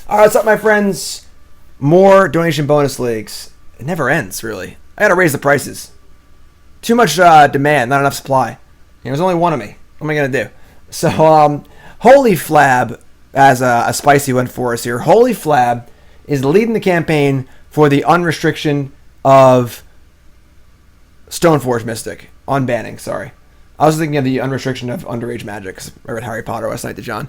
All right, what's up, my friends? More donation bonus leagues. It never ends, really. I gotta raise the prices. Too much demand, not enough supply. There's only one of me. What am I gonna do? So, HolyFlab as a spicy one for us here. HolyFlab is leading the campaign for the unrestriction of Stoneforge Mystic. Unbanning, sorry. I was thinking of the unrestriction of underage magic, 'cause I read Harry Potter last night to John.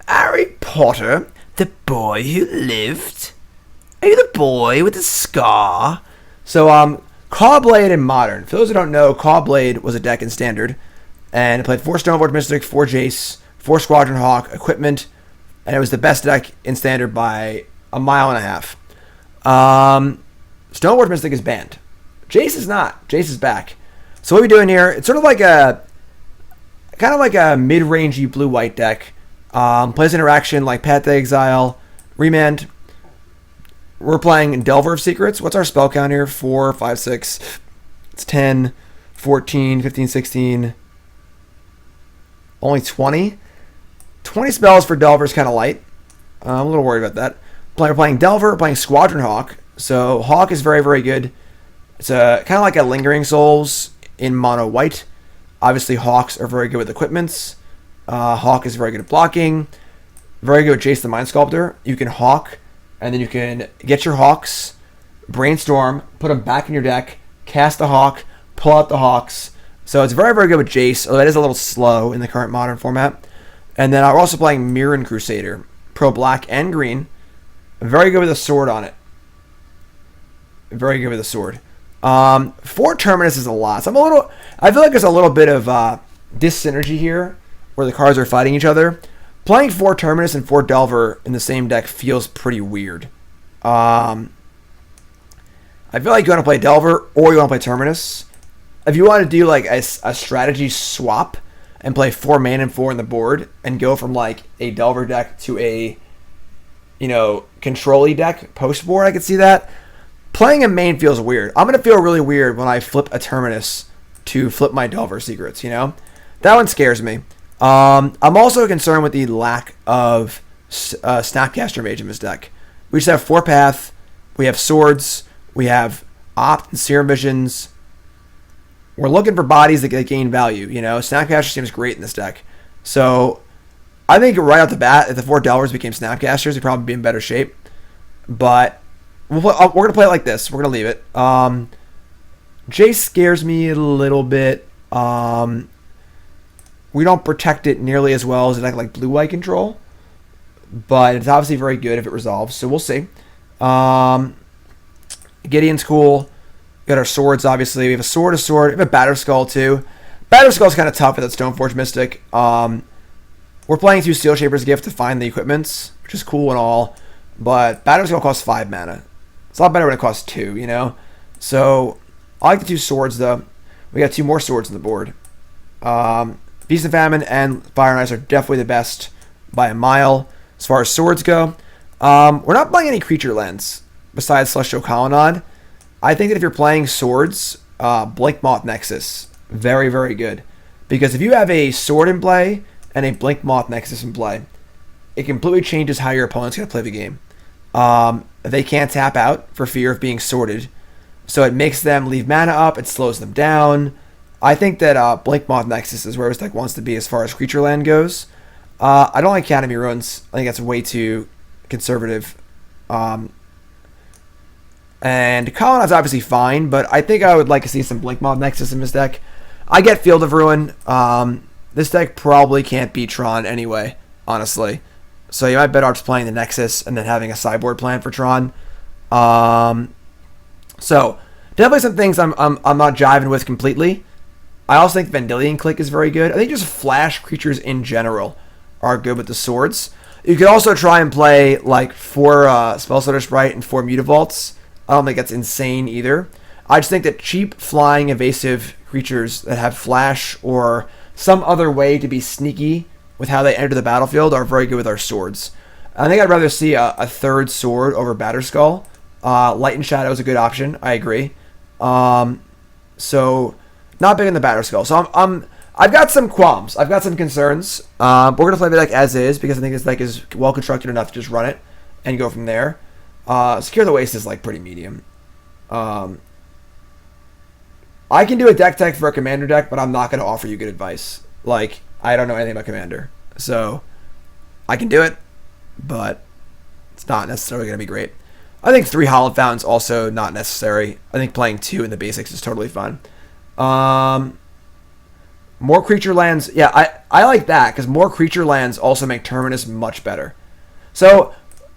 Harry Potter? The boy who lived? Are you the boy with the scar? So, Cawblade in Modern. For those who don't know, Cawblade was a deck in Standard. And it played 4 Stoneforge Mystic, 4 Jace, 4 Squadron Hawk, equipment. And it was the best deck in Standard by a mile and a half. Stoneforge Mystic is banned. Jace is not. Jace is back. So what we're doing here, it's sort of like a mid-rangey blue-white deck. Plays interaction like Path to Exile, Remand. We're playing Delver of Secrets. What's our spell count here? 4, 5, 6. It's 10, 14, 15, 16. Only 20. 20 spells for Delver is kind of light. I'm a little worried about that. We're playing Delver, we're playing Squadron Hawk. So Hawk is very, very good. It's kind of like a Lingering Souls in mono white. Obviously, Hawks are very good with equipments. Hawk is very good at blocking. Very good with Jace the Mind Sculptor. You can Hawk, and then you can get your Hawks, brainstorm, put them back in your deck, cast a Hawk, pull out the Hawks. So it's very, very good with Jace, although it is a little slow in the current Modern format. And then we're also playing Mirran Crusader, pro black and green. Very good with a sword on it. Very good with a sword. 4 Terminus is a lot. So I feel like there's a little bit of dyssynergy here, where the cards are fighting each other. Playing 4 Terminus and 4 Delver in the same deck feels pretty weird. I feel like you want to play Delver or you want to play Terminus. If you want to do like a strategy swap and play 4 mana and 4 on the board and go from like a Delver deck to a control-y deck post-board, I could see that. Playing a main feels weird. I'm going to feel really weird when I flip a Terminus to flip my Delver Secrets, That one scares me. I'm also concerned with the lack of Snapcaster Mage in this deck. We just have 4 path, we have swords, we have Opt and Serum Visions. We're looking for bodies that gain value, Snapcaster seems great in this deck. So I think right off the bat, if the 4 Delvers became Snapcasters, we'd probably be in better shape. But we're going to play it like this. We're going to leave it. Jace scares me a little bit. We don't protect it nearly as well as a deck like blue-white control. But it's obviously very good if it resolves. So we'll see. Gideon's cool. We got our swords, obviously. We have a sword. We have a Batterskull, too. Batterskull's kind of tough with that Stoneforge Mystic. We're playing through Steelshapers Gift to find the equipments, which is cool and all. But Batterskull costs 5 mana. It's a lot better when it costs 2, So I like the 2 swords, though. We got 2 more swords on the board. Feast and Famine and Fire and Ice are definitely the best by a mile as far as swords go. We're not playing any creature lands besides Celestial Colonnade. I think that if you're playing swords, Blinkmoth Nexus, very, very good. Because if you have a sword in play and a Blinkmoth Nexus in play, it completely changes how your opponent's going to play the game. They can't tap out for fear of being sorted. So it makes them leave mana up, it slows them down. I think that Blinkmoth Nexus is where this deck wants to be as far as creature land goes. I don't like Academy Ruins. I think that's way too conservative. And Colonnade's obviously fine, but I think I would like to see some Blinkmoth Nexus in this deck. I get Field of Ruin. This deck probably can't beat Tron anyway, honestly. So you might better off just playing the Nexus and then having a sideboard plan for Tron. So definitely some things I'm not jiving with completely. I also think Vendilion Click is very good. I think just flash creatures in general are good with the swords. You could also try and play like 4 Spellstutter Sprite and 4 Mutavaults. I don't think that's insane either. I just think that cheap, flying, evasive creatures that have flash or some other way to be sneaky with how they enter the battlefield are very good with our swords. I think I'd rather see a 3rd sword over Batterskull. Light and Shadow is a good option. I agree. So not big in the Batterskull. So I've got some qualms. I've got some concerns. We're gonna play the deck as is because I think this deck is well constructed enough to just run it. and go from there. Secure the Waste is like pretty medium. I can do a deck tech for a commander deck, but I'm not going to offer you good advice. Like, I don't know anything about commander. So, I can do it, but it's not necessarily going to be great. I think 3 Hallowed Fountains also not necessary. I think playing 2 in the basics is totally fine. More creature lands. Yeah, I like that because more creature lands also make Terminus much better. So,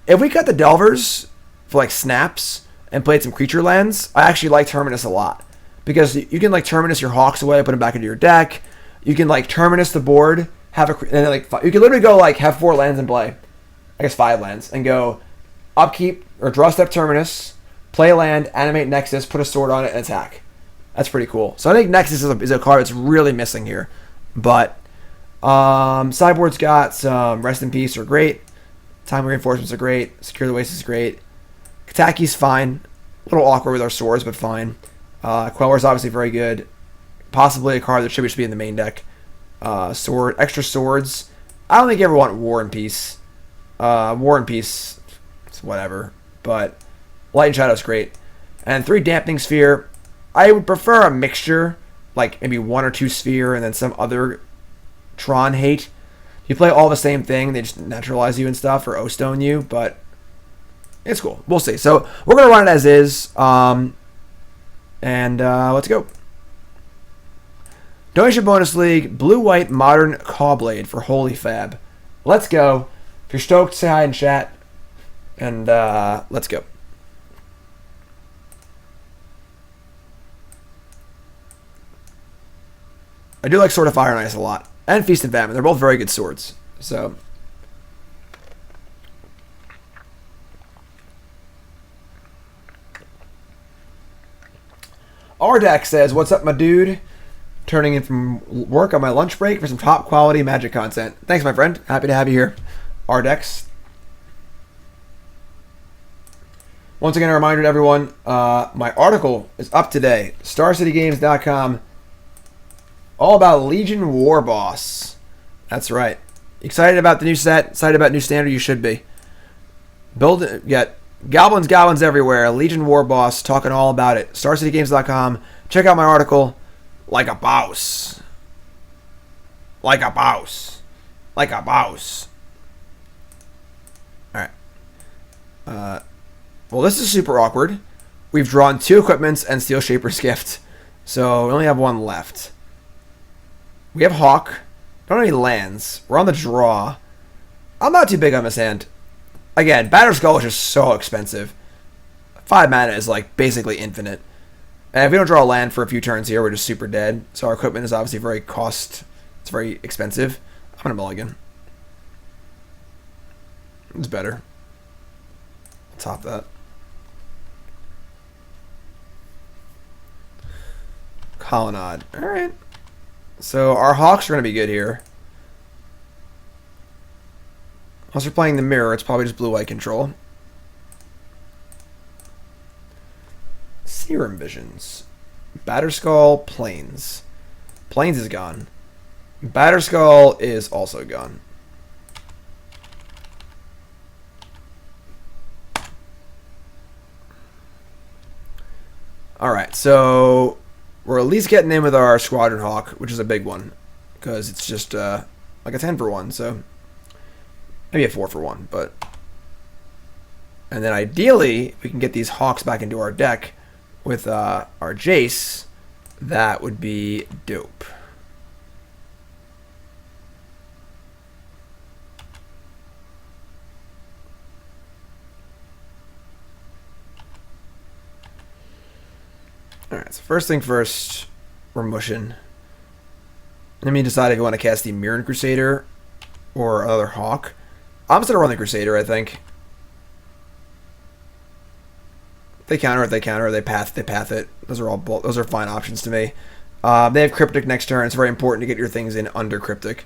if we cut the Delvers for like snaps and played some creature lands, I actually like Terminus a lot. Because you can like Terminus your Hawks away, put them back into your deck. You can like Terminus the board, have a and then, like you can literally go like have 4 lands in play, I guess 5 lands, and go upkeep or draw step Terminus, play a land, animate Nexus, put a sword on it, and attack. That's pretty cool. So I think Nexus is a card that's really missing here, but Sideboard's got some Rest in Peace are great, Time Reinforcements are great, Secure the Waste is great, Kataki's fine, a little awkward with our swords, but fine. Queller's obviously very good. Possibly a card that should be in the main deck. Extra swords. I don't think you ever want War and Peace. War and Peace, it's whatever. But Light and Shadow's great. And 3 Dampening Sphere. I would prefer a mixture, like maybe 1 or 2 Sphere and then some other Tron hate. You play all the same thing, they just naturalize you and stuff or O-Stone you, but it's cool. We'll see. So we're gonna run it as is. And let's go. Donation Bonus League, Blue-White Modern Cawblade for HolyFlab. Let's go. If you're stoked, say hi in chat. And let's go. I do like Sword of Fire and Ice a lot. And Feast and Famine. They're both very good swords. So... Ardak says, what's up, my dude? Turning in from work on my lunch break for some top quality Magic content. Thanks, my friend. Happy to have you here. Ardex. Once again, a reminder to everyone, my article is up today. StarCityGames.com. All about Legion War Boss. That's right. Excited about the new set? Excited about new standard? You should be. Get goblins everywhere. Legion War Boss, talking all about it. StarCityGames.com. Check out my article. Like a boss. Like a boss. Like a boss. Alright. Well, this is super awkward. We've drawn 2 equipments and Steelshaper's Gift. So we only have 1 left. We have Hawk. Don't have any lands. We're on the draw. I'm not too big on this hand. Again, Batterskull is just so expensive. 5 mana is like basically infinite. And if we don't draw a land for a few turns here, we're just super dead. So our equipment is obviously it's very expensive. I'm going to mulligan. It's better. I'll top that. Colonnade. Alright. So our Hawks are going to be good here. Unless we're playing the mirror, it's probably just blue-white control. Serum Visions. Batterskull, Plains. Plains is gone. Batterskull is also gone. Alright, so we're at least getting in with our Squadron Hawk, which is a big one. Because it's just like a 10 for 1, so... Maybe a 4 for 1, but... And then ideally, if we can get these Hawks back into our deck with our Jace, that would be dope. Alright, so first thing first, we're mushing. Let me decide if you want to cast the Mirran Crusader or another Hawk. I'm just going to run the Crusader, I think. They counter it, they path it. Those are fine options to me. They have Cryptic next turn. It's very important to get your things in under Cryptic.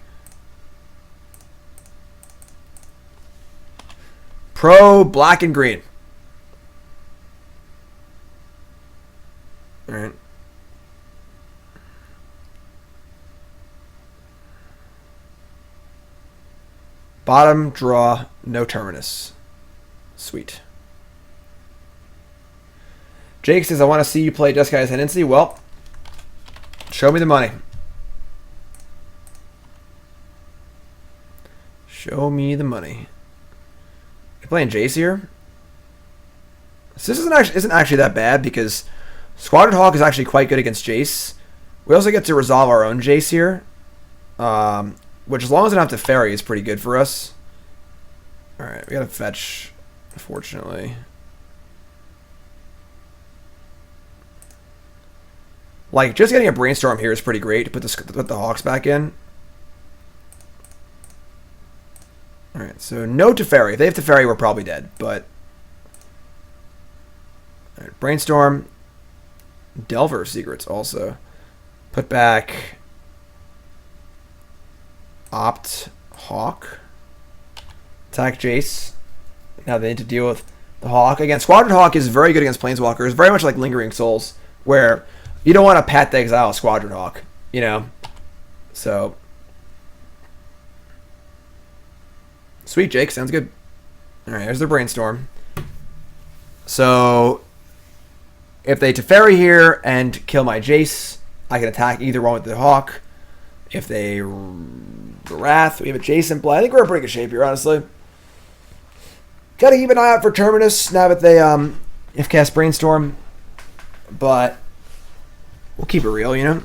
Pro black and green. Alright. Bottom draw, no Terminus. Sweet. Jake says, I want to see you play Jeskai Ascendancy. Well, show me the money. Show me the money. You're playing Jace here? So this isn't actually that bad because Squadron Hawk is actually quite good against Jace. We also get to resolve our own Jace here. Which, as long as I don't have to ferry, is pretty good for us. Alright, we gotta fetch, unfortunately. Like, just getting a Brainstorm here is pretty great to put the Hawks back in. Alright, so no Teferi. If they have Teferi, we're probably dead, but... Alright, Brainstorm. Delver Secrets also. Put back... Opt Hawk. Attack Jace. Now they need to deal with the Hawk. Again, Squadron Hawk is very good against Planeswalkers. Very much like Lingering Souls, where... You don't want to Path to Exile Squadron Hawk, you know? So. Sweet, Jake. Sounds good. Alright, there's their Brainstorm. So, if they Teferi here and kill my Jace, I can attack either one with the Hawk. If they Wrath, we have a Jace in play. I think we're in pretty good shape here, honestly. Gotta keep an eye out for Terminus now that they if cast Brainstorm. But... We'll keep it real, you know?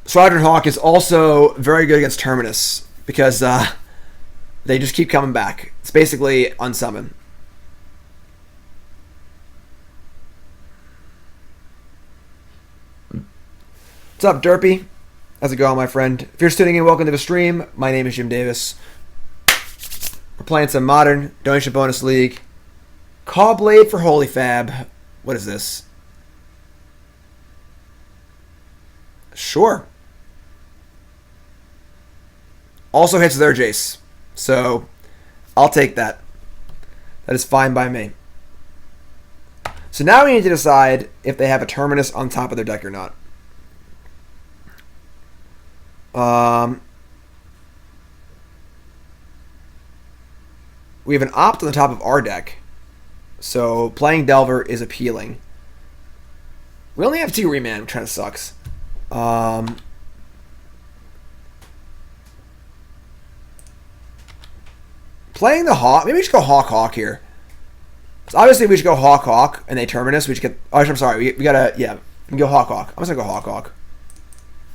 Squadron Hawk is also very good against Terminus because they just keep coming back. It's basically unsummon. What's up, Derpy? How's it going, my friend? If you're tuning in, welcome to the stream. My name is Jim Davis. We're playing some Modern Donation Bonus League. Cawblade for HolyFlab. What is this? Sure. Also hits their Jace. So, I'll take that. That is fine by me. So now we need to decide if they have a Terminus on top of their deck or not. We have an Opt on the top of our deck. So, playing Delver is appealing. We only have 2 Remand, which kind of sucks. Playing the Hawk. Maybe we should go Hawk here. So, obviously, we should go Hawk, and they Terminus. We should get... Oh, I'm sorry. We gotta... Yeah, we can go Hawk. I'm just gonna go Hawk.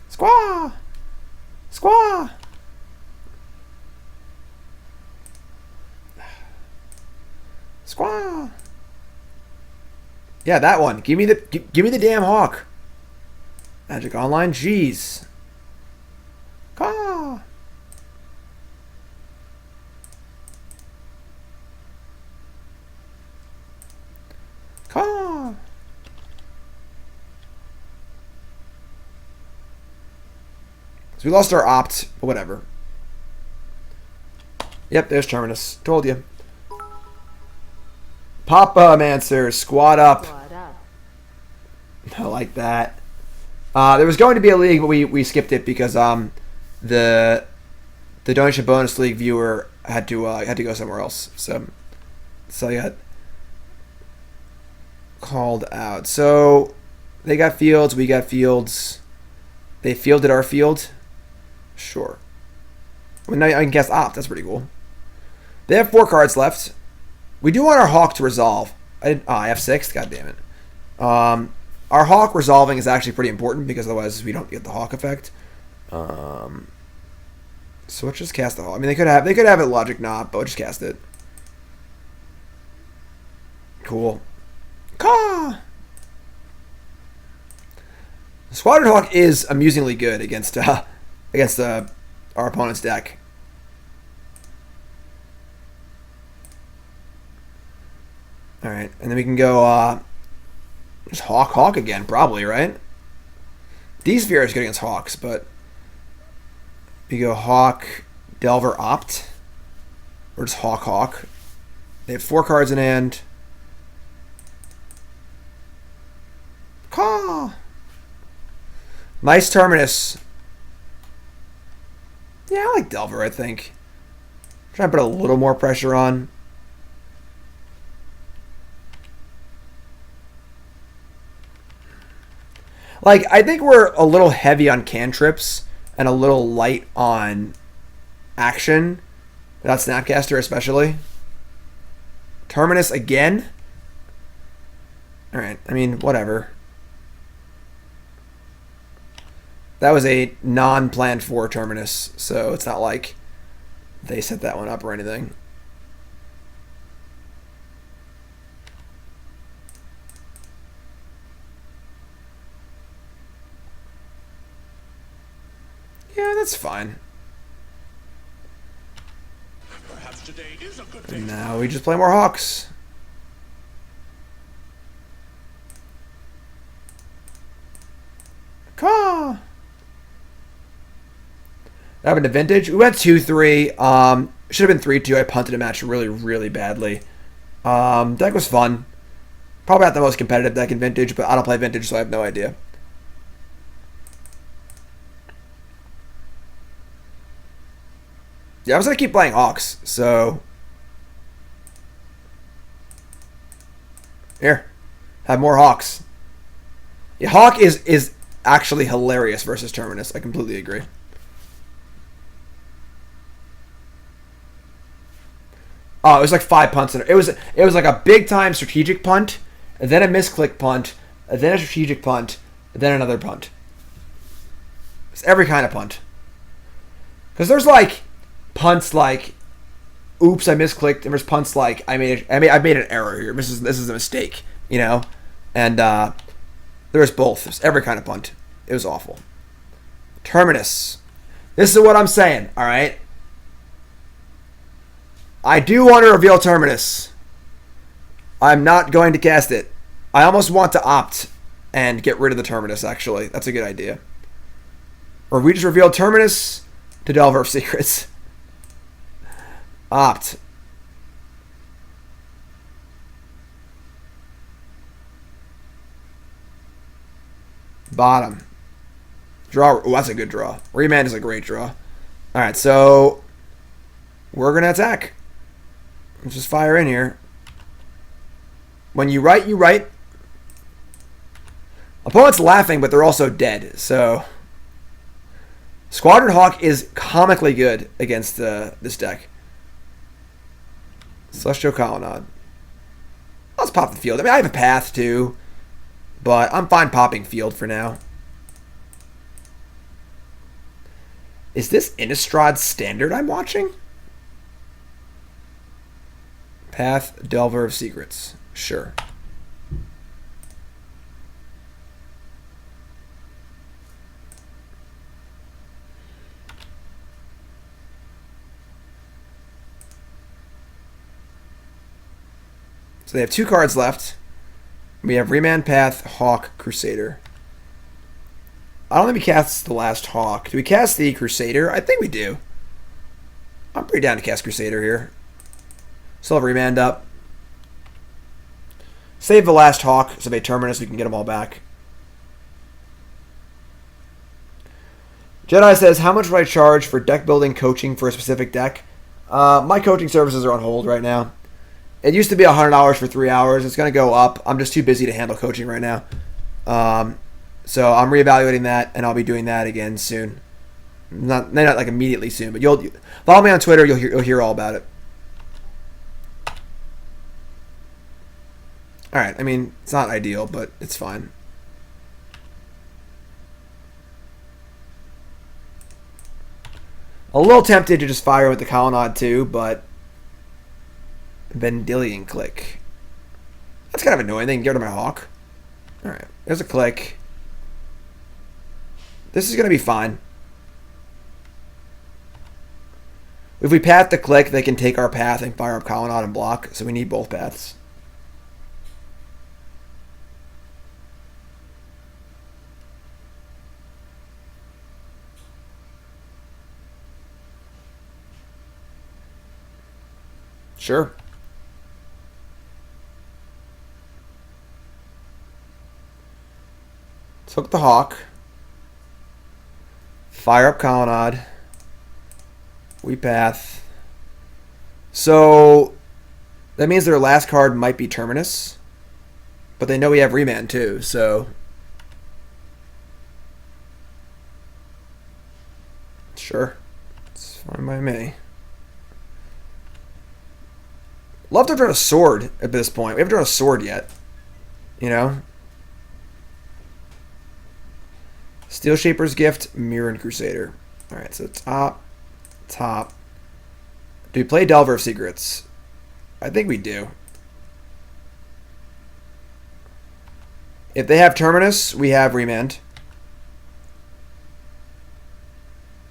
Squaw! Squaw! Squaw! Yeah, that one. Give me the damn Hawk. Magic Online, jeez. Caw. Caw. So we lost our Opt, but whatever. Yep, there's Terminus. Told you. Papa Mancer, squad up. I like that. There was going to be a league, but we skipped it because the donation bonus league viewer had to go somewhere else. So I got called out. So they got fields, we got fields. They fielded our field. Sure. Well, now I can cast Opt. That's pretty cool. They have 4 cards left. We do want our Hawk to resolve. I have 6. God damn it. Our Hawk resolving is actually pretty important because otherwise we don't get the Hawk effect. So let's just cast the Hawk. I mean, they could have it logic not, but we'll just cast it. Cool. Caw! Squadron Hawk is amusingly good against our opponent's deck. Alright, and then we can go just Hawk again, probably, right? D-Sphere is good against Hawks, but we go Hawk, Delver, Opt. Or just Hawk. They have 4 cards in hand. Caw! Nice Terminus. Yeah, I like Delver, I think. Try to put a little more pressure on. Like, I think we're a little heavy on cantrips and a little light on action. Without Snapcaster especially. Terminus again? Alright, I mean, whatever. That was a non-planned for Terminus, so it's not like they set that one up or anything. Yeah, that's fine. Perhaps today is a good day. And now we just play more Hawks. Caw! That happened to Vintage. We went 2-3. Should have been 3-2. I punted a match really, really badly. Deck was fun. Probably not the most competitive deck in Vintage, but I don't play Vintage, so I have no idea. Yeah, I was going to keep playing Hawks, so... Here. Have more Hawks. Yeah, Hawk is actually hilarious versus Terminus. I completely agree. Oh, it was like 5 punts. It was like a big time strategic punt, and then a misclick punt, and then a strategic punt, and then another punt. It's every kind of punt. Because there's like punts like, oops, I misclicked, and there's punts like I made an error here. This is a mistake, you know, and there's both. There's every kind of punt. It was awful. Terminus. This is what I'm saying. All right. I do want to reveal Terminus. I'm not going to cast it. I almost want to opt and get rid of the Terminus, actually. That's a good idea. Or we just reveal Terminus to Delver of Secrets. Opt. Bottom. Draw. Oh, that's a good draw. Remand is a great draw. Alright, so we're going to attack. Let's just fire in here. When you write, you write. Opponent's laughing, but they're also dead. So Squadron Hawk is comically good against this deck. Celestial Colonnade. Let's pop the field. I mean, I have a path too, but I'm fine popping field for now. Is this Innistrad Standard I'm watching? Path, Delver of Secrets. Sure. So they have 2 cards left. We have Remand, Path, Hawk, Crusader. I don't think we cast the last Hawk. Do we cast the Crusader? I think we do. I'm pretty down to cast Crusader here. Still have Remand up. Save the last Hawk, so they Terminus, we can get them all back. Jedi says, how much would I charge for deck building coaching for a specific deck? My coaching services are on hold right now. It used to be $100 for 3 hours. It's going to go up. I'm just too busy to handle coaching right now. So I'm reevaluating that, and I'll be doing that again soon. Not like immediately soon, but you'll follow me on Twitter. You'll hear all about it. All right. I mean, it's not ideal, but it's fine. A little tempted to just fire with the Colonnade too, but Vendilion click. That's kind of annoying. They can get rid of my Hawk. All right. There's a click. This is going to be fine. If we path the click, they can take our path and fire up Colonnade and block, so we need both paths. Sure. Let's hook the Hawk. Fire up Colonnade. We path. So that means their last card might be Terminus. But they know we have Remand too, so... Sure. It's fine by me. Love to draw a sword at this point. We haven't drawn a sword yet. You know? Steelshaper's Gift, Mirran Crusader. Alright, so top. Do we play Delver of Secrets? I think we do. If they have Terminus, we have Remand.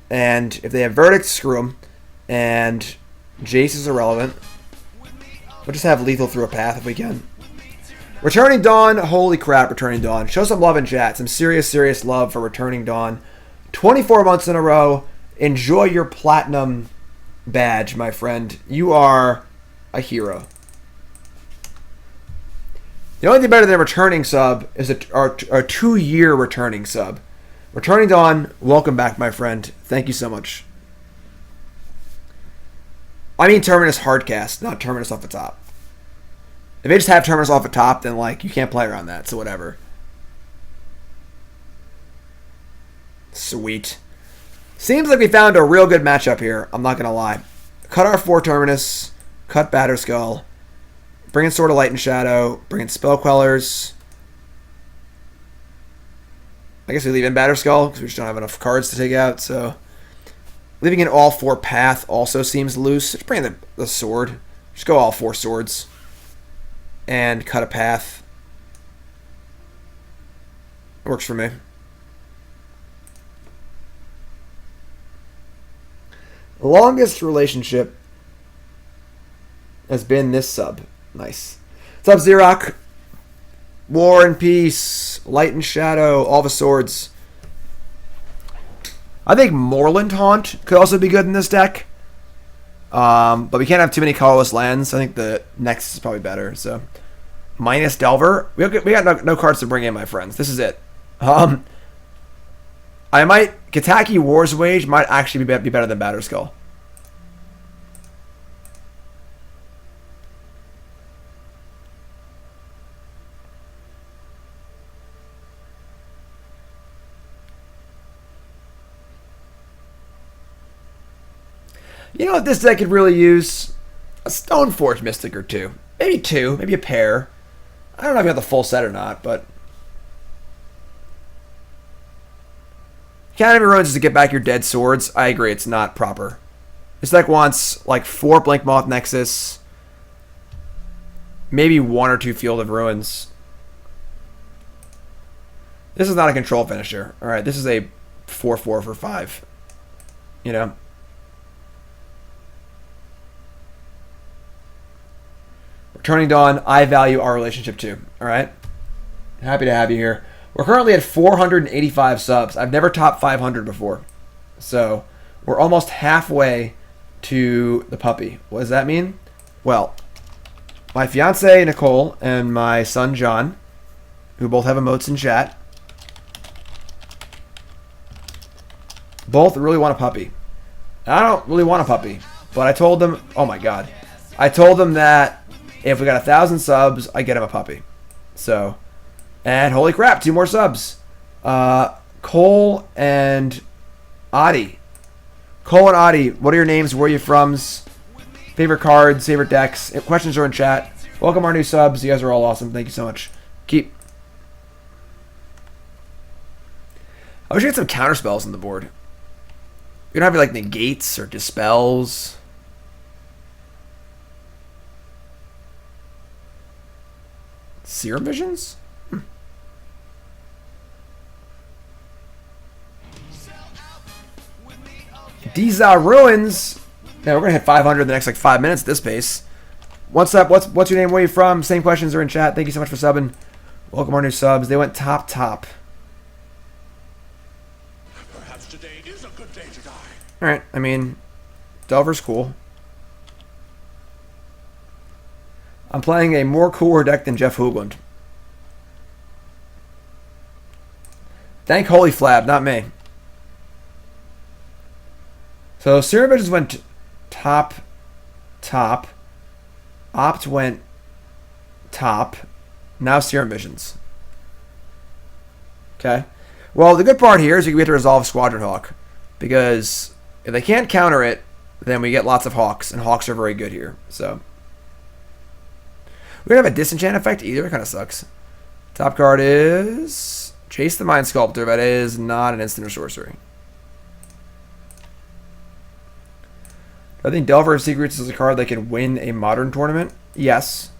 And if they have Verdict, screw them. And Jace is irrelevant. We'll just have lethal through a path if we can. Returning Dawn. Holy crap, Returning Dawn. Show some love in chat. Some serious, serious love for Returning Dawn. 24 months in a row. Enjoy your platinum badge, my friend. You are a hero. The only thing better than a returning sub is a 2-year returning sub. Returning Dawn, welcome back, my friend. Thank you so much. I mean Terminus hardcast, not Terminus off the top. If they just have Terminus off the top, then like you can't play around that, so whatever. Sweet. Seems like we found a real good matchup here, I'm not going to lie. Cut our 4 Terminus, cut Batterskull, bring in Sword of Light and Shadow, bring in Spell Quellers. I guess we leave in Batterskull because we just don't have enough cards to take out, so... Leaving in all 4 path also seems loose. Just bring in the sword. Just go all 4 swords. And cut a path. Works for me. The longest relationship has been this sub. Nice. What's up, Xerox? War and Peace. Light and Shadow. All the swords. I think Moorland Haunt could also be good in this deck. But we can't have too many colorless lands. I think the next is probably better. So, minus Delver. We got no cards to bring in, my friends. This is it. I might... Kataki War's Wage might actually be better than Batterskull. You know what this deck could really use? A Stoneforge Mystic or 2. Maybe 2. Maybe a pair. I don't know if you got the full set or not, but... Academy Ruins is to get back your dead swords. I agree, it's not proper. This deck wants like 4 Blink Moth Nexus. Maybe 1 or 2 Field of Ruins. This is not a control finisher. Alright, this is a 4-4 for 5. You know? Returning Dawn, I value our relationship too. Alright? Happy to have you here. We're currently at 485 subs. I've never topped 500 before. So, we're almost halfway to the puppy. What does that mean? Well, my fiance Nicole and my son John, who both have emotes in chat, both really want a puppy. I don't really want a puppy, but I told them, oh my god. I told them that if we got 1,000 subs, I get him a puppy. So, and holy crap, 2 more subs. Cole and Adi. Cole and Adi, what are your names? Where are you from? Favorite cards, favorite decks. If questions are in chat. Welcome our new subs. You guys are all awesome. Thank you so much. Keep. I wish we had some counter spells on the board. We don't have like negates or dispels. Serum Visions? Exile Ruins. Now we're gonna hit 500 in the next like 5 minutes at this pace. What's up? What's your name? Where are you from? Same questions are in chat. Thank you so much for subbing. Welcome our new subs. They went top. Perhaps today is a good day to die. All right. I mean, Delver's cool. I'm playing a more cooler deck than Jeff Hoogland. Thank HolyFlab, not me. So Serum Visions went top. top. Opt went top. Now Serum Visions. Okay. Well, the good part here is we get to resolve Squadron Hawk. Because if they can't counter it, then we get lots of Hawks. And Hawks are very good here. So we don't have a disenchant effect either. It kind of sucks. Top card is Jace the Mind Sculptor. That is not an instant or sorcery. I think Delver of Secrets is a card that can win a Modern tournament. Yes.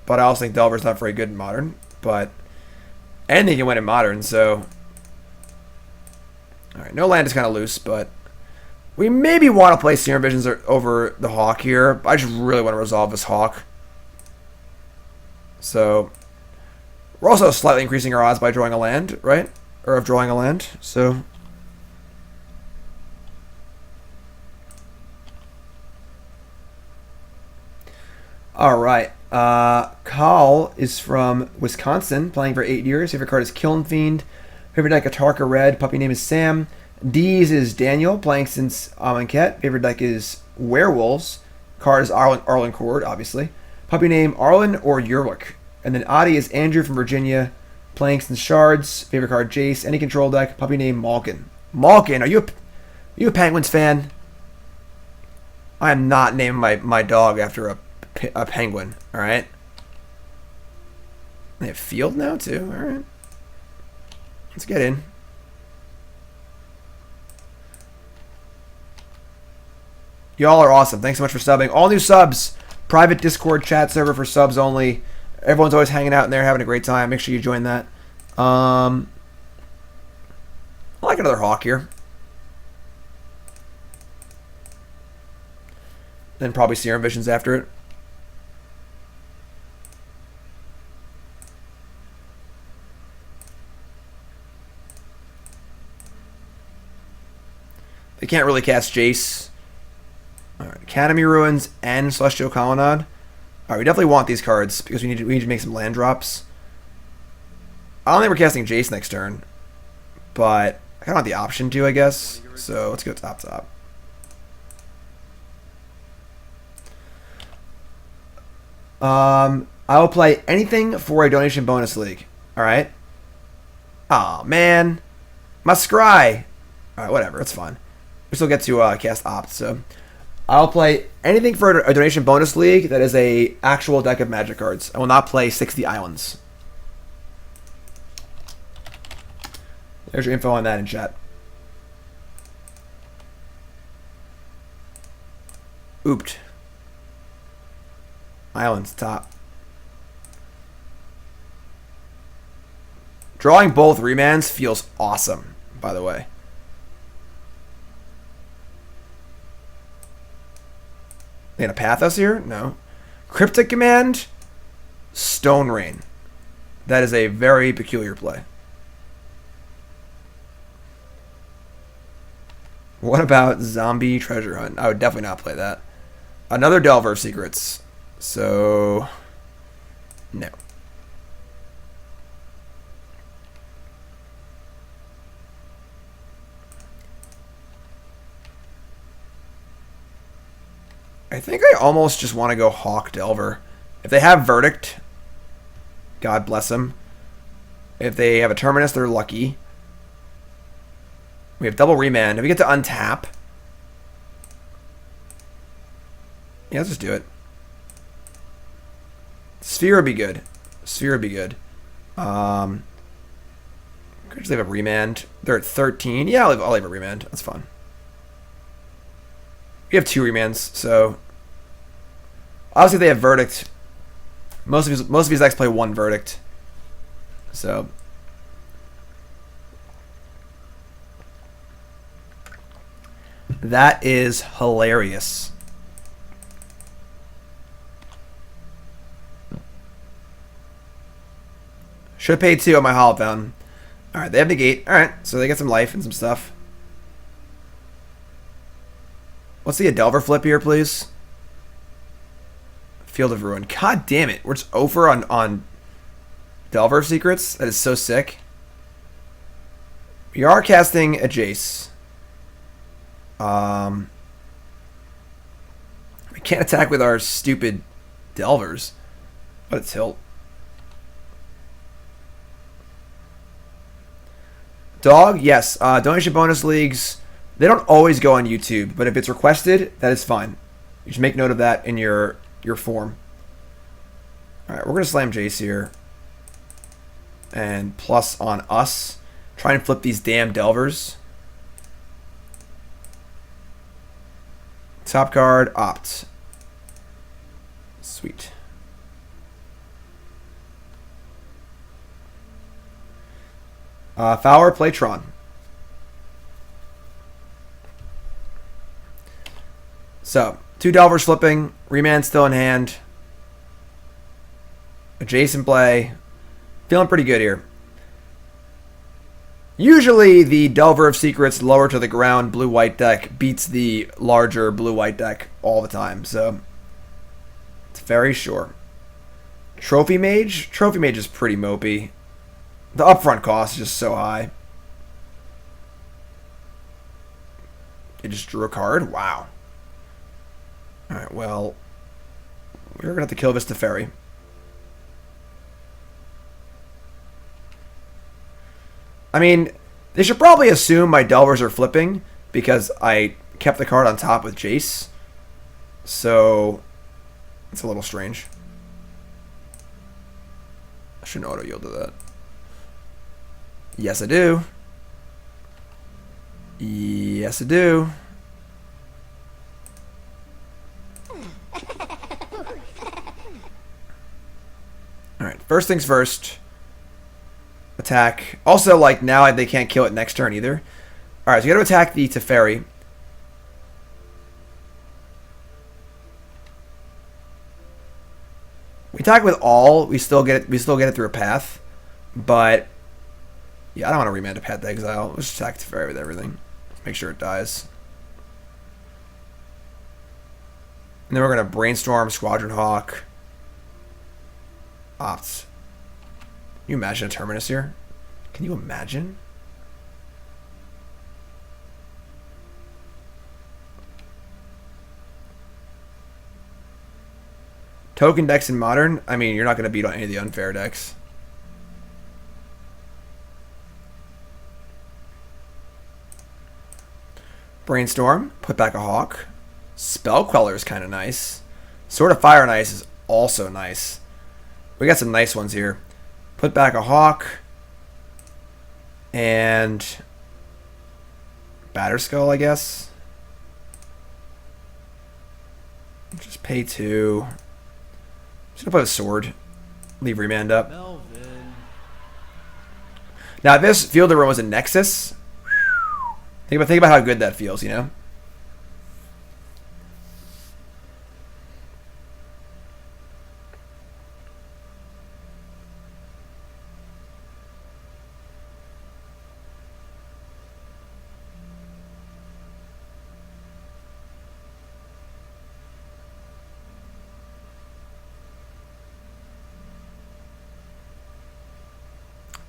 But I also think Delver's not very good in Modern. But anything can win in Modern, so... Alright, no land is kind of loose, but... We maybe want to play Serum Visions over the Hawk here. I just really want to resolve this Hawk. So... We're also slightly increasing our odds by drawing a land, right? Or of drawing a land, so... Alright, Call is from Wisconsin, playing for 8 years. Favorite card is Kiln Fiend. Favorite deck, Atarka Red. Puppy name is Sam. D's is Daniel, playing since Amonkhet. Favorite deck is Werewolves. Card is Arlen Cord, obviously. Puppy name Arlen or Yurlik. And then Adi is Andrew from Virginia, playing since Shards. Favorite card Jace. Any control deck. Puppy name Malkin. Malkin, are you a Penguins fan? I am not naming my dog after a penguin, alright? They have field now, too, alright. Let's get in. Y'all are awesome. Thanks so much for subbing. All new subs. Private Discord chat server for subs only. Everyone's always hanging out in there, having a great time. Make sure you join that. I like another Hawk here. Then probably Serum Visions after it. They can't really cast Jace. Alright, Academy Ruins and Celestial Colonnade. Alright, we definitely want these cards because we need to make some land drops. I don't think we're casting Jace next turn. But I kind of want the option to, I guess. So let's go top. I will play anything for a donation bonus league. Alright. Aw, man. My scry. Alright, whatever. It's fine. We still get to cast Opt, so... I'll play anything for a donation bonus league that is a actual deck of Magic cards. I will not play 60 Islands. There's your info on that in chat. Ooped. Islands, top. Drawing both remands feels awesome, by the way. They gonna Pathos here? No. Cryptic Command, Stone Rain. That is a very peculiar play. What about Zombie Treasure Hunt? I would definitely not play that. Another Delver of Secrets. So, no. I think I almost just want to go Hawk Delver. If they have Verdict, God bless them. If they have a Terminus, they're lucky. We have double Remand. If we get to untap... Yeah, let's just do it. Sphere would be good. Sphere would be good. Could just leave a Remand. They're at 13. Yeah, I'll leave a Remand. That's fine. We have 2 remands, so obviously they have Verdict. Most of these decks play 1 Verdict, so that is hilarious. Should have paid 2 on my Hallowed Fountain. All right, they have Negate. All right, so they get some life and some stuff. Let's see a Delver flip here, please. Field of Ruin. God damn it. We're just over on Delver of Secrets. That is so sick. We are casting a Jace. Can't attack with our stupid Delvers. What a tilt. Dog, yes. Donation bonus leagues, they don't always go on YouTube, but if it's requested, that is fine. You should make note of that in your form. Alright, we're going to slam Jace here. And plus on us. Try and flip these damn Delvers. Top card, opt. Sweet. Fowler, play Tron. So, 2 Delvers flipping. Remand still in hand. Adjacent play. Feeling pretty good here. Usually the Delver of Secrets lower to the ground blue-white deck beats the larger blue-white deck all the time. So, it's very sure. Trophy Mage? Trophy Mage is pretty mopey. The upfront cost is just so high. It just drew a card? Wow. Alright, well, we're going to have to kill this Teferi. I mean, they should probably assume my Delvers are flipping because I kept the card on top with Jace. So, it's a little strange. I shouldn't auto-yield to that. Yes, I do. Yes, I do. Alright, first things first. Attack. Also, like, now they can't kill it next turn either. Alright, so you gotta attack the Teferi. We attack with all, we still get it through a path. But yeah, I don't want to remand a Path to Exile. Let's just attack Teferi with everything. Make sure it dies. And then we're gonna brainstorm Squadron Hawk. Opt. Can you imagine a Terminus here? Can you imagine? Token decks in Modern? I mean, you're not going to beat on any of the unfair decks. Brainstorm. Put back a Hawk. Spell Queller is kind of nice. Sword of Fire and Ice is also nice. We got some nice ones here. Put back a Hawk. And Batterskull, I guess. Just pay 2. Just gonna put a sword. Leave Remand up. Melvin. Now, if this Field of Ruin was a Nexus, think about how good that feels, you know?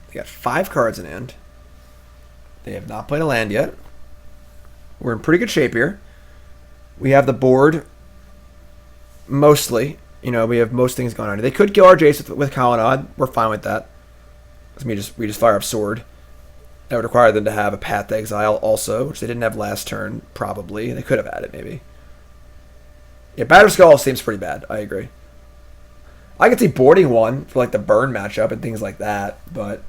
They got 5 cards in hand. They have not played a land yet. We're in pretty good shape here. We have the board mostly. You know, we have most things going on. They could kill our Jace with Colonnade. We're fine with that. We just fire up Sword. That would require them to have a Path to Exile also, which they didn't have last turn, probably. They could have had it, maybe. Yeah, Batterskull seems pretty bad. I agree. I could see boarding one for like the burn matchup and things like that, but...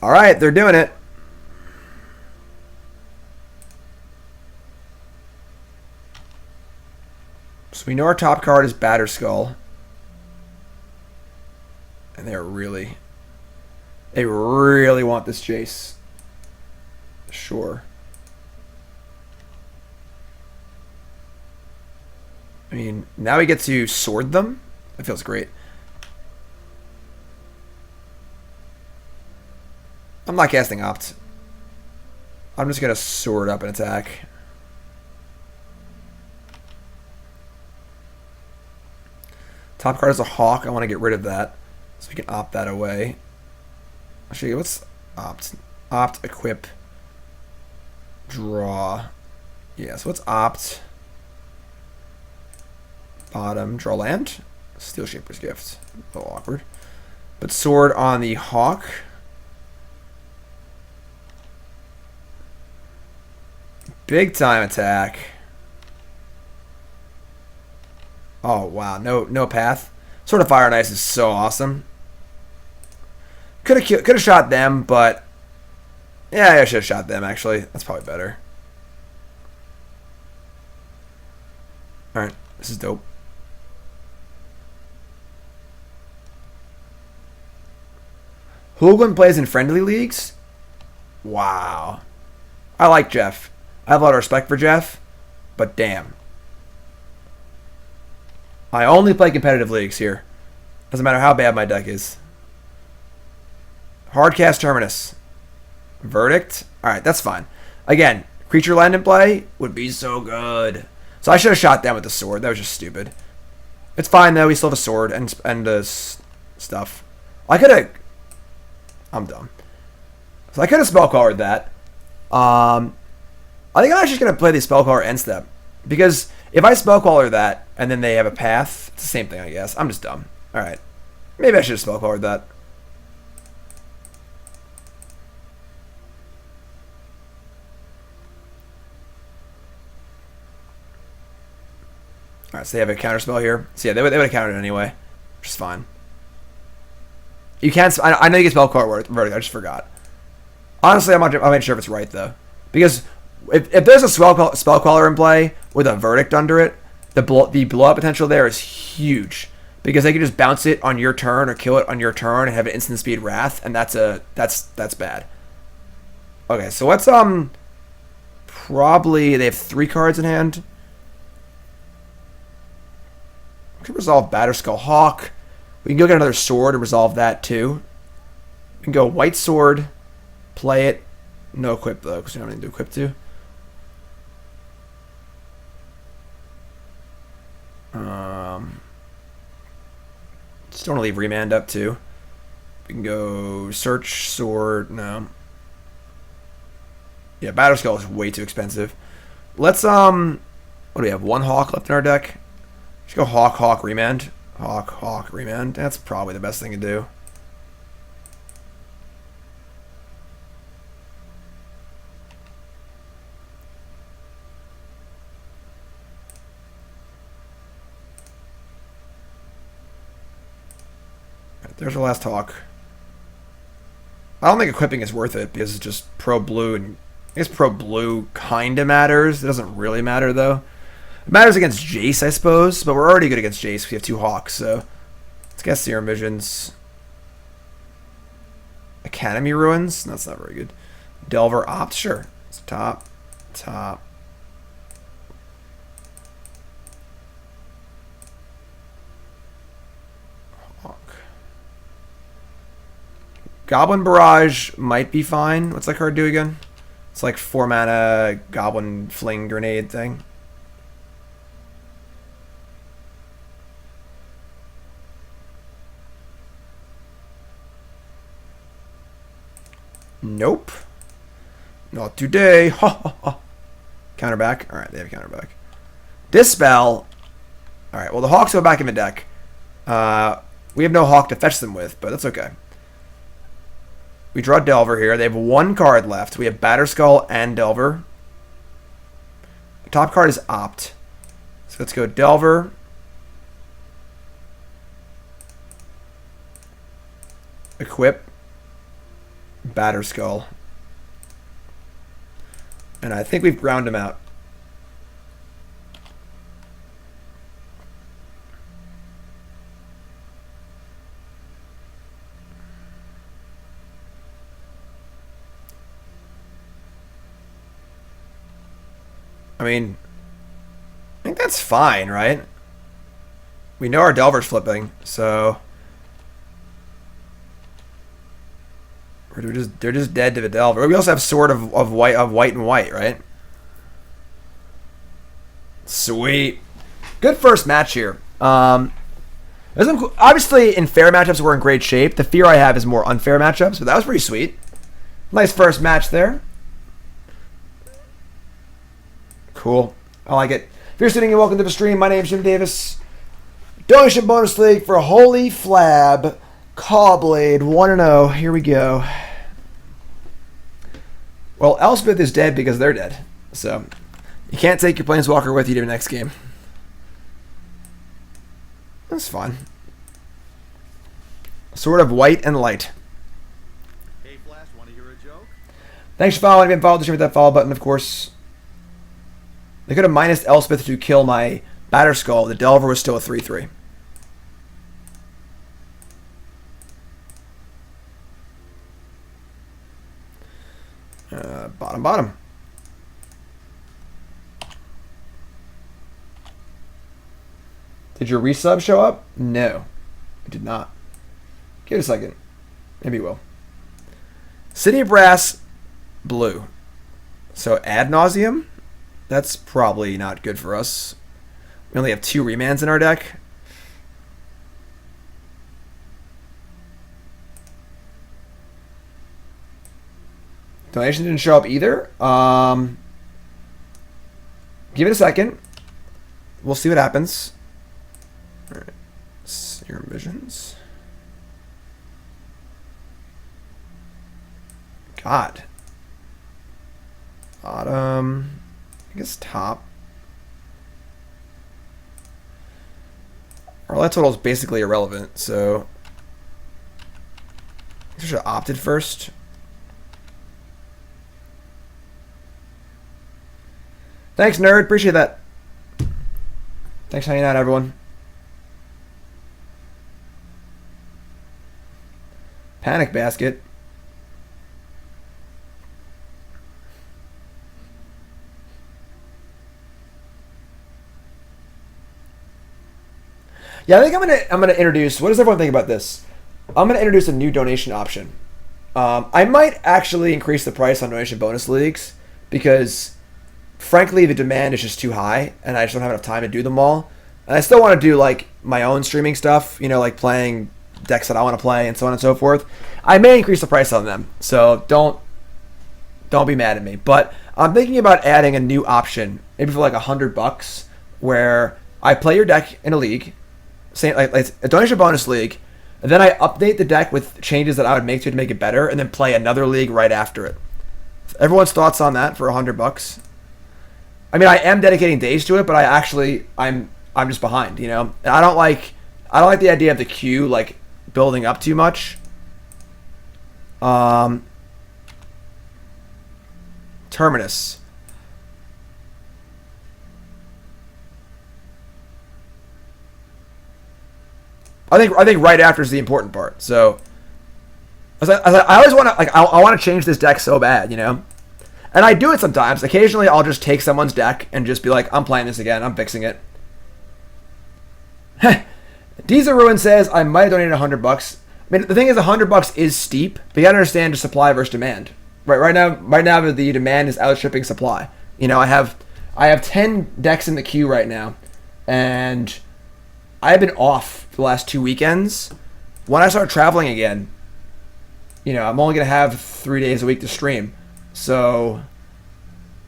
Alright, they're doing it. So we know our top card is Batterskull. And they really want this Jace. Sure. I mean, now we get to sword them. That feels great. I'm not casting Opt. I'm just going to sword up and attack. Top card is a Hawk. I want to get rid of that. So we can opt that away. Actually, let's opt. Opt, equip, draw. Yeah, so let's opt. Bottom, draw land. Steelshaper's Gift. A little awkward. But sword on the Hawk. Big time attack. Oh wow, no path. Sword of Fire and Ice is so awesome. Could have shot them, but yeah, I should have shot them actually. That's probably better. All right, this is dope. Hoogland plays in friendly leagues? Wow. I like Jeff. I have a lot of respect for Jeff, but damn. I only play competitive leagues here. Doesn't matter how bad my deck is. Hardcast Terminus. Verdict? Alright, that's fine. Again, creature land in play would be so good. So I should have shot them with the sword. That was just stupid. It's fine though. We still have a sword and stuff. I could have... I'm dumb. So I could have Spell Quellered that. I think I'm actually going to play the Spell Queller end step. Because if I Spell Queller that and then they have a path, it's the same thing, I guess. I'm just dumb. Alright. Maybe I should have Spell Quellered that. Alright, so they have a counter spell here. So yeah, they would have countered it anyway. Which is fine. You can't... I know you can Spell Queller Verdict, I just forgot. Honestly, I'm not sure if it's right, though. Because if there's a Spell Queller in play with a Verdict under it, the blow-up potential there is huge. Because they can just bounce it on your turn or kill it on your turn and have an instant speed Wrath, and that's bad. Okay, so let's probably... They have 3 cards in hand. We could resolve Batterskull Hawk. We can go get another sword and resolve that too. We can go white sword, play it. No equip though, because we don't have anything to equip to. Just don't want to leave Remand up too. We can go search sword. No. Yeah, Batterskull is way too expensive. Let's what do we have? 1 Hawk left in our deck. Let's go Hawk, Remand. Hawk, Remand. That's probably the best thing to do. Right, there's our last Hawk. I don't think equipping is worth it because it's just pro blue, and I guess pro blue kind of matters. It doesn't really matter though. It matters against Jace, I suppose, but we're already good against Jace. We have 2 Hawks, so let's guess Serum Visions. Academy Ruins? No, that's not very good. Delver Opt? Sure. It's top. Hawk. Goblin Barrage might be fine. What's that card do again? It's like 4 mana Goblin Fling Grenade thing. Nope. Not today. Ha ha ha. Counterback. Alright, they have a counterback. Dispel. Alright, well the Hawks go back in the deck. We have no Hawk to fetch them with, but that's okay. We draw Delver here. They have 1 card left. We have Batterskull and Delver. The top card is Opt. So let's go Delver. Equip. Batterskull. And I think we've ground him out. I mean, I think that's fine, right? We know our Delver's flipping, so... They're just dead to the Delver. We also have Sword of white and white, right? Sweet. Good first match here. Obviously, in fair matchups, we're in great shape. The fear I have is more unfair matchups, but that was pretty sweet. Nice first match there. Cool. I like it. If you're sitting and welcome to the stream, my name's Jim Davis. Donation bonus league for HolyFlab, Cawblade, 1-0. Here we go. Well, Elspeth is dead because they're dead. So, you can't take your Planeswalker with you to the next game. That's fine. Sort of white and light. Hey Flash, want to hear a joke? Thanks for following. If you haven't followed the stream with that follow button, of course. They could have minus Elspeth to kill my Batterskull. The Delver was still a 3/3. Bottom. Did your resub show up? No, it did not. Give it a second. Maybe it will. City of Brass, blue. So ad nauseum? That's probably not good for us. We only have 2 remands in our deck. Donation didn't show up either. Give it a second. We'll see what happens. All right. Serum Visions. God. Bottom. I guess top. Our light total is basically irrelevant, so I should have opted first. Thanks, nerd. Appreciate that. Thanks for hanging out, everyone. Panic Basket. Yeah, I think I'm gonna introduce. What does everyone think about this? I'm gonna introduce a new donation option. I might actually increase the price on donation bonus leagues because, frankly, the demand is just too high, and I just don't have enough time to do them all. And I still want to do like my own streaming stuff, you know, like playing decks that I want to play and so on and so forth. I may increase the price on them, so don't be mad at me. But I'm thinking about adding a new option, maybe for like $100, where I play your deck in a league. Same, like a donation bonus league, and then I update the deck with changes that I would make to make it better, and then play another league right after it. Everyone's thoughts on that for $100? I mean, I am dedicating days to it, but I'm just behind, you know. And I don't like the idea of the queue like building up too much. Terminus. I think right after is the important part. So I always want to I want to change this deck so bad, you know. And I do it sometimes. Occasionally, I'll just take someone's deck and just be like, I'm playing this again. I'm fixing it. Diza Ruin says I might have donated $100. I mean, the thing is, $100 is steep, but you gotta understand just supply versus demand. Right now, the demand is outstripping supply. You know, I have 10 decks in the queue right now, and I've been off the last 2 weekends. When I start traveling again, you know, I'm only going to have 3 days a week to stream. So,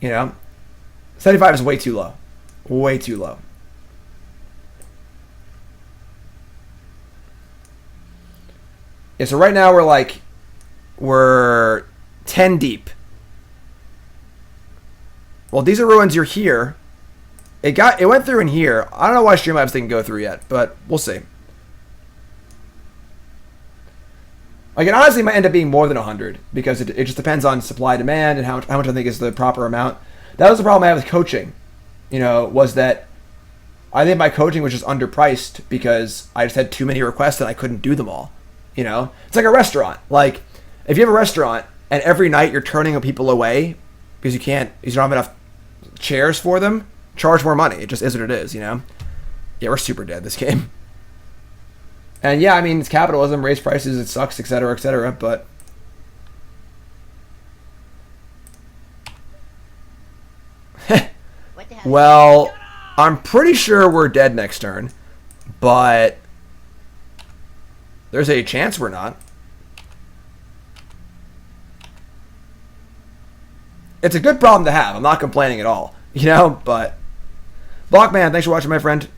you know, 75 is way too low. Way too low. Yeah, so right now we're 10 deep. Well, these are ruins. You're here. It went through in here. I don't know why Streamlabs didn't go through yet, but we'll see. Like, it honestly might end up being more than 100 because it just depends on supply demand and how much I think is the proper amount. That was the problem I had with coaching. You know, was that I think my coaching was just underpriced because I just had too many requests and I couldn't do them all. You know, it's like a restaurant. Like, if you have a restaurant and every night you're turning people away because you don't have enough chairs for them, charge more money. It just is what it is, you know? Yeah, we're super dead this game. And yeah, I mean, it's capitalism, raise prices, it sucks, etc., but well, I'm pretty sure we're dead next turn, but there's a chance we're not. It's a good problem to have. I'm not complaining at all. You know, but Blockman, thanks for watching, my friend.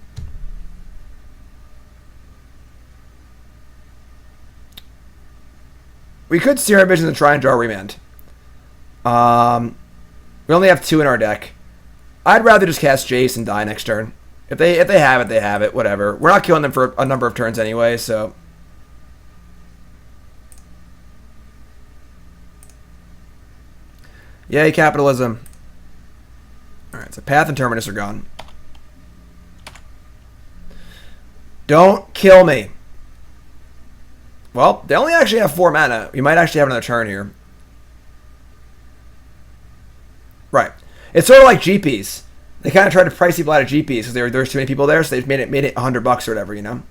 We could Serum Visions and try and draw Remand. We only have 2 in our deck. I'd rather just cast Jace and die next turn. If they have it, they have it. Whatever. We're not killing them for a number of turns anyway, so. Yay, capitalism. Alright, so Path and Terminus are gone. Don't kill me. Well, they only actually have 4 mana. We might actually have another turn here. Right. It's sort of like GPs. They kind of tried to price people out of GPs because there's too many people there, so they've made it $100 or whatever, you know?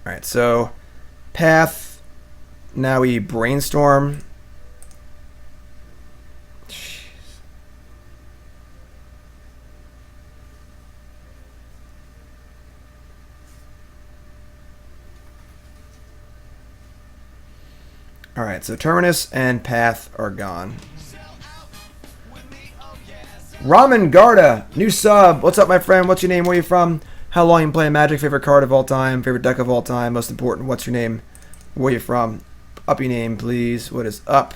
Alright, so Path. Now we Brainstorm. Jeez. Alright, so Terminus and Path are gone. Ramen Garda, new sub. What's up, my friend? What's your name? Where are you from? How long you been playing Magic? Favorite card of all time? Favorite deck of all time? Most important, what's your name? Where are you from? Up your name, please. What is up?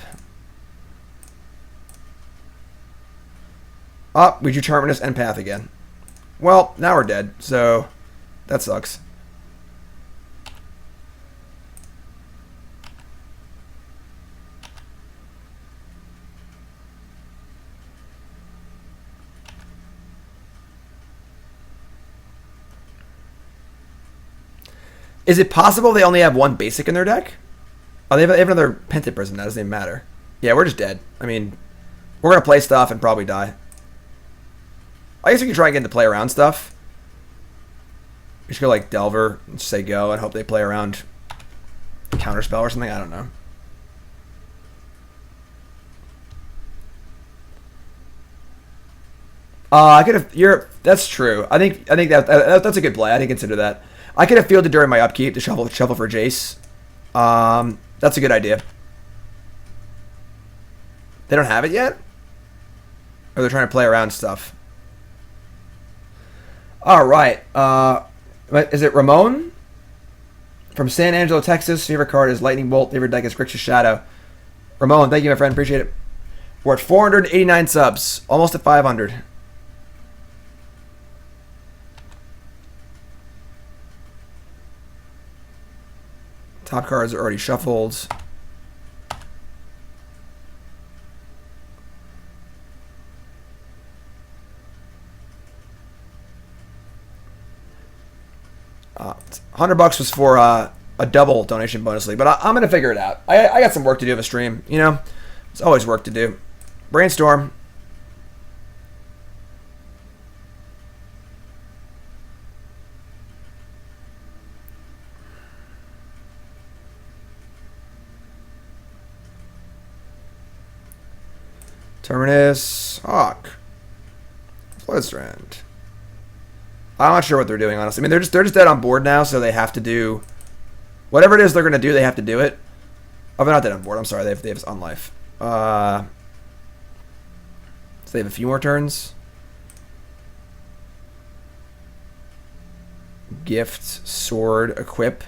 Up. We drew Terminus and Path again. Well, now we're dead, so that sucks. Is it possible they only have 1 basic in their deck? Oh, they have another Pentant Prison. That doesn't even matter. Yeah, we're just dead. I mean, we're going to play stuff and probably die. I guess we could try and get into play around stuff. We should go like Delver and just say go and hope they play around Counterspell or something. I don't know. I could have. That's true. I think that's a good play. I didn't consider that. I could have fielded during my upkeep to shuffle for Jace. That's a good idea. They don't have it yet? Or they're trying to play around stuff? Alright. Is it Ramon? From San Angelo, Texas. Favorite card is Lightning Bolt. Favorite deck is Grixis Shadow. Ramon, thank you, my friend. Appreciate it. We're at 489 subs. Almost at 500. Top cards are already shuffled. $100 was for a double donation bonus league, but I'm gonna figure it out. I got some work to do of a stream, you know. There's always work to do. Brainstorm. Terminus, Hawk, Flooded Strand. I'm not sure what they're doing, honestly. I mean, they're just dead on board now, so they have to do whatever it is they're gonna do. They have to do it. Oh, they're not dead on board. I'm sorry. They have on life. So they have a few more turns. Gift, sword, equip.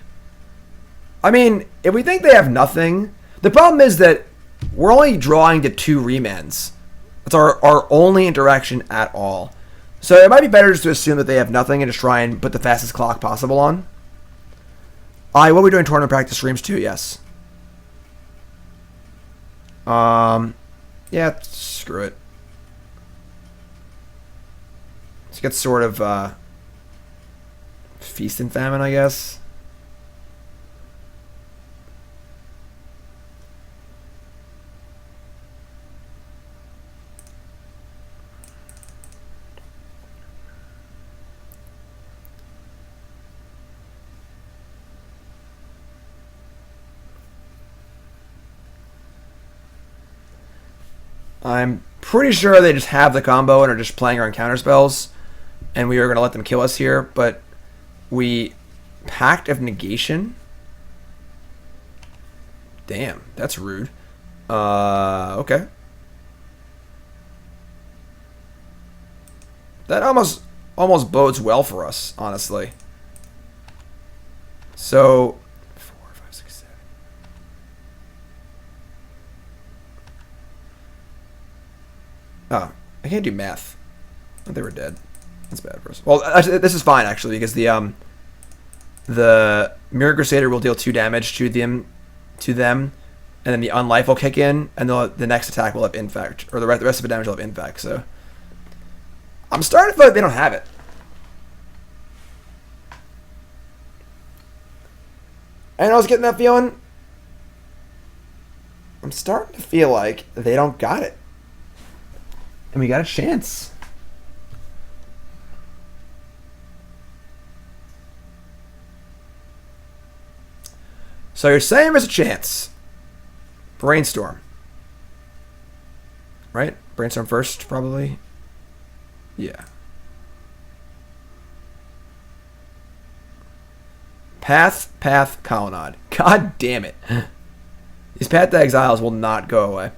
I mean, if we think they have nothing, the problem is that we're only drawing to 2 remands. That's our only interaction at all. So it might be better just to assume that they have nothing and just try and put the fastest clock possible on. What are we doing tournament practice streams too? Yes. Yeah, screw it. Let's get sort of Feast and Famine, I guess. I'm pretty sure they just have the combo and are just playing around counter spells, and we are going to let them kill us here, but we Pact of Negation. Damn, that's rude. Okay. That almost bodes well for us, honestly. So 4, 5, 6, 7. Oh, I can't do math. I thought they were dead. That's bad for us. Well, actually, this is fine actually because the Mirran Crusader will deal 2 damage to them, and then the Unlife will kick in, and the next attack will have Infect, or the rest of the damage will have Infect. So I'm starting to feel like they don't have it. And I was getting that feeling. I'm starting to feel like they don't got it, and we got a chance. So you're saying there's a chance. Brainstorm. Right? Brainstorm first, probably. Yeah. Path, Colonnade. God damn it. These Path to Exiles will not go away.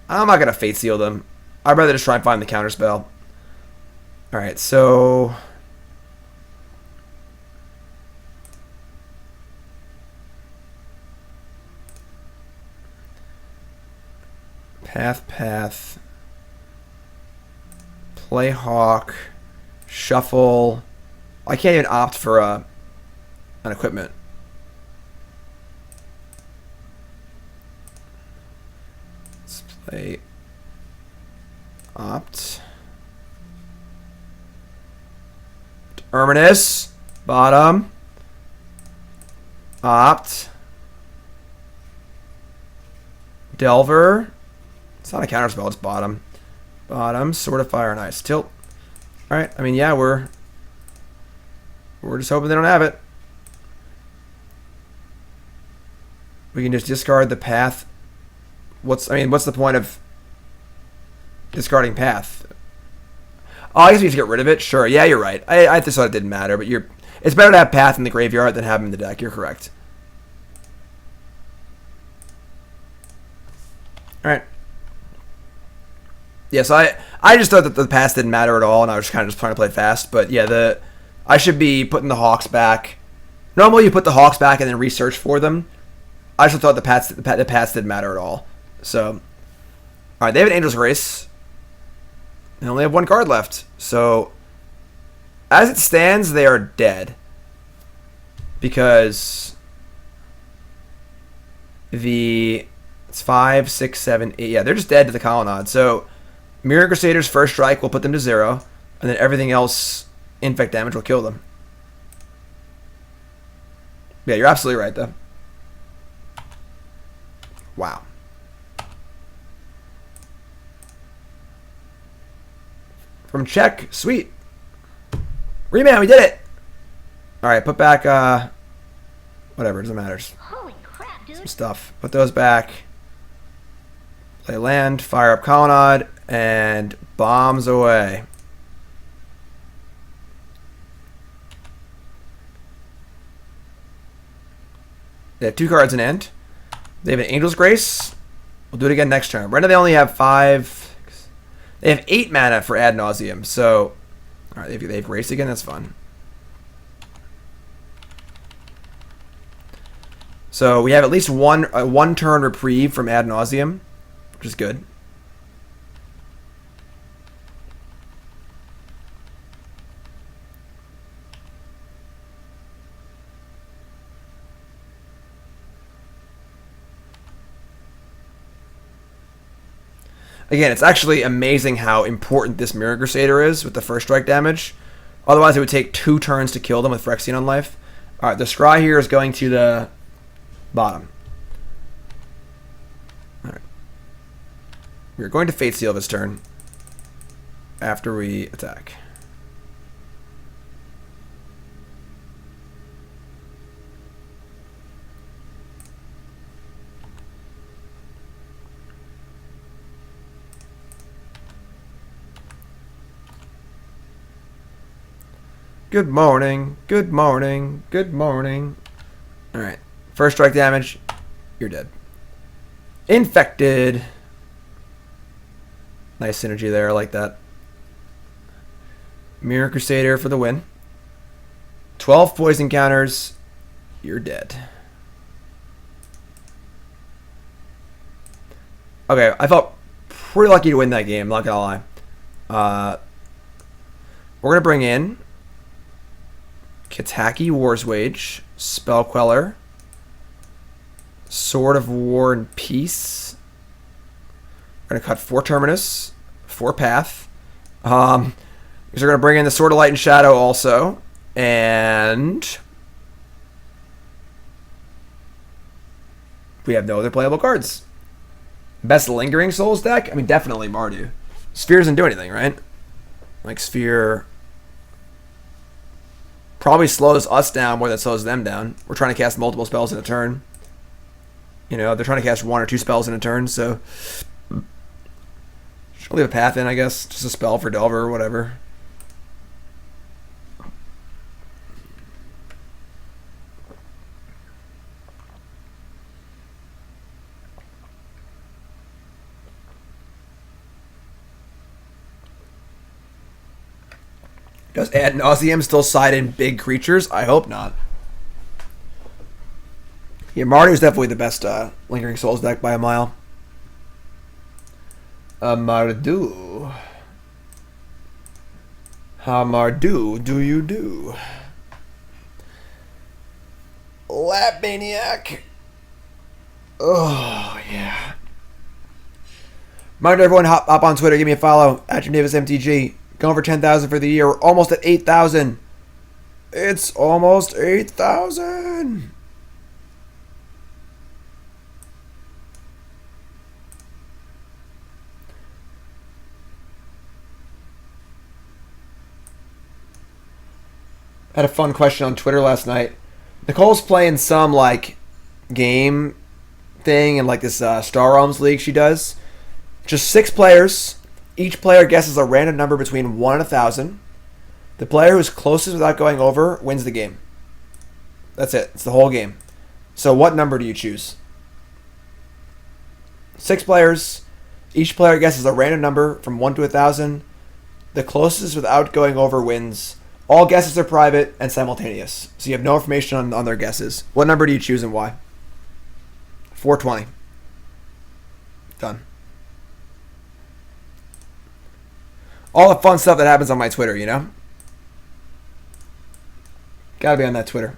I'm not going to Fate Seal them. I'd rather just try and find the counterspell. Alright, so... Path. Play Hawk. Shuffle. I can't even opt for an equipment. Let's play opt. Terminus. Bottom. Opt. Delver. It's not a counterspell, it's bottom. Bottom, Sword of Fire and Ice. Tilt. Alright, I mean, yeah, we're just hoping they don't have it. We can just discard the path. What's the point of discarding path? Oh, I guess we have to get rid of it? Sure, yeah, you're right. I just thought it didn't matter, but it's better to have path in the graveyard than have him in the deck. You're correct. Alright. Yes, I just thought that the pass didn't matter at all, and I was kind of just trying to play fast. But yeah, I should be putting the Hawks back. Normally, you put the Hawks back and then research for them. I just thought the pass didn't matter at all. So, all right, they have an Angel's Grace. They only have 1 card left. So, as it stands, they are dead because it's 5, 6, 7, 8. Yeah, they're just dead to the Colonnade. So. Mirran Crusader's first strike will put them to 0, and then everything else, infect damage, will kill them. Yeah, you're absolutely right, though. Wow. From check, sweet. Remand, we did it! Alright, put back, whatever, it doesn't matter. Holy crap, dude. Some stuff. Put those back. Play land, fire up Colonnade, and bombs away. They have 2 cards in end. They have an Angel's Grace. We'll do it again next turn. Right now they only have 5. They have 8 mana for Ad Nauseam. So, alright, they have Grace again. That's fun. So we have at least one turn reprieve from Ad Nauseam, which is good. Again, it's actually amazing how important this Mirran Crusader is with the first strike damage. Otherwise, it would take 2 turns to kill them with Phyrexian on life. Alright, the Scry here is going to the bottom. Alright. We're going to Fate Seal this turn after we attack. Good morning, good morning, good morning. Alright. First strike damage, you're dead. Infected. Nice synergy there. I like that. Mirran Crusader for the win. 12 poison counters. You're dead. Okay, I felt pretty lucky to win that game, not gonna lie. We're gonna bring in Kataki, War's Wage, Spell Queller, Sword of War and Peace. We're gonna cut 4 Terminus, 4 Path. We're gonna bring in the Sword of Light and Shadow also, and we have no other playable cards. Best Lingering Souls deck? I mean, definitely Mardu. Sphere doesn't do anything, right? Like, Sphere probably slows us down more than it slows them down. We're trying to cast multiple spells in a turn. You know, they're trying to cast 1 or 2 spells in a turn, so should leave a path in, I guess. Just a spell for Delver or whatever. Does Ad Nauseam still side in big creatures? I hope not. Yeah, Mardu is definitely the best Lingering Souls deck by a mile. Mardu. How Mardu do you do? Lab Maniac. Oh, yeah. Reminder to everyone, hop on Twitter, give me a follow, at JimDavisMTG. Going for 10,000 for the year. We're almost at 8,000. It's almost 8,000. I had a fun question on Twitter last night. Nicole's playing some like game thing in like this Star Realms League she does. Just 6 players. Each player guesses a random number between 1 and 1,000. The player who's closest without going over wins the game. That's it. It's the whole game. So what number do you choose? 6 players. Each player guesses a random number from 1 to 1,000. The closest without going over wins. All guesses are private and simultaneous. So you have no information on their guesses. What number do you choose and why? 420. Done. All the fun stuff that happens on my Twitter, you know? Gotta be on that Twitter.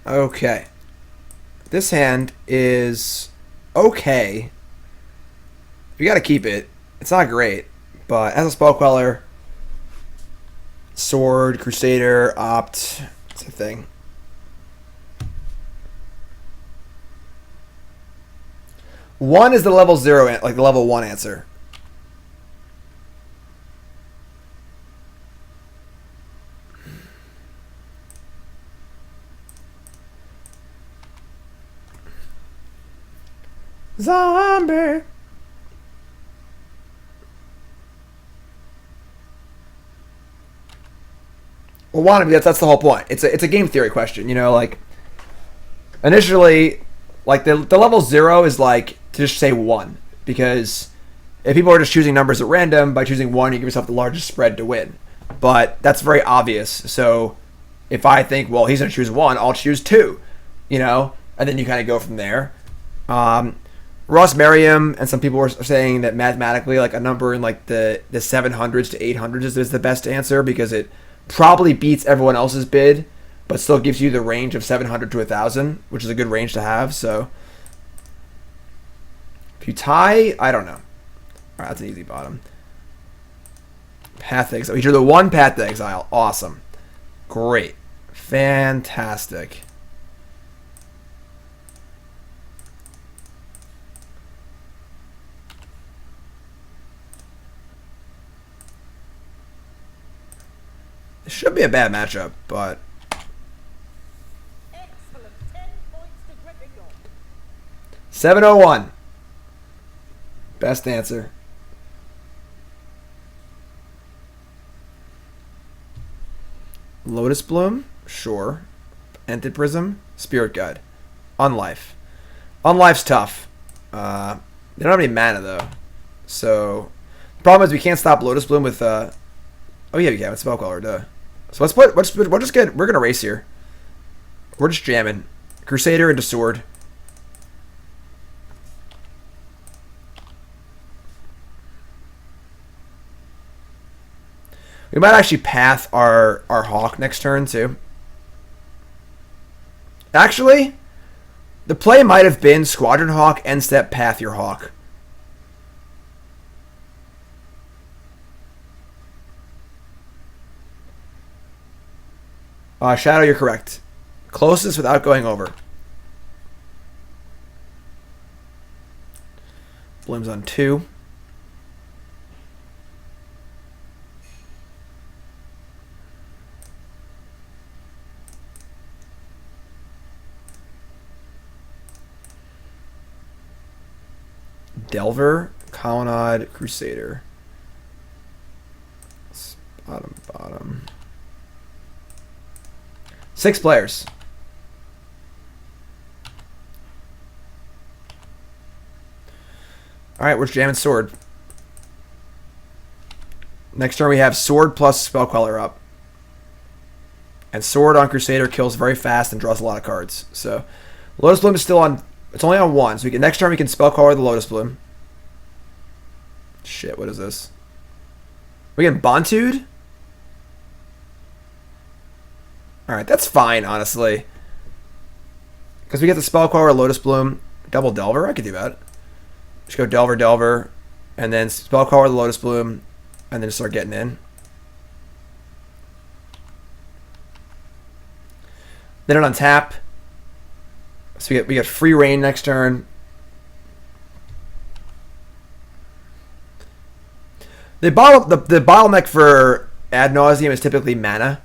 Okay. This hand is okay. You gotta keep it. It's not great, but as a Spell Queller, Sword, Crusader, Opt, it's a thing. One is the level 0, like the level 1 answer. Zombie. Well, wannabe, that's the whole point. It's a game theory question, you know, like initially, like the level 0 is like to just say 1, because if people are just choosing numbers at random, by choosing 1 you give yourself the largest spread to win. But that's very obvious. So if I think, well, he's gonna choose 1, I'll choose 2, you know, and then you kind of go from there. Ross Merriam and some people were saying that mathematically, like a number in like the 700s to 800s is the best answer, because it probably beats everyone else's bid, but still gives you the range of 700 to 1,000, which is a good range to have. So if you tie, I don't know. All right, that's an easy bottom. Path Exile. You drew the 1 Path Exile. Awesome. Great. Fantastic. It should be a bad matchup, but Excellent. 10 points to Gryffindor. 701. Best answer. Lotus Bloom? Sure. Ended Prism, Spirit Guide, Unlife. Unlife's tough. They don't have any mana though, so the problem is we can't stop Lotus Bloom with. Oh yeah, we can with Spell Queller. Duh. So we'll just get. We're gonna race here. We're just jamming. Crusader into Sword. We might actually path our Hawk next turn too. Actually, the play might have been Squadron Hawk, end step, path your Hawk. Shadow, you're correct. Closest without going over. Bloom's on 2. Delver, Colonnade, Crusader. Bottom. 6 players. Alright, we're jamming Sword. Next turn we have Sword plus Spell Queller up. And Sword on Crusader kills very fast and draws a lot of cards. So, Lotus Bloom is still on. It's only on 1. So next turn we can Spell Queller the Lotus Bloom. Shit, what is this? We get Bontude? Alright, that's fine, honestly. Because we get the Spell Queller, Lotus Bloom, double Delver. I could do that. Just go Delver, and then Spell Queller the Lotus Bloom, and then just start getting in. Then it untap. So we get free reign next turn. The bottleneck for Ad Nauseam is typically mana.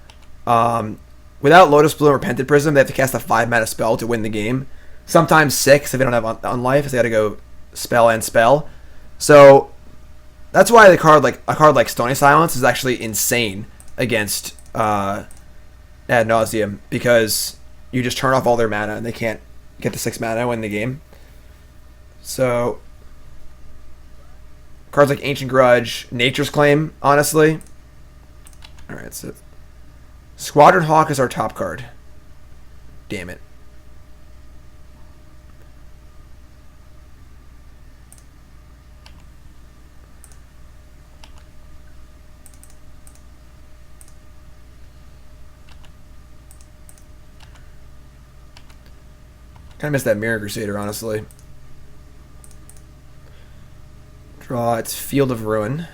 Without Lotus Bloom or Pented Prism, they have to cast a 5 mana spell to win the game. Sometimes 6 if they don't have Unlife, so they got to go spell and spell. So that's why a card like Stony Silence is actually insane against Ad Nauseam, because you just turn off all their mana and they can't get to 6 mana win the game. So cards like Ancient Grudge, Nature's Claim, honestly. Alright, so Squadron Hawk is our top card. Damn it. Kind of miss that Mirran Crusader, honestly. Draw its Field of Ruin.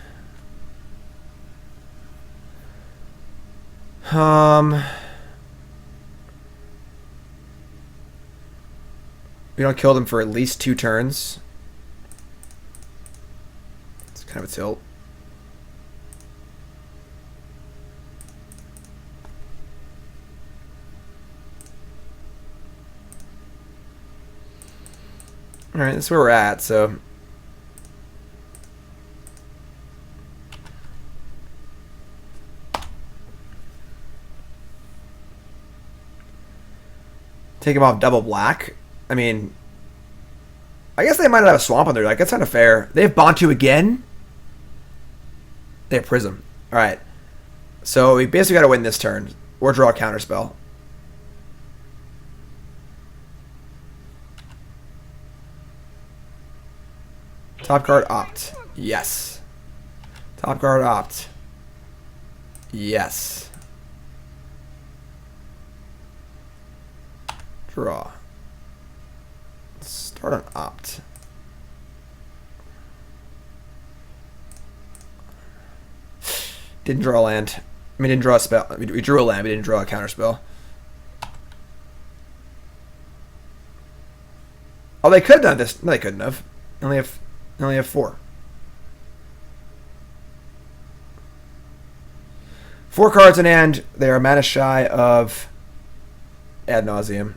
We don't kill them for at least 2 turns. It's kind of a tilt. Alright, that's where we're at, so take him off double black. I mean, I guess they might not have a swamp on their deck. That's kind of fair. They have Bontu again. They have Prism. Alright. So we basically got to win this turn or draw a counterspell. Top card opt. Yes. Top card opt. Yes. Draw. Start on opt. Didn't draw a land. I mean, didn't draw a spell. We drew a land, but didn't draw a counterspell. Oh, they could have done this. No, they couldn't have. They only have 4. 4 cards in hand. They are mana shy of Ad Nauseam.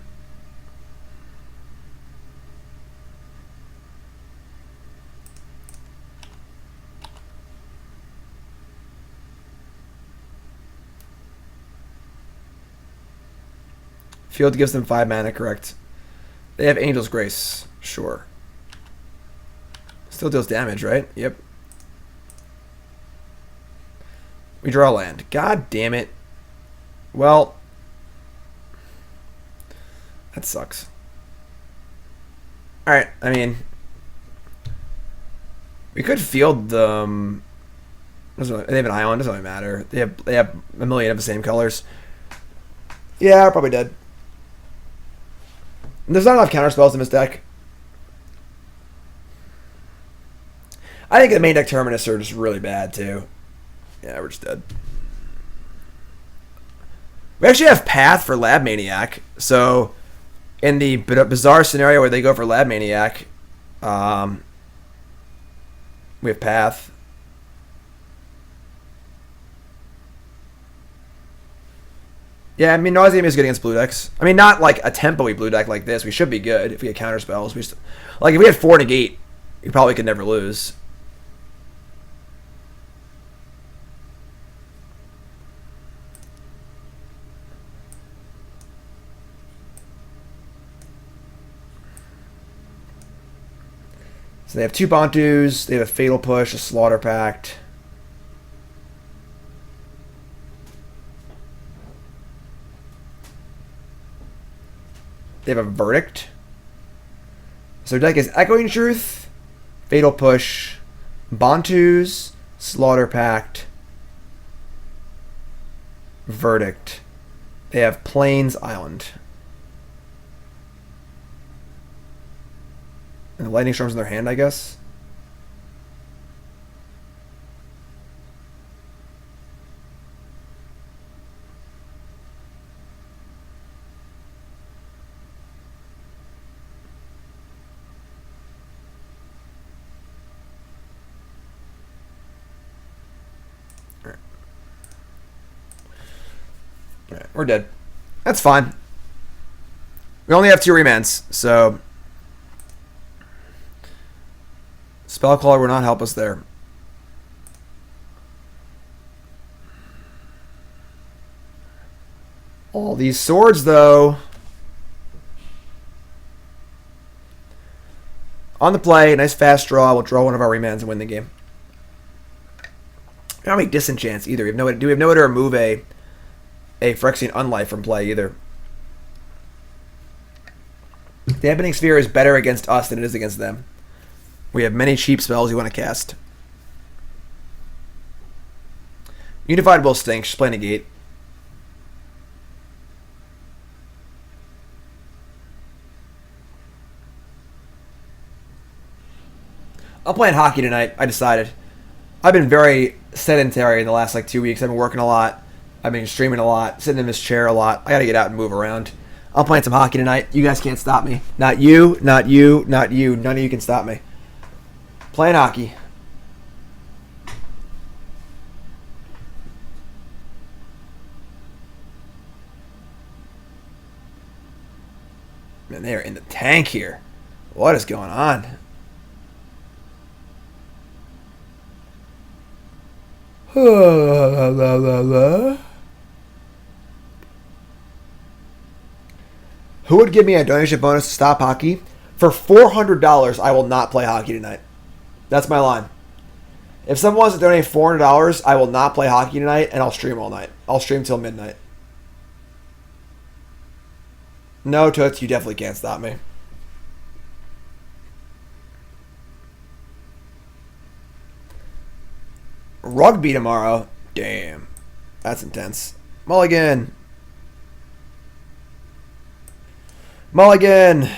Field gives them 5 mana, correct. They have Angel's Grace. Sure. Still deals damage, right? Yep. We draw land. God damn it. Well, that sucks. Alright, I mean, we could field them. They have an island, doesn't really matter. They have a million of the same colors. Yeah, probably dead. There's not enough counterspells in this deck. I think the main deck Terminus are just really bad too. Yeah, we're just dead. We actually have Path for Lab Maniac, so in the bizarre scenario where they go for Lab Maniac, we have Path. Yeah, I mean, Nauseam is good against blue decks. I mean, not like a tempo-y blue deck like this. We should be good if we get counterspells. Like, if we had 4 negate, we probably could never lose. So they have 2 Bantus, they have a Fatal Push, a Slaughter Pact. They have a Verdict. So their deck is Echoing Truth, Fatal Push, Bantus, Slaughter Pact, Verdict. They have Plains Island. And the Lightning Storm's in their hand, I guess. Alright, we're dead. That's fine. We only have 2 remands, so Spell Queller will not help us there. All these swords, though. On the play, nice fast draw. We'll draw one of our remands and win the game. We don't make disenchants either. We have no way to remove a Phyrexian Unlife from play either. Dampening Sphere is better against us than it is against them. We have many cheap spells you want to cast. Unified Will stinks. Just play Negate. I'm playing hockey tonight. I decided. I've been very sedentary in the last 2 weeks. I've been working a lot. I've been streaming a lot. Sitting in this chair a lot. I gotta get out and move around. I'm playing some hockey tonight. You guys can't stop me. Not you. Not you. Not you. None of you can stop me. Playing hockey. Man, they are in the tank here. What is going on? Who would give me a donation bonus to stop hockey? For $400, I will not play hockey tonight. That's my line. If someone wants to donate $400, I will not play hockey tonight, and I'll stream all night. I'll stream till midnight. No, Toots, you definitely can't stop me. Rugby tomorrow? Damn. That's intense. Mulligan. Mulligan.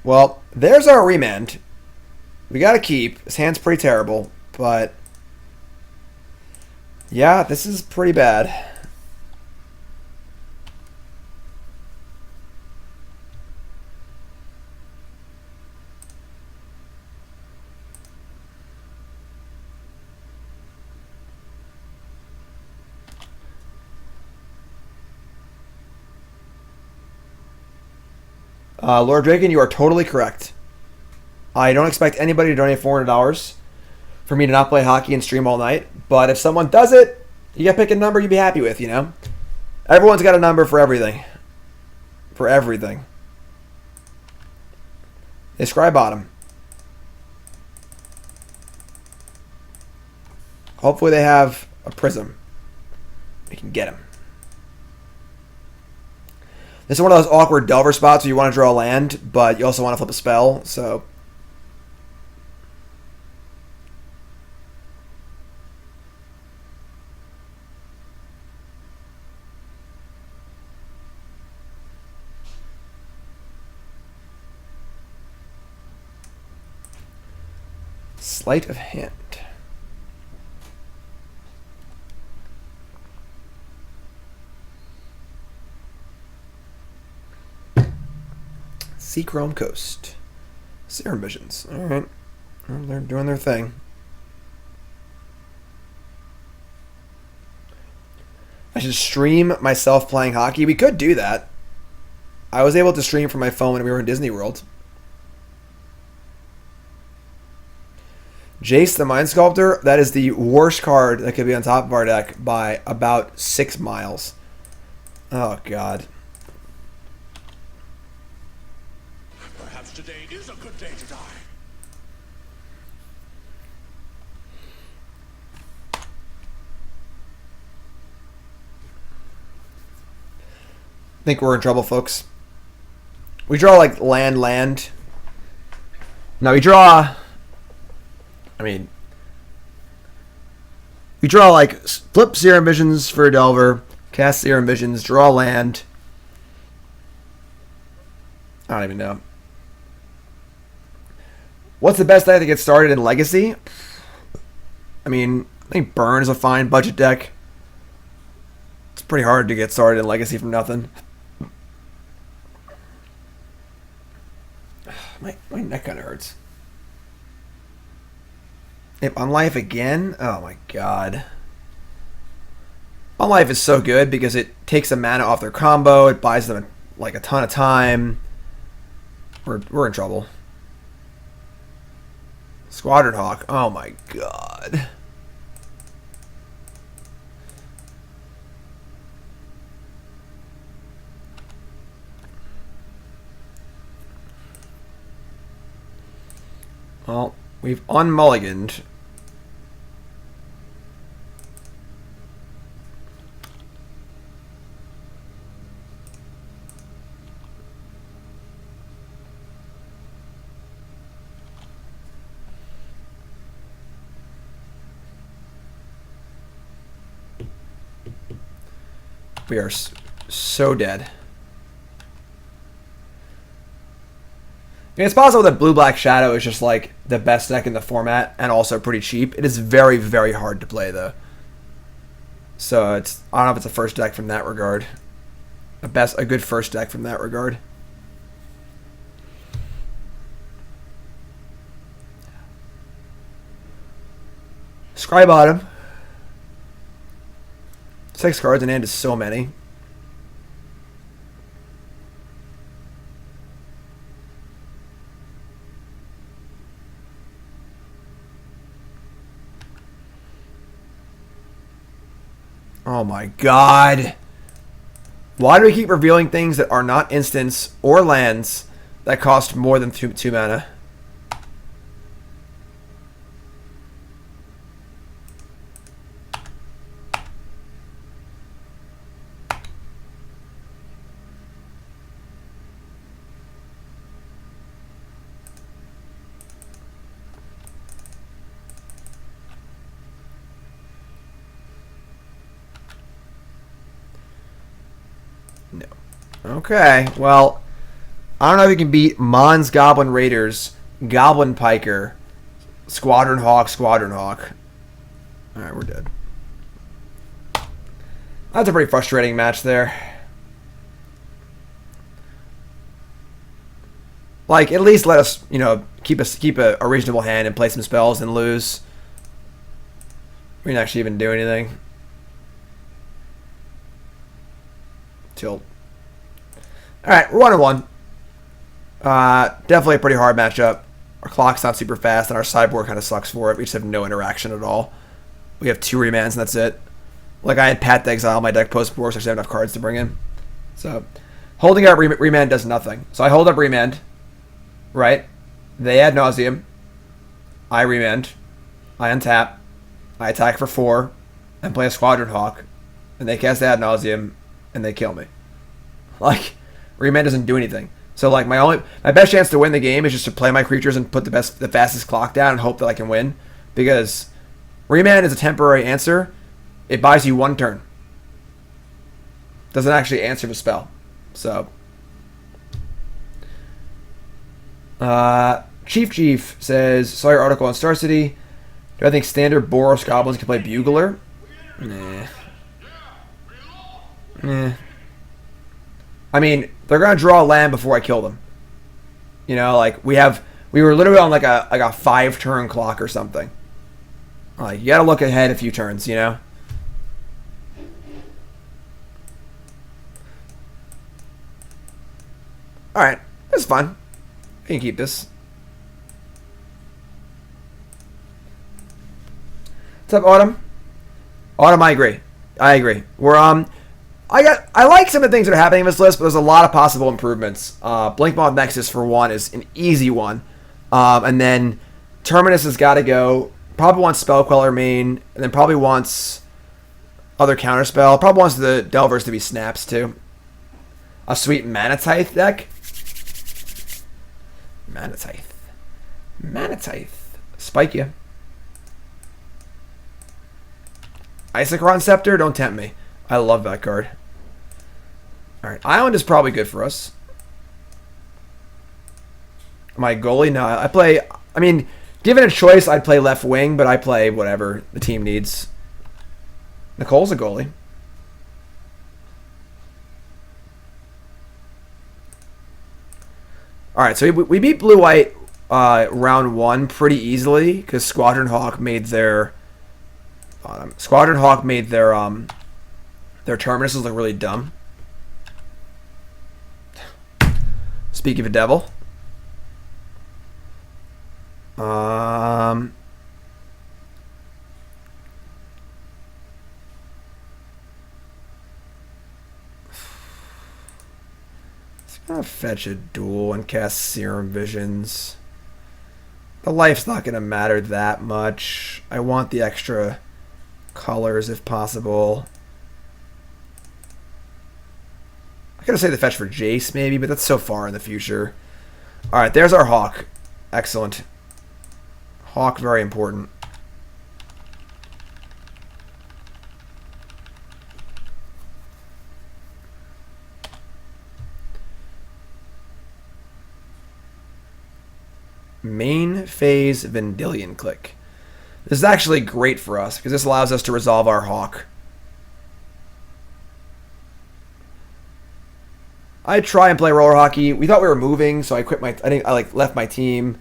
Well, there's our Remand. We gotta keep. His hand's pretty terrible, but yeah, this is pretty bad. Lord Draken, you are totally correct. I don't expect anybody to donate $400 for me to not play hockey and stream all night. But if someone does it, you got to pick a number you'd be happy with, you know? Everyone's got a number for everything. For everything. They scry bottom. Hopefully they have a prism. We can get him. This is one of those awkward Delver spots where you want to draw a land, but you also want to flip a spell, so... Sleight of hand. Seachrome Coast. Serum Visions. Alright. Well, they're doing their thing. I should stream myself playing hockey. We could do that. I was able to stream from my phone when we were in Disney World. Jace, the Mind Sculptor, that is the worst card that could be on top of our deck by about 6 miles. Oh, God. Perhaps today is a good day to die. I think we're in trouble, folks. We draw, like, land. Now, we draw... I mean, we draw like flip Serum Visions for a Delver, cast Serum Visions, draw land. I don't even know. What's the best deck to get started in Legacy? I mean, I think Burn is a fine budget deck. It's pretty hard to get started in Legacy from nothing. My neck kind of hurts. Yep, Unlife again? Oh my god. Unlife is so good because it takes the mana off their combo, it buys them like a ton of time. We're in trouble. Squadron Hawk. Oh my god. Well, we've unmulliganed. We are so dead. I mean, it's possible that Blue-Black Shadow is just like the best deck in the format and also pretty cheap. It is very, very hard to play though. So it's, I don't know if it's a first deck from that regard. A good first deck from that regard. Scry bottom. 6 cards in hand is so many. Oh my god. Why do we keep revealing things that are not instants or lands that cost more than 2 mana? No. Okay, well, I don't know if you can beat Mon's Goblin Raiders, Goblin Piker, Squadron Hawk. Alright, we're dead. That's a pretty frustrating match there. Like, at least let us, you know, keep a reasonable hand and play some spells and lose. We didn't actually even do anything. Tilt. Alright, we're 1-1. Definitely a pretty hard matchup. Our clock's not super fast, and our sideboard kind of sucks for it. We just have no interaction at all. We have 2 remands, and that's it. Like, I had Path to Exile my deck post-board, so I just have enough cards to bring in. So, holding out Remand does nothing. So I hold up Remand, right? They ad nauseum. I Remand. I untap. I attack for 4, and play a Squadron Hawk, and they cast ad nauseum, and they kill me. Like, Remand doesn't do anything. So like my best chance to win the game is just to play my creatures and put the fastest clock down and hope that I can win, because Remand is a temporary answer. It buys you 1 turn. Doesn't actually answer the spell. So Chief says, saw your article on Star City. Do I think standard Boros goblins can play Bugler? Nah. I mean, they're gonna draw land before I kill them. You know, like we were literally on like a 5-turn clock or something. Like, you gotta look ahead a few turns, you know. All right, that's fine. I can keep this. What's up, Autumn? Autumn, I agree. We're I like some of the things that are happening in this list, but there's a lot of possible improvements. Blinkmoth Nexus, for one, is an easy one. And then Terminus has got to go. Probably wants Spell Queller main, and then probably wants other counterspell. Probably wants the Delvers to be snaps, too. A sweet Manatithe deck. Manatithe. Spike you. Isochron Scepter, don't tempt me. I love that card. Alright, Island is probably good for us. My goalie? No, I mean, given a choice, I'd play left wing, but I play whatever the team needs. Nicole's a goalie. Alright, so we beat Blue-White round 1 pretty easily, because Squadron Hawk made their Terminuses look really dumb. Speaking of a devil. It's gonna fetch a duel and cast Serum Visions. The life's not gonna matter that much. I want the extra colors if possible. I gotta say the fetch for Jace maybe, but that's so far in the future. Alright, there's our Hawk. Excellent. Hawk, very important. Main phase Vendilion Click. This is actually great for us, because this allows us to resolve our Hawk. I try and play roller hockey. We thought we were moving, so I quit I left my team,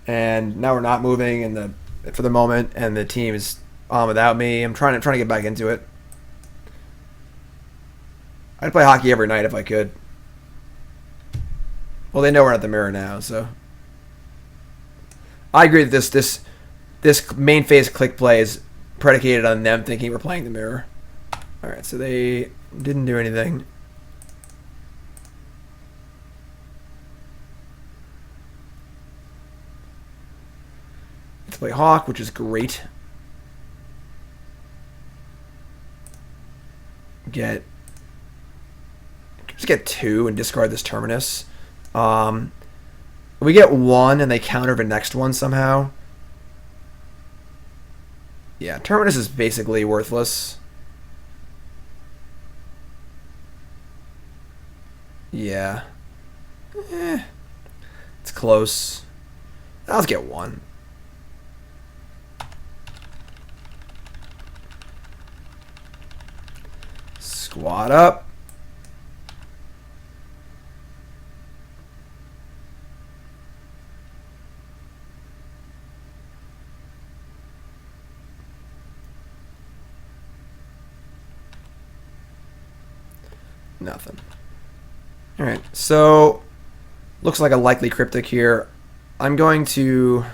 and now we're not moving for the moment, and the team is on without me. I'm trying to get back into it. I'd play hockey every night if I could. Well, they know we're at the Mirror now, so I agree that this main phase click play is predicated on them thinking we're playing the Mirror. All right, so they didn't do anything. Play Hawk, which is great. Just get 2 and discard this Terminus. We get 1 and they counter the next one somehow. Yeah, Terminus is basically worthless. Yeah. It's close. Let's get 1. Squad up. Nothing. Alright, so looks like a likely cryptic here. I'm going to...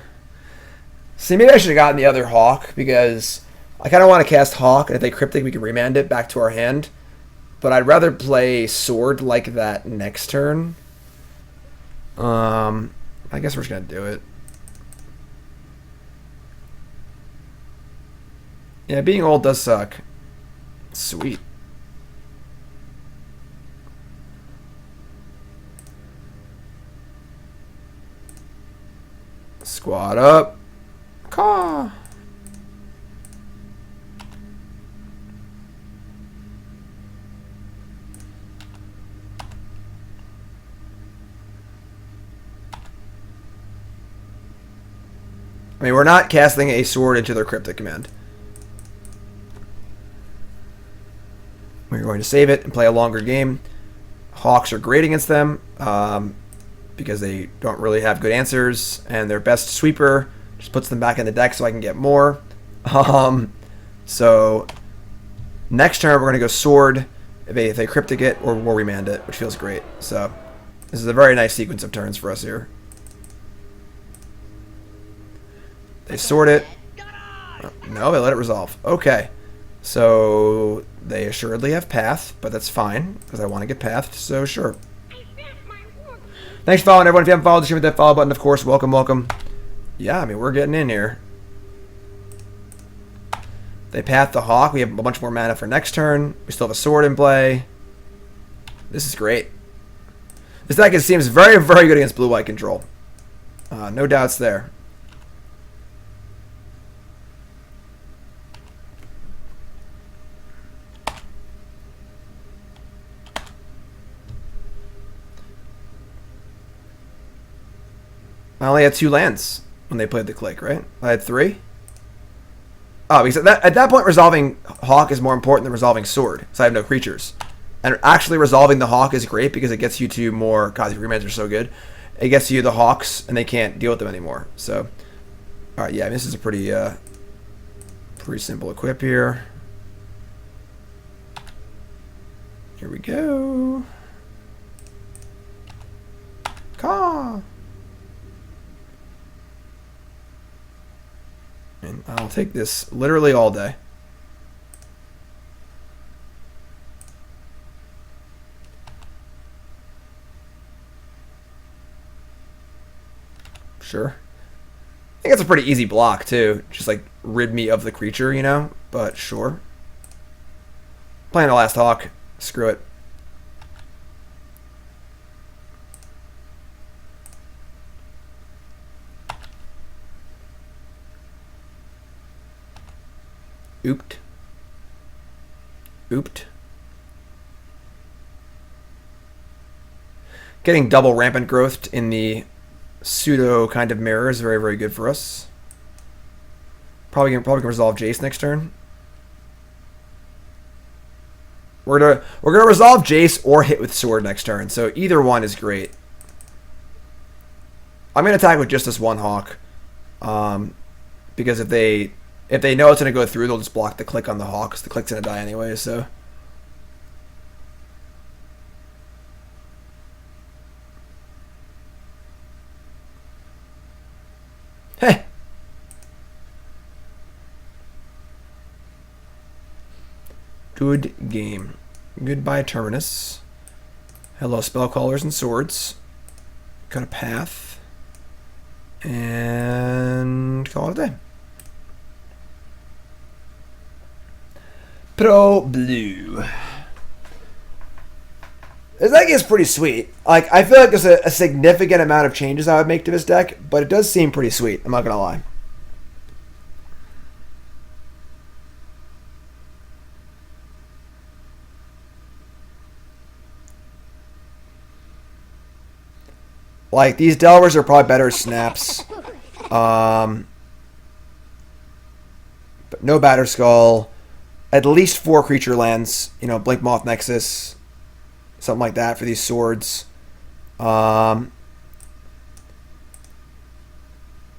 See, maybe I should have gotten the other Hawk, because I kind of want to cast Hawk, and if they Cryptic, we can Remand it back to our hand. But I'd rather play Sword like that next turn. I guess we're just going to do it. Yeah, being old does suck. Sweet. Squad up. Caw. I mean, we're not casting a sword into their Cryptic command. We're going to save it and play a longer game. Hawks are great against them because they don't really have good answers, and their best sweeper just puts them back in the deck so I can get more. So next turn we're going to go sword if they Cryptic it, or we'll Remand it, which feels great. So this is a very nice sequence of turns for us here. They sword it. Oh, no, they let it resolve. Okay. So they assuredly have path, but that's fine because I want to get pathed, so sure. Thanks for following, everyone. If you haven't followed the stream, hit that follow button, of course. Welcome, welcome. Yeah, I mean, we're getting in here. They path the Hawk. We have a bunch more mana for next turn. We still have a sword in play. This is great. This deck seems very, very good against blue-white control. No doubts there. I only had 2 lands when they played the click, right? I had 3? Oh, because at that point, resolving Hawk is more important than resolving Sword, so I have no creatures. And actually resolving the Hawk is great because it gets you to more... God, these remands are so good. It gets you the Hawks, and they can't deal with them anymore. So, alright, yeah, this is a pretty simple equip here. Here we go. Caw! And I'll take this literally all day. Sure. I think it's a pretty easy block, too. Just, like, rid me of the creature, you know? But, sure. Playing the last Hawk. Screw it. Ooped. Getting double rampant growth in the pseudo kind of mirror is very, very good for us. Probably can resolve Jace next turn. We're gonna resolve Jace or hit with sword next turn, so either one is great. I'm gonna attack with just this one Hawk, because if they know it's gonna go through, they'll just block the click on the Hawk, because the click's gonna die anyway. So. Hey. Good game. Goodbye, Terminus. Hello, Spell Quellers and Swords. Got a path. And call it a day. Pro Blue. This deck is pretty sweet. Like, I feel like there's a significant amount of changes I would make to this deck, but it does seem pretty sweet. I'm not gonna lie. Like, these Delvers are probably better as snaps. But no Batterskull. At least 4 creature lands. You know, Blink Moth Nexus. Something like that for these swords. We're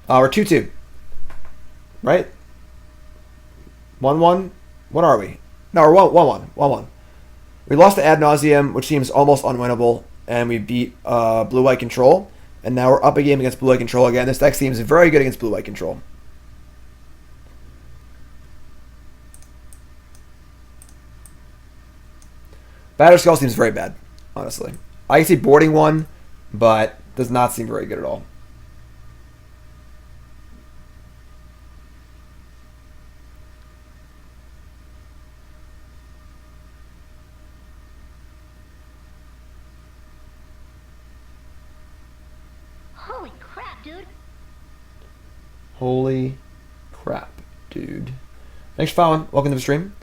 2-2. Right? 1-1? What are we? No, we're 1-1. 1-1. We lost to Ad Nauseam, which seems almost unwinnable. And we beat blue-white control. And now we're up a game against blue-white control again. This deck seems very good against blue-white control. Batterskull seems very bad, honestly. I can see boarding one, but does not seem very good at all. Holy crap, dude. Holy crap, dude. Thanks for following. Welcome to the stream.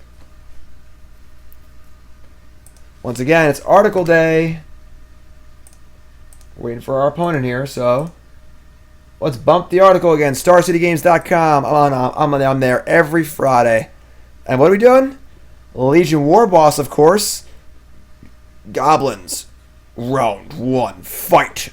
Once again, it's article day. Waiting for our opponent here, so let's bump the article again. StarCityGames.com. I'm there every Friday. And what are we doing? Legion War Boss, of course. Goblins. Round 1. Fight.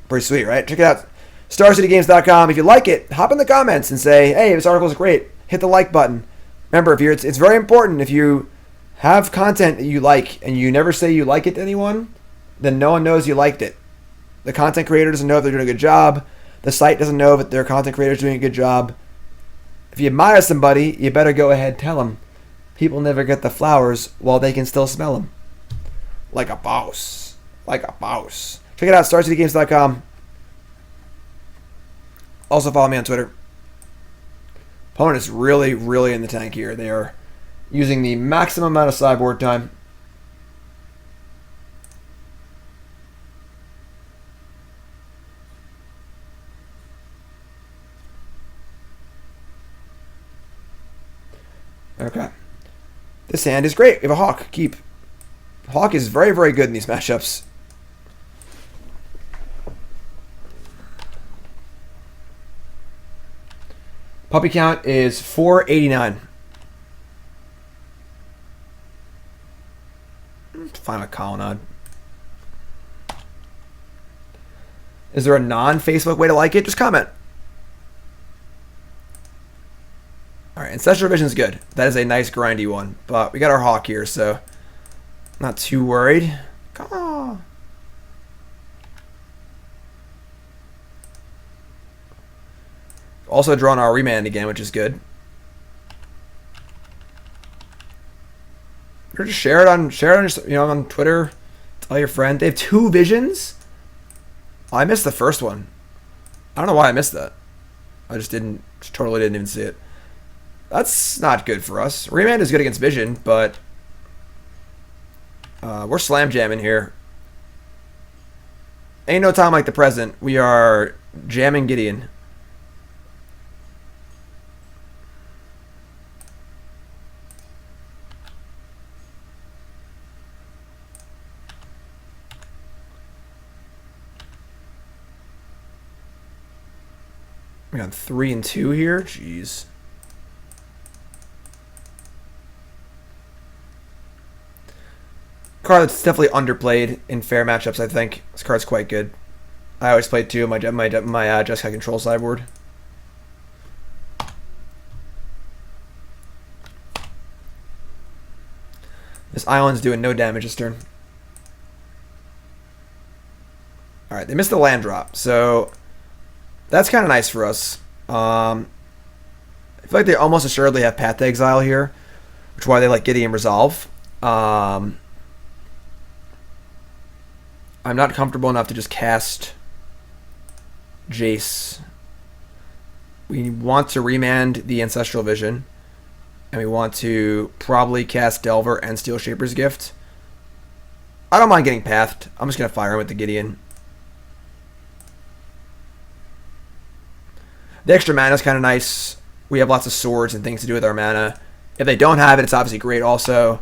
Pretty sweet, right? Check it out. StarCityGames.com. If you like it, hop in the comments and say, hey, this article is great. Hit the like button. Remember, it's very important if you have content that you like and you never say you like it to anyone, then no one knows you liked it. The content creator doesn't know if they're doing a good job. The site doesn't know if their content creator is doing a good job. If you admire somebody, you better go ahead and tell them. People never get the flowers while they can still smell them. Like a boss. Like a boss. Check it out, StarCityGames.com. Also follow me on Twitter. Opponent is really, really in the tank here. They are using the maximum amount of sideboard time. Okay. This hand is great. We have a Hawk. Keep. Hawk is very, very good in these matchups. Puppy count is 489. Final Colonnade. Is there a non-Facebook way to like it? Just comment. Alright, Ancestral Vision is good. That is a nice grindy one. But we got our Hawk here, so not too worried. Come on. Also drawn our Remand again, which is good. Or just share it on on Twitter. Tell your friend. They have 2 visions. Oh, I missed the first one. I don't know why I missed that. I just totally didn't even see it. That's not good for us. Remand is good against vision, but we're slam jamming here. Ain't no time like the present. We are jamming Gideon. We got 3 and 2 here. Jeez. Card that's definitely underplayed in fair matchups. I think this card's quite good. I always play 2 of my Jeskai control sideboard. This island's doing no damage this turn. All right, they missed the land drop, so that's kind of nice for us. I feel like they almost assuredly have Path to Exile here, which is why they let Gideon resolve. I'm not comfortable enough to just cast Jace. We want to Remand the Ancestral Vision, and we want to probably cast Delver and Steelshaper's Gift. I don't mind getting pathed. I'm just going to fire him with the Gideon. The extra mana is kind of nice. We have lots of swords and things to do with our mana. If they don't have it, it's obviously great also.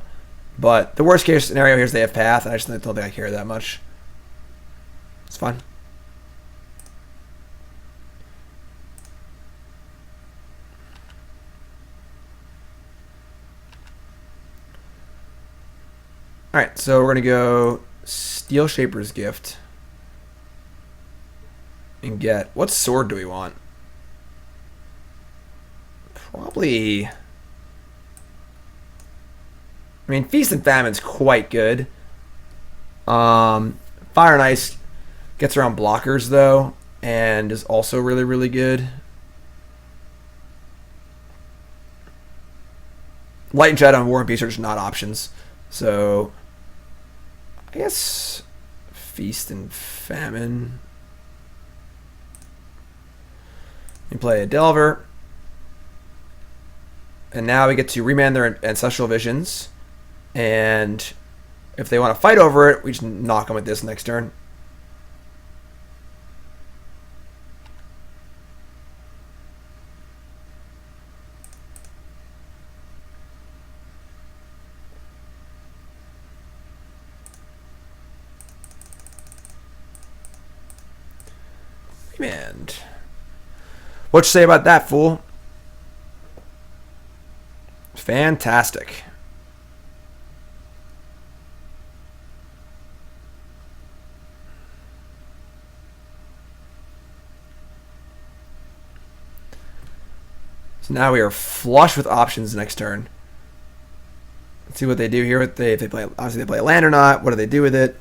But the worst case scenario here is they have Path, and I just don't think I care that much. It's fine. Alright, so we're going to go Steelshaper's Gift. And get... What sword do we want? Probably... I mean, Feast and Famine's quite good. Fire and Ice Gets around blockers though, and is also really, really good. Light and Shadow and War and Peace are just not options. So I guess Feast and Famine. You play a Delver. And now we get to remand their Ancestral Visions. And if they want to fight over it, we just knock them with this next turn. Remand. What you say about that, fool? Fantastic. So now we are flush with options next turn. Let's see what they do here. If they play, obviously they play a land or not. What do they do with it?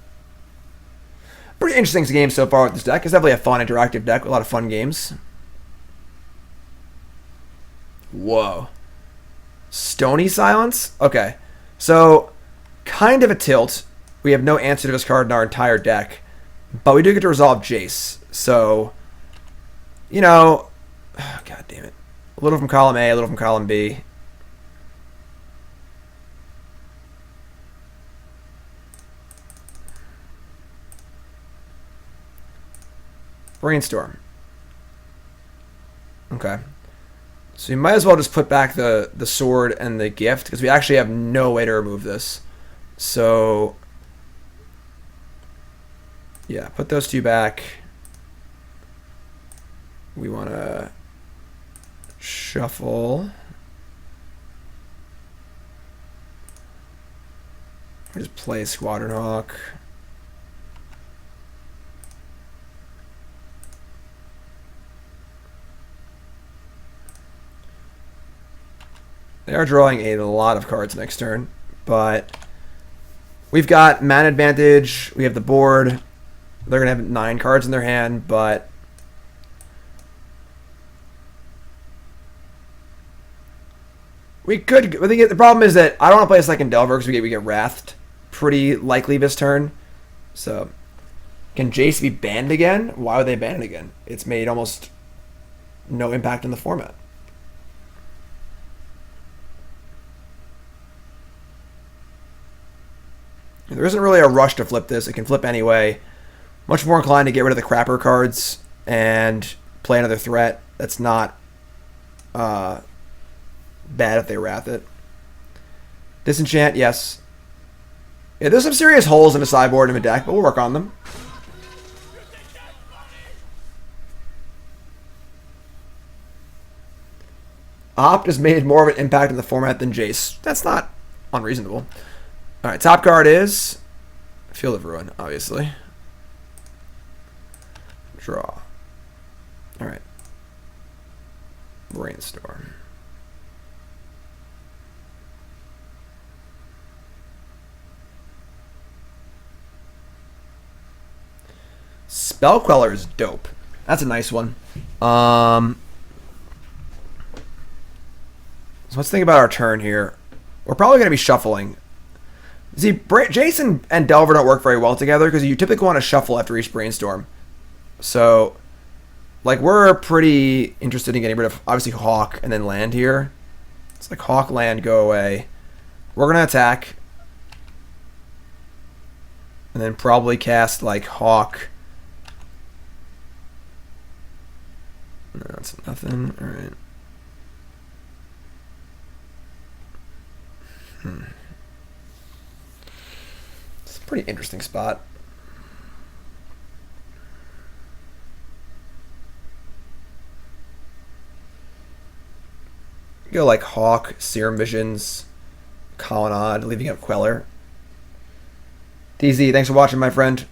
Pretty interesting game so far with this deck. It's definitely a fun, interactive deck with a lot of fun games. Whoa. Stony Silence? Okay. So, kind of a tilt. We have no answer to this card in our entire deck. But we do get to resolve Jace. So, you know... Oh, God damn it. A little from column A, a little from column B. Brainstorm. Okay. So you might as well just put back the sword and the gift, because we actually have no way to remove this. So, yeah, put those two back. We want to shuffle. Just play Squadron Hawk. They are drawing a lot of cards next turn, but we've got mana advantage. We have the board. They're going to have 9 cards in their hand, but we could. I think the problem is that I don't want to play a second Delver because we get wrathed pretty likely this turn. So, can Jace be banned again? Why would they ban it again? It's made almost no impact on the format. There isn't really a rush to flip this. It can flip anyway. Much more inclined to get rid of the crapper cards and play another threat that's not bad if they wrath it. Disenchant, yes. Yeah, there's some serious holes in the sideboard in the deck, but we'll work on them. Opt has made more of an impact in the format than Jace. That's not unreasonable. Alright, top card is Field of Ruin, obviously. Draw. Alright. Brainstorm. Spell Queller is dope. That's a nice one. So let's think about our turn here. We're probably going to be shuffling. See, Jason and Delver don't work very well together because you typically want to shuffle after each Brainstorm. So, like, we're pretty interested in getting rid of, obviously, Hawk and then land here. It's like Hawk, land, go away. We're going to attack. And then probably cast, like, Hawk. No, that's nothing. All right. It's a pretty interesting spot. Go like Hawk, Serum Visions, Colonnade, leaving up Queller. DZ, thanks for watching, my friend.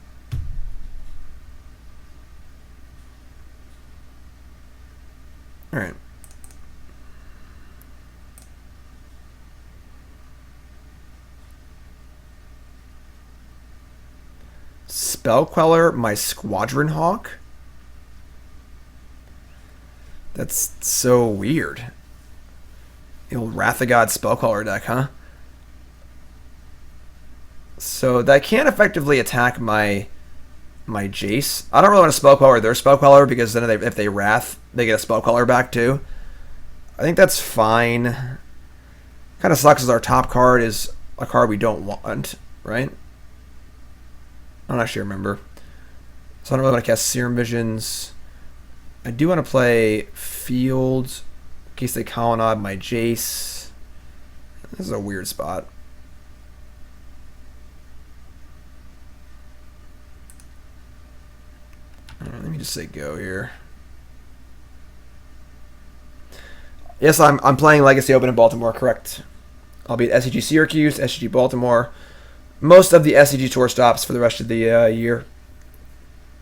Alright. Spell Queller my Squadron Hawk? That's so weird. The old Wrath of God Spell Queller deck, huh? So that can't effectively attack my Jace. I don't really want to Spell Queller their Spell Queller because then if they Wrath, they get a Spell Queller back too. I think that's fine. Kind of sucks as our top card is a card we don't want, right? I'm not actually remember. So I don't really want to cast Serum Visions. I do want to play Field in case they Colonnade my Jace. This is a weird spot. Let me just say go here. Yes, I'm playing Legacy Open in Baltimore, correct. I'll be at SCG Syracuse, SCG Baltimore. Most of the SCG Tour stops for the rest of the year.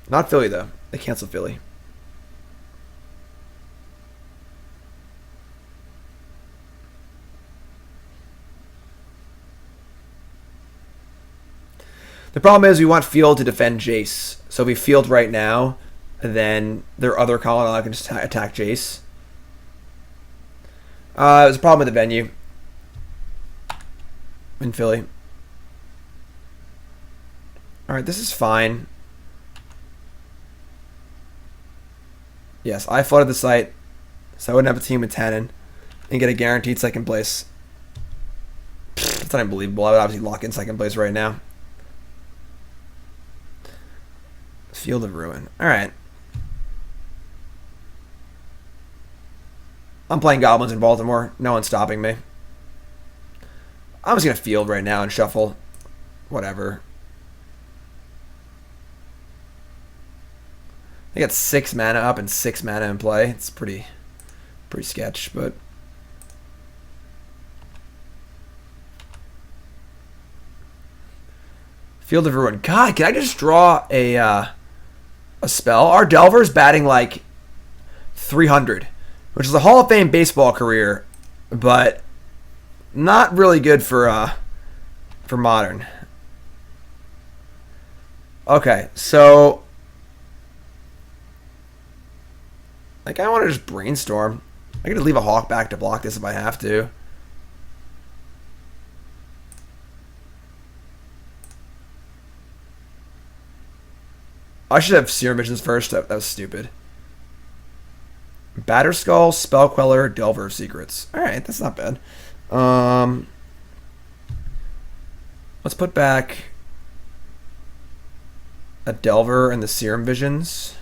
Not Philly, though. They canceled Philly. The problem is we want Field to defend Jace. So if we Field right now, then their other Colonnade can just attack Jace. It was a problem with the venue in Philly. Alright, this is fine. Yes, I flooded the site, so I wouldn't have a team with Tannen and get a guaranteed second place. That's unbelievable. I would obviously lock in second place right now. Field of Ruin. Alright. I'm playing Goblins in Baltimore. No one's stopping me. I'm just going to Field right now and shuffle. Whatever. They got 6 mana up and 6 mana in play. It's pretty sketch, but... Field of Ruin. God, can I just draw a spell? Our Delver's batting like 300, which is a Hall of Fame baseball career, but not really good for Modern. Okay, so like I want to just brainstorm. I could just leave a Hawk back to block this if I have to. I should have Serum Visions first. That was stupid. Batterskull, Spell Queller, Delver of Secrets. Alright, that's not bad. Let's put back a Delver and the Serum Visions.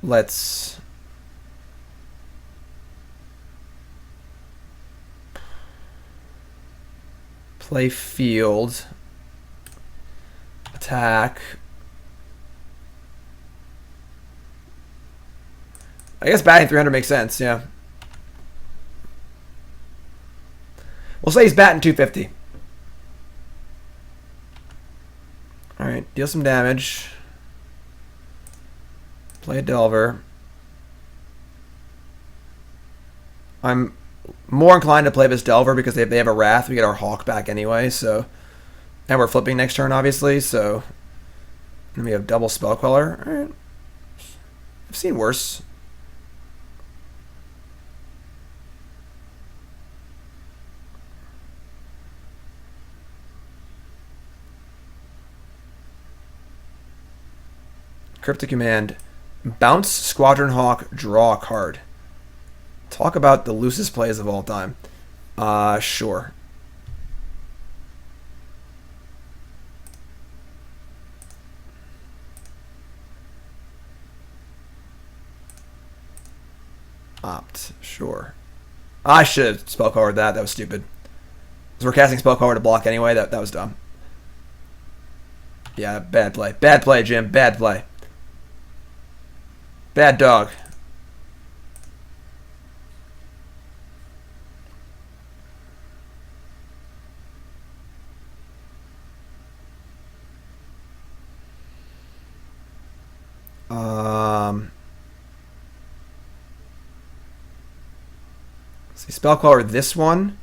Let's... play Field. Attack. I guess batting 300 makes sense, yeah. We'll say he's batting 250. Alright, deal some damage. Play a Delver. I'm more inclined to play this Delver because if they have a Wrath, we get our Hawk back anyway, so... And we're flipping next turn, obviously, so... And we have double Spell Queller. Alright. I've seen worse. Cryptic Command. Bounce Squadron Hawk, draw a card. Talk about the loosest plays of all time. Sure. Opt, sure. I should have Spell Quellered that. That was stupid. Because we're casting Spell Queller to block anyway. That was dumb. Yeah, bad play. Bad play, Jim. Bad play. Bad dog. See, Spell Queller this one.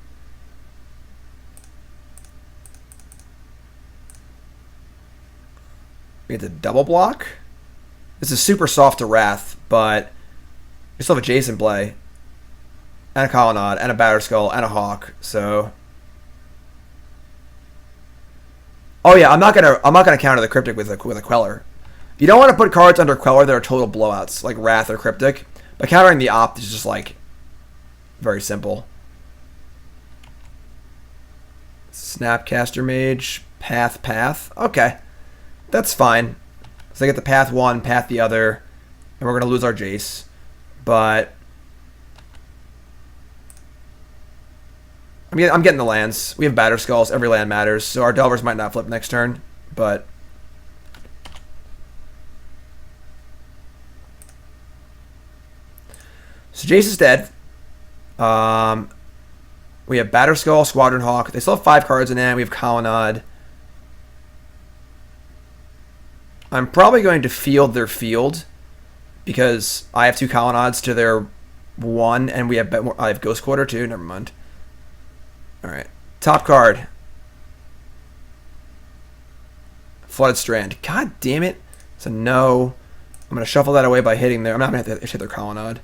We get to double block. This is super soft to Wrath, but we still have a Jace in play. And a Colonnade, and a Batterskull, and a Hawk, so... Oh yeah, I'm not gonna counter the Cryptic with a Queller. You don't want to put cards under Queller that are total blowouts, like Wrath or Cryptic. But countering the Opt is just like very simple. Snapcaster Mage, Path. Okay, that's fine. So I get the Path one, Path the other, and we're gonna lose our Jace. But I'm getting the lands. We have Batterskulls. Every land matters. So our Delvers might not flip next turn, but so Jace is dead. We have Batterskull, Squadron Hawk. They still have 5 cards in hand. We have Colonnade. I'm probably going to field their field because I have 2 Colonnades to their 1, and we have I have Ghost Quarter too. Never mind. All right, top card. Flooded Strand. God damn it! So no. I'm gonna shuffle that away by hitting their. I'm not gonna have to hit their Colonnade.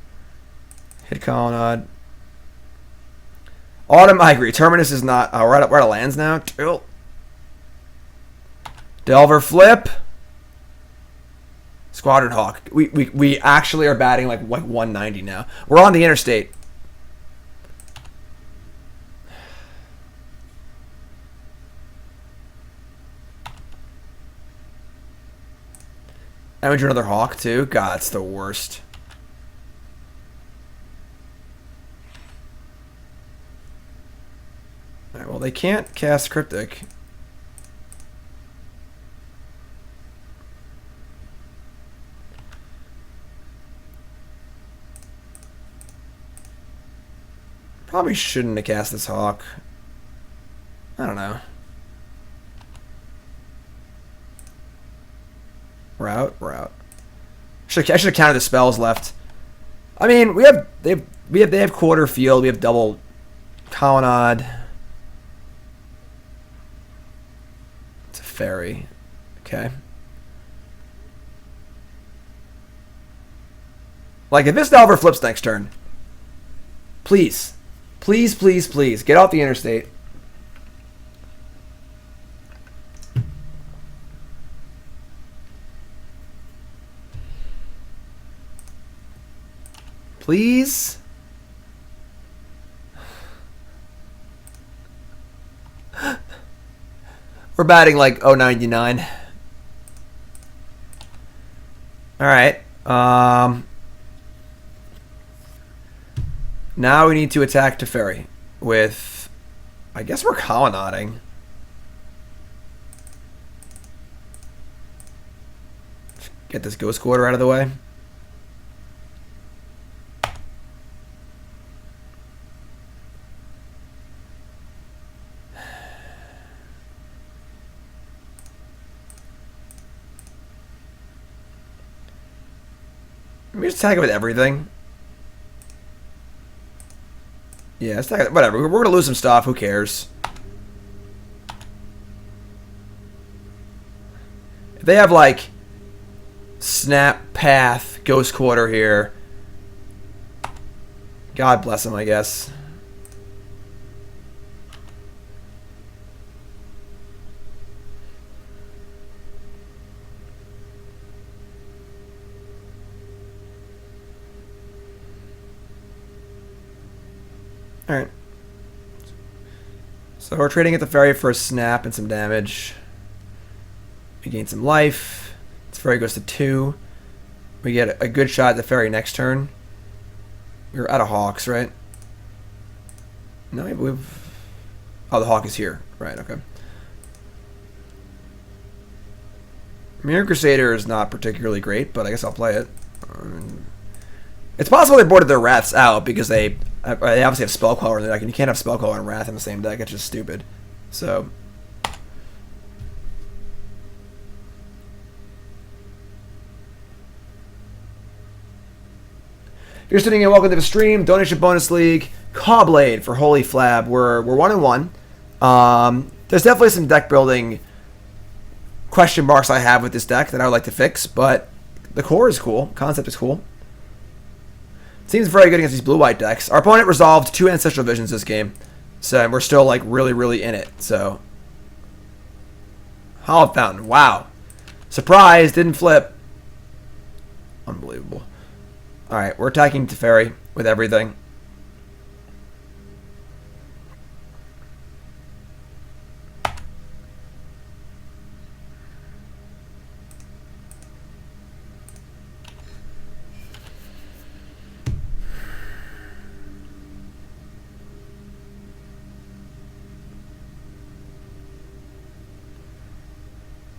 Hit Colonnade. Autumn Migrate. Terminus is not. We're out of lands now. Delver flip. Squadron Hawk. We actually are batting like 190 now. We're on the interstate. I went to another Hawk too. God, it's the worst. Alright, well they can't cast Cryptic. Probably shouldn't have cast this Hawk. I don't know. We're out. I should have counted the spells left. I mean, they have quarter field. We have double Colonnade. It's a fairy. Okay. Like if this Delver flips next turn, please, get off the interstate. Please? We're batting like 0.99. Alright. Now we need to attack Teferi with... I guess we're colonnading. Get this Ghost Quarter out of the way. Let me just attack it with everything. Yeah, let's attack it. Whatever. We're going to lose some stuff. Who cares? If they have, like, Snap, Path, Ghost Quarter here, God bless them, I guess. Alright. So we're trading at the Fairy for a snap and some damage. We gain some life. This Fairy goes to 2. We get a good shot at the Fairy next turn. We're out of Hawks, right? No, we've... Oh, the Hawk is here. Right, okay. Mirran Crusader is not particularly great, but I guess I'll play it. It's possible they boarded their Wraths out because they obviously have Spell Queller in the deck, and you can't have Spell Queller and Wrath in the same deck. It's just stupid. So... If you're sitting in, welcome to the stream. Donation Bonus League. Cawblade for HolyFlab. We're 1-1. There's definitely some deck building question marks I have with this deck that I would like to fix, but the core is cool. Concept is cool. Seems very good against these blue-white decks. Our opponent resolved 2 Ancestral Visions this game, so we're still like really in it. So, Hallowed Fountain, wow. Surprise, didn't flip. Unbelievable. Alright, we're attacking Teferi with everything.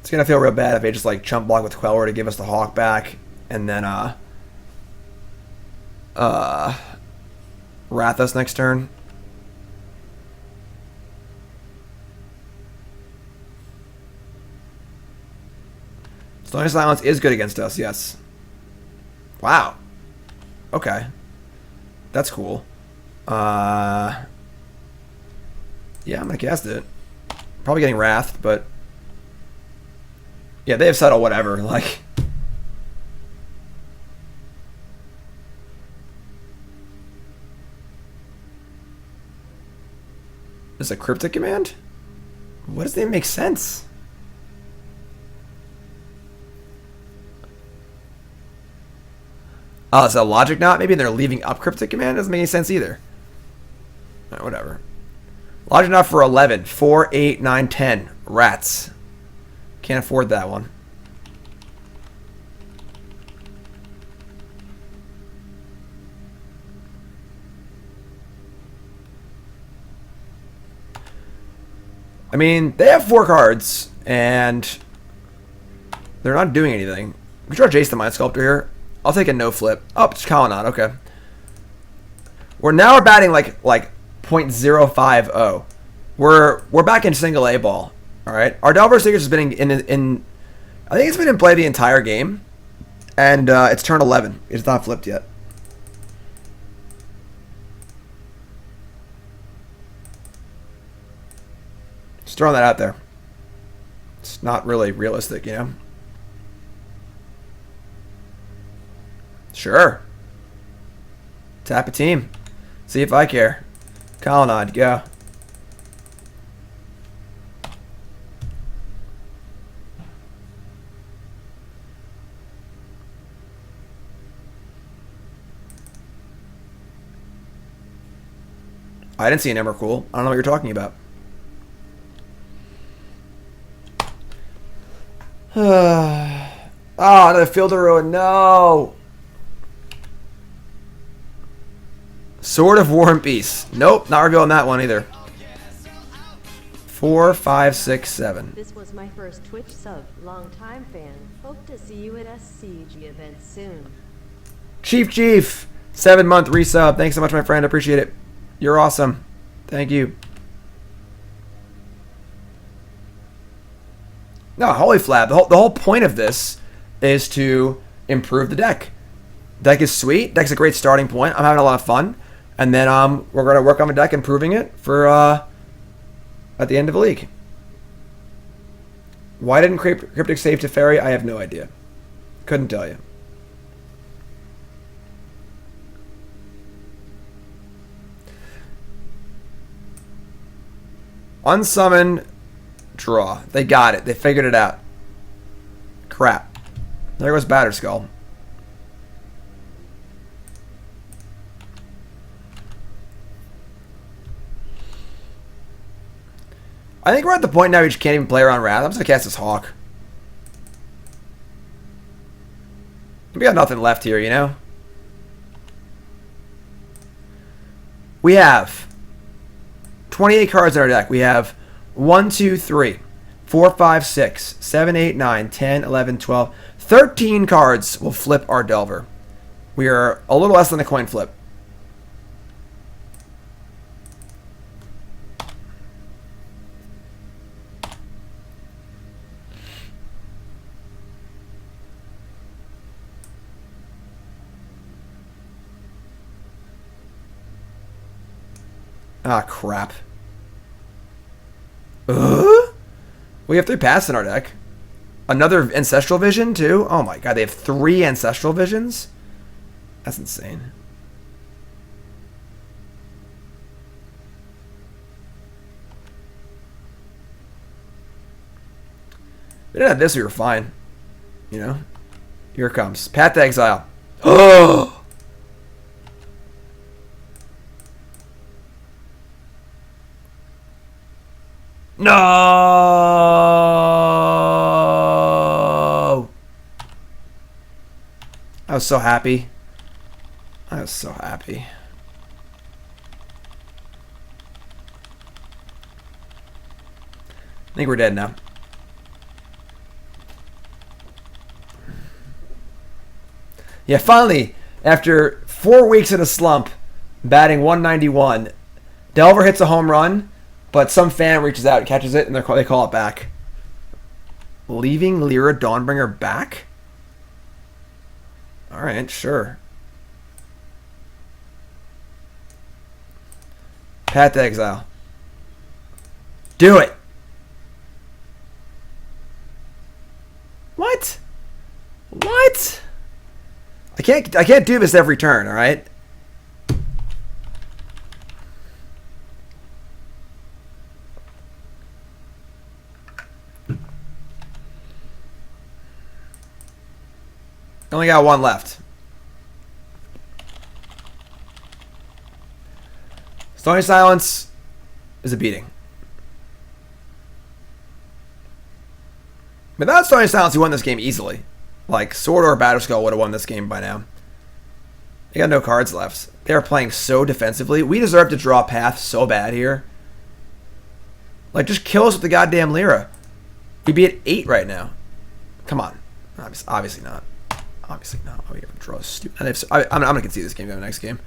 It's gonna feel real bad if they just like chump block with Queller to give us the Hawk back, and then Wrath us next turn. Stony Silence is good against us, yes. Wow. Okay. That's cool. Yeah, I'm gonna cast it. Probably getting Wrath, but yeah, they have Settle whatever, like. Is a Cryptic command? What does that make sense? Oh, is that a logic knot? Maybe they're leaving up Cryptic command? Doesn't make any sense either. Alright, whatever. Logic knot for 11. 4, 8, 9, 10. Rats. Can't afford that one. I mean, they have 4 cards, and they're not doing anything. We draw Jace the Mind Sculptor here. I'll take a no flip. Oh, it's Colonnade, okay. We're batting like .050. We're back in single A ball. Alright. Our Delver Secrets has been in I think it's been in play the entire game. And it's turn 11. It's not flipped yet. Just throwing that out there. It's not really realistic, you know? Sure. Tap a team. See if I care. Colonnade, go. I didn't see an Emrakul. I don't know what you're talking about. Oh, another Fielder Ruin. No. Sword of War and Peace. Nope, not revealing that one either. 4, 5, 6, 7. This was my first Twitch sub. Long time fan. Hope to see you at SCG event soon. Chief, 7-month resub. Thanks so much, my friend. I appreciate it. You're awesome. Thank you. No, HolyFlab. The whole point of this is to improve the deck. Deck is sweet. Deck's a great starting point. I'm having a lot of fun. And then we're going to work on the deck, improving it for at the end of the league. Why didn't Cryptic save Teferi? I have no idea. Couldn't tell you. Unsummon, draw. They got it. They figured it out. Crap. There goes Batterskull. I think we're at the point now we just can't even play around Wrath. I'm just going to cast this Hawk. We got nothing left here, you know? We have 28 cards in our deck. We have 1, 2, 3, 4, 5, 6, 7, 8, 9, 10, 11, 12. 13 cards will flip our Delver. We are a little less than a coin flip. Ah, crap. We have 3 paths in our deck. Another Ancestral Vision, too? Oh my god, they have 3 Ancestral Visions? That's insane. If we didn't have this, we were fine. You know? Here it comes. Path to Exile. Oh! No! I was so happy. I was so happy. I think we're dead now. Yeah, finally, after 4 weeks in a slump, batting 191, Delver hits a home run, but some fan reaches out and catches it, and they call it back. Leaving Lyra Dawnbringer back? Alright, sure. Path to Exile. Do it! What? What? I can't do this every turn, alright? Only got 1 left. Stony Silence is a beating. Without Stony Silence, you won this game easily. Like, Sword or Batterskull would have won this game by now. They got no cards left. They are playing so defensively. We deserve to draw Path so bad here. Like, just kill us with the goddamn Lyra. We'd be at 8 right now. Come on. Obviously not. Obviously not. Oh, we have to draw stupid. I'm going to concede this game to the next game.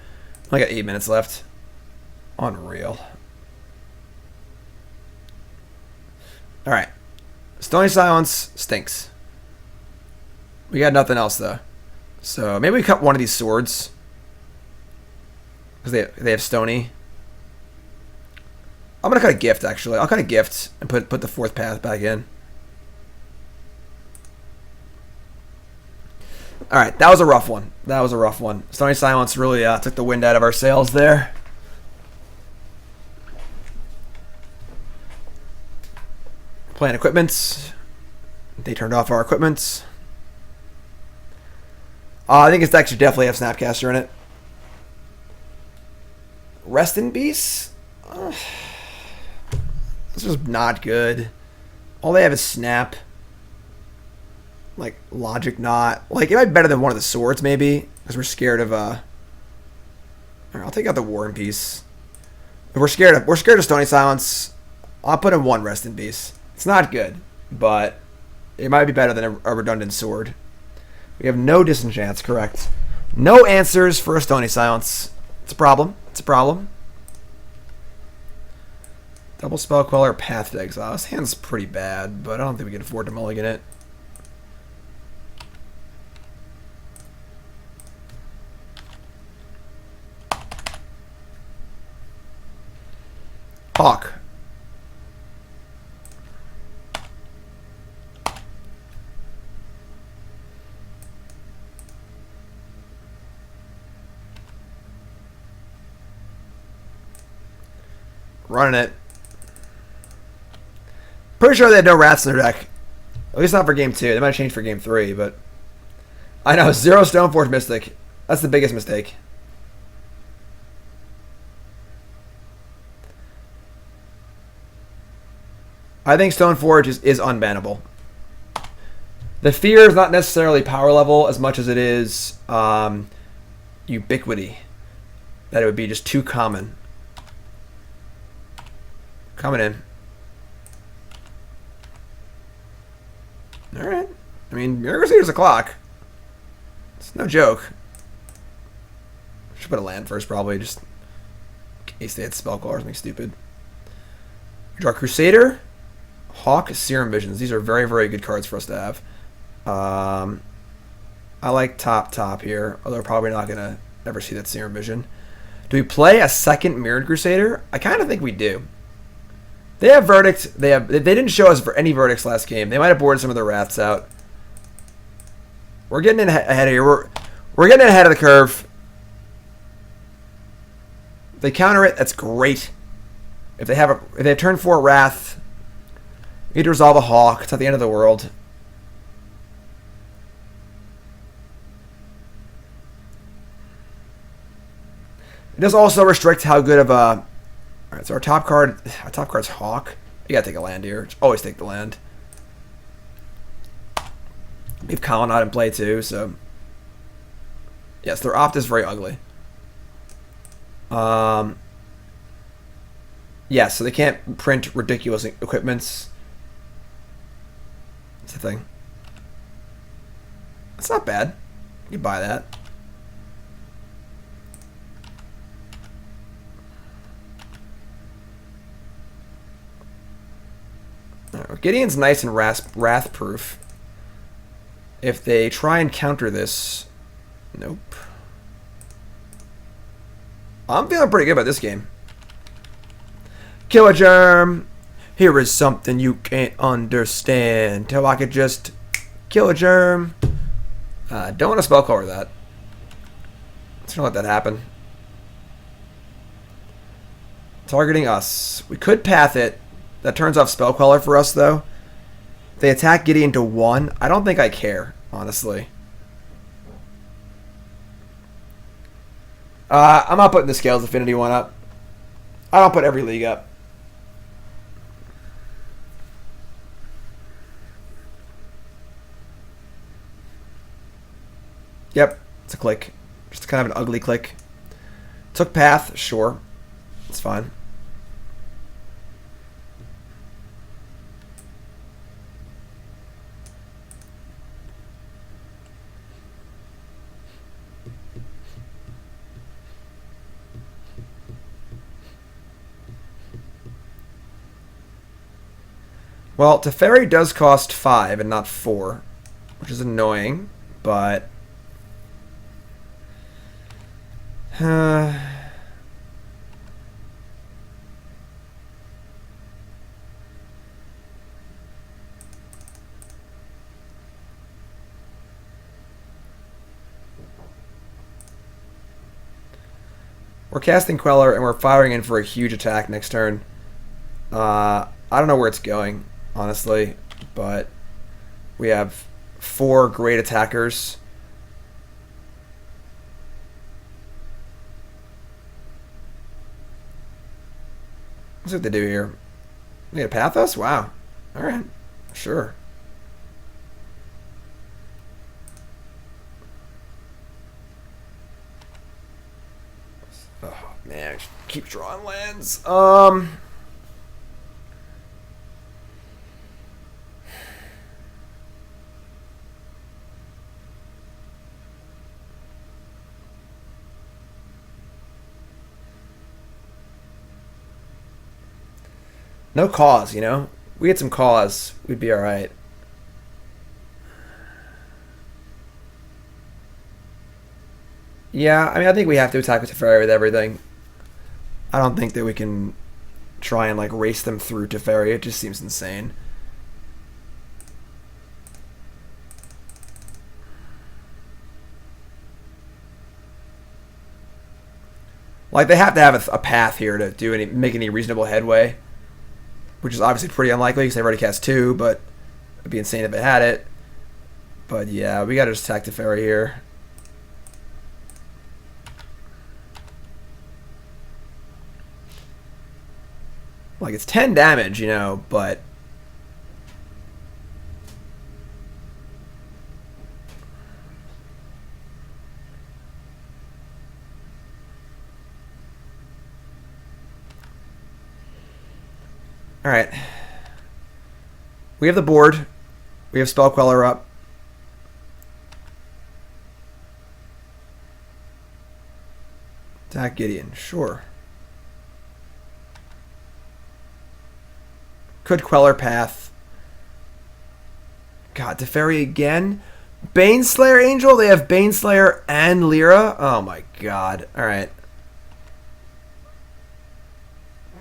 I got 8 minutes left. Unreal. Alright. Stony Silence stinks. We got nothing else, though. So, maybe we cut one of these swords. Because they have Stony. I'm going to cut a gift, actually. I'll cut a gift and put the 4th path back in. Alright, that was a rough one. That was a rough one. Stony Silence really took the wind out of our sails there. Playing equipments. They turned off our equipments. I think his deck should definitely have Snapcaster in it. Rest in Peace? This is not good. All they have is Snap. Like, Logic Knot. Like, it might be better than one of the swords, maybe. Because we're scared of, Alright, I'll take out the War and Peace. If we're scared of Stony Silence, I'll put in 1 Rest in Peace. It's not good, but it might be better than a redundant sword. We have no disenchants, correct. No answers for a Stony Silence. It's a problem. It's a problem. Double Spell Queller, Path to Exile. This hand's pretty bad, but I don't think we can afford to mulligan it. Hawk. Running it. Pretty sure they had no rats in their deck. At least not for game 2. They might have changed for game 3, but... I know, 0 Stoneforge Mystic. That's the biggest mistake. I think Stoneforge is unbannable. The fear is not necessarily power level as much as it is ubiquity. That it would be just too common. Coming in. Alright. I mean, Mirran Crusader's a clock. It's no joke. Should put a land first, probably, just in case they had Spell Queller or something stupid. Draw Crusader, Hawk, Serum Visions. These are very, very good cards for us to have. I like top here, although probably not going to ever see that Serum Vision. Do we play a second Mirran Crusader? I kind of think we do. They have Verdict. They didn't show us for any Verdicts last game. They might have boarded some of their Wraths out. We're getting in ahead of here. We're getting ahead of the curve. If they counter it, that's great. If they have turn 4 Wrath, we need to resolve a Hawk. It's not the end of the world. It does also restrict how good of a... Alright, so our top card's Hawk. You gotta take a land here. Always take the land. We have Colonnade in play too, so... Yes, their opt is very ugly. Yeah, so they can't print ridiculous equipments. That's the thing. That's not bad. You buy that. Right, Gideon's nice and wrath-proof. If they try and counter this... Nope. I'm feeling pretty good about this game. Kill a germ. Here is something you can't understand. Till I could just kill a germ. Don't want to spell cover that. Let's not let that happen. Targeting us. We could path it. That turns off Spell Queller for us, though. If they attack Gideon to 1, I don't think I care, honestly. I'm not putting the Scales Affinity one up. I don't put every league up. Yep, it's a click. Just kind of an ugly click. Took path, sure. It's fine. Well, Teferi does cost 5 and not 4, which is annoying, but... We're casting Queller and we're firing in for a huge attack next turn. I don't know where it's going, honestly, but we have 4 great attackers. Let's see what they do here. They gonna path us? Wow. Alright. Sure. Oh man, I should keep drawing lands. No cause, you know? We had some cause, we'd be alright. Yeah, I mean, I think we have to attack with Teferi with everything. I don't think that we can try and, like, race them through Teferi. It just seems insane. Like, they have to have a path here to do make any reasonable headway. Which is obviously pretty unlikely because they've already cast 2, but it'd be insane if they had it. But yeah, we gotta just attack Teferi here. Like, it's 10 damage, you know, but... Alright. We have the board. We have Spell Queller up. Attack Gideon, sure. Could Queller path. God, Teferi again? Baneslayer Angel? They have Baneslayer and Lyra? Oh my god. Alright.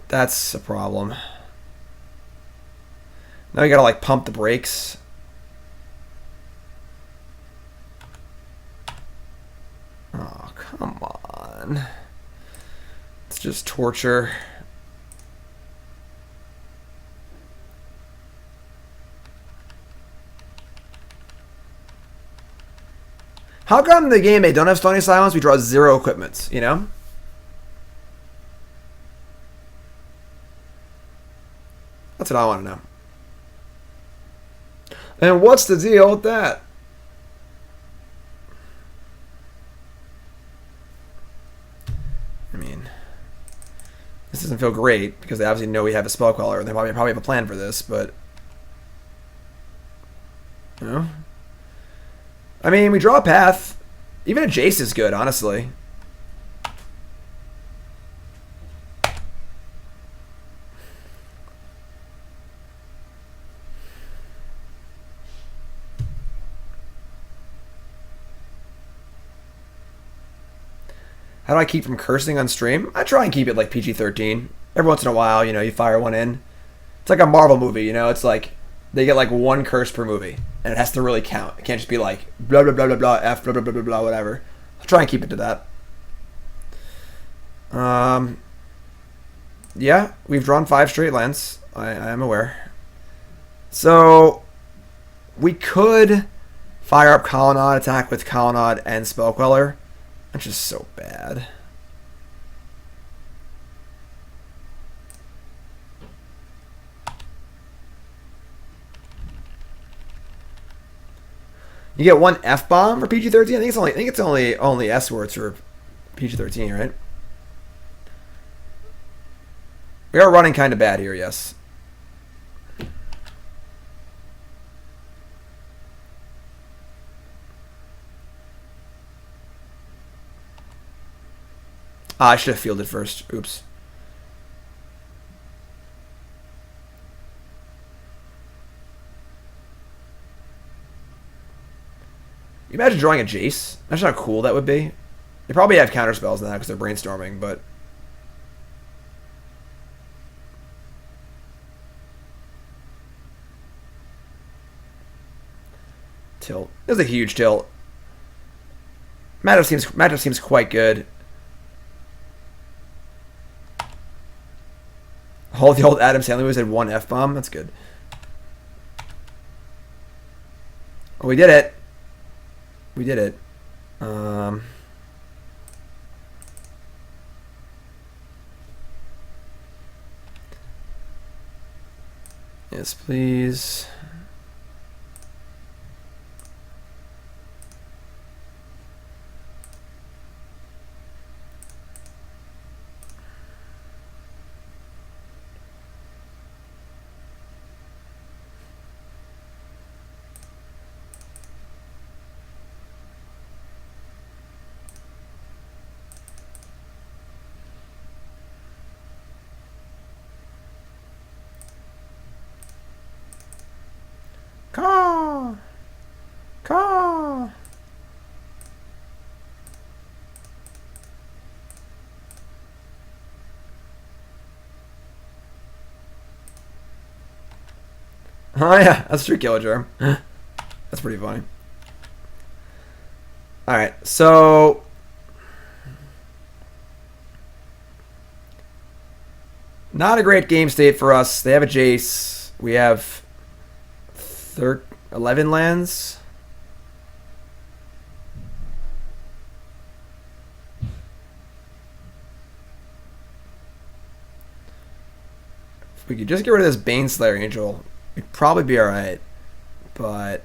That's a problem. Now you gotta like pump the brakes. Oh, come on. It's just torture. How come the game they don't have Stony Silence? We draw 0 equipments, you know? That's what I want to know. And what's the deal with that? I mean, this doesn't feel great because they obviously know we have a Spell Queller and they probably have a plan for this, but you know? I mean, we draw a path. Even a Jace is good, honestly. How do I keep from cursing on stream? I try and keep it like PG-13. Every once in a while, you know, you fire one in. It's like a Marvel movie, you know? It's like they get like 1 curse per movie, and it has to really count. It can't just be like blah blah blah blah blah F blah blah blah blah blah whatever. I'll try and keep it to that. Yeah, we've drawn 5 straight lands. I am aware. So we could fire up Colonnade, attack with Colonnade and Spell Queller. That's just so bad. You get 1 F-bomb for PG-13? I think it's only S words for PG-13, right? We are running kind of bad here, yes. I should have fielded first. Oops. You imagine drawing a Jace? Imagine how cool that would be. They probably have counter spells now because they're brainstorming, but tilt. There's a huge tilt. Matchup seems quite good. All the old Adam Sandler movies had 1 F-bomb. That's good. Oh, we did it. We did it. Yes, please. Caw! Caw! Oh yeah, that's true, Killer Germ. That's pretty funny. Alright, so not a great game state for us. They have a Jace. We have 11 lands. If we could just get rid of this Baneslayer Angel, we'd probably be alright. But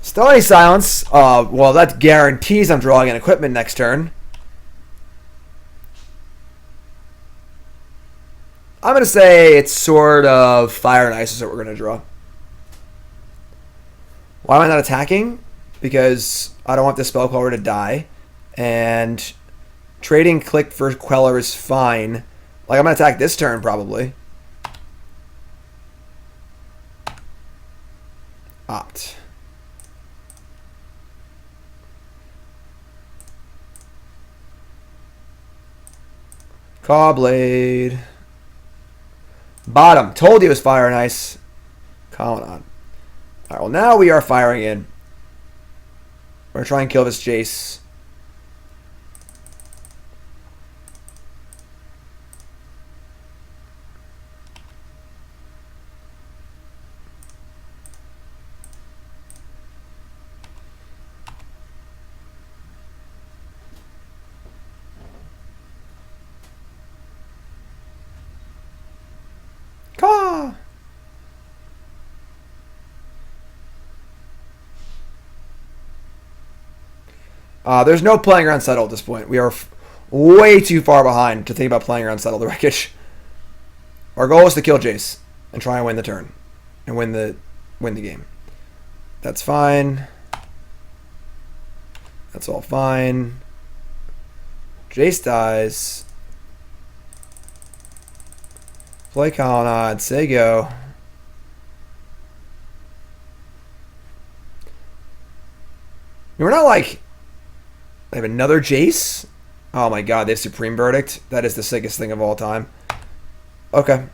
Stony Silence. Well, that guarantees I'm drawing an equipment next turn. I'm going to say it's sort of Fire and Ice is what we're going to draw. Why am I not attacking? Because I don't want this Spell Queller to die. And trading Click for Queller is fine. Like, I'm going to attack this turn, probably. Opt. Cawblade. Bottom. Told you it was fire and ice. Colonnade. Alright, well, now we are firing in. We're going to try and kill this Jace. Caw! There's no playing around Settle at this point. We are way too far behind to think about playing around Settle the Wreckage. Our goal is to kill Jace and try and win the turn and win the game. That's fine. That's all fine. Jace dies. Play Colonnade. Say go. We're not like... They have another Jace? Oh my god, they have Supreme Verdict? That is the sickest thing of all time. Okay.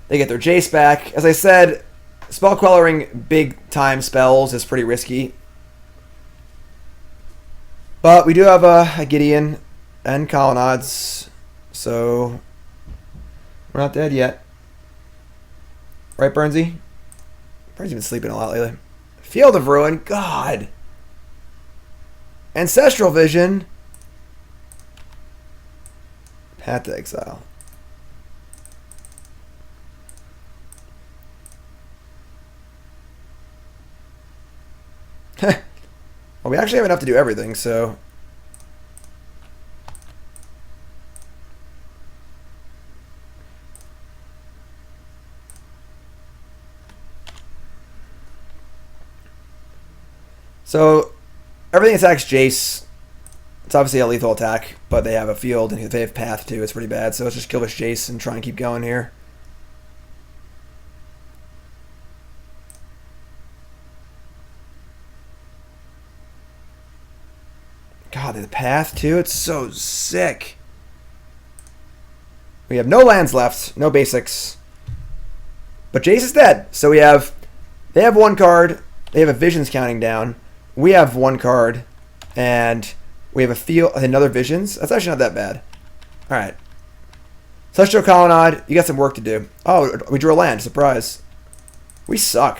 They get their Jace back. As I said, Spell Quellering big time spells is pretty risky. But we do have a Gideon and Colonnades, so we're not dead yet. Right, Burnsy? Burnsy's been sleeping a lot lately. Field of Ruin, God. Ancestral Vision. Path to Exile. Well, we actually have enough to do everything, so... So, everything attacks Jace. It's obviously a lethal attack, but they have a field and they have path too. It's pretty bad. So let's just kill this Jace and try and keep going here. God, the path too. It's so sick. We have no lands left, no basics. But Jace is dead. So they have one card. They have a Visions counting down. We have one card, and we have a field, another Visions. That's actually not that bad. All right. Celestial Colonnade, you got some work to do. Oh, we drew a land. Surprise. We suck.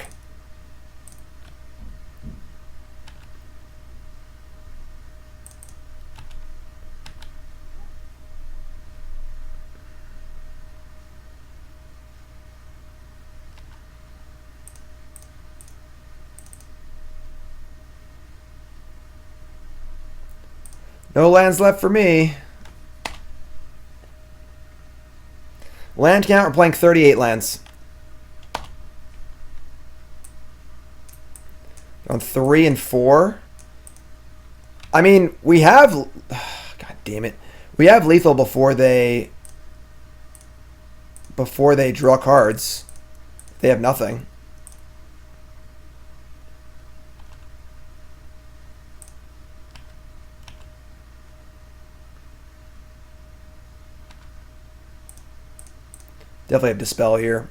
No lands left for me. Land count, we're playing 38 lands. On 3 and 4. I mean, we have... God damn it. We have lethal before they draw cards. They have nothing. Definitely have Dispel here.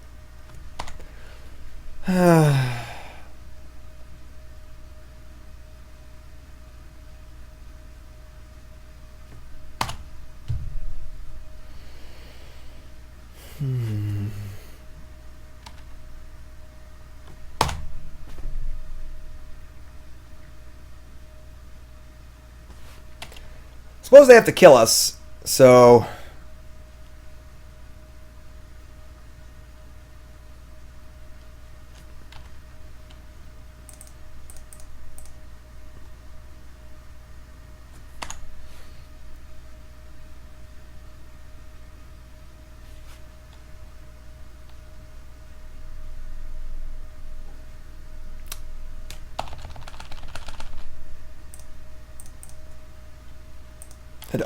Suppose they have to kill us, so...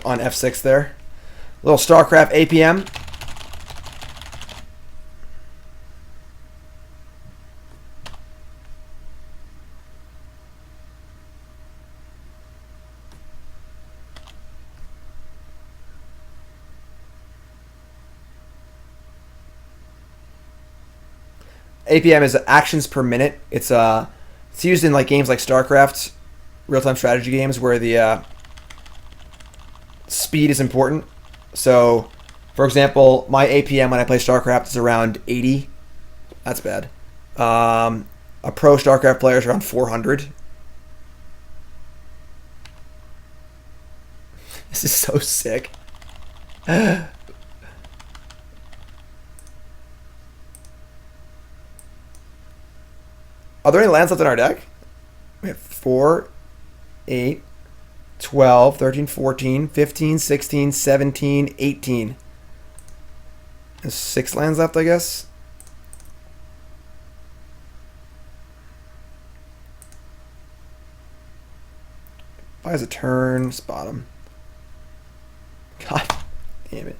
on F6 there. Little StarCraft APM. APM is actions per minute. It's used in like games like StarCraft, real-time strategy games where the speed is important. So, for example, my APM when I play StarCraft is around 80. That's bad. A pro StarCraft player is around 400. This is so sick. Are there any lands left in our deck? We have 4, 8, 12, 13, 14, 15, 16, 17, 18. There's 6 lands left, I guess. Buys a turn, spot him. God damn it.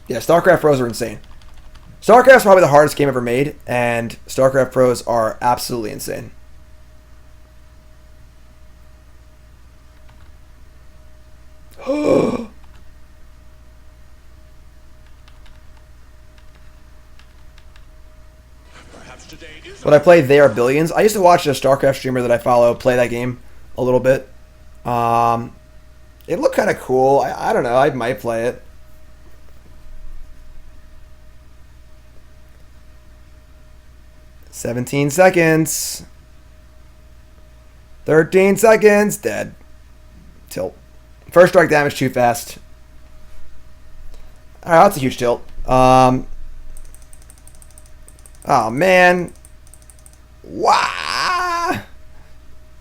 Yeah, StarCraft Pros are insane. StarCraft's probably the hardest game ever made, and StarCraft Pros are absolutely insane. When I play They Are Billions, I used to watch a StarCraft streamer that I follow play that game a little bit. It looked kind of cool. I don't know. I might play it. "17 seconds. 13 seconds. Dead. Tilt. First strike damage too fast. Alright, that's a huge tilt. Oh, man. Wow.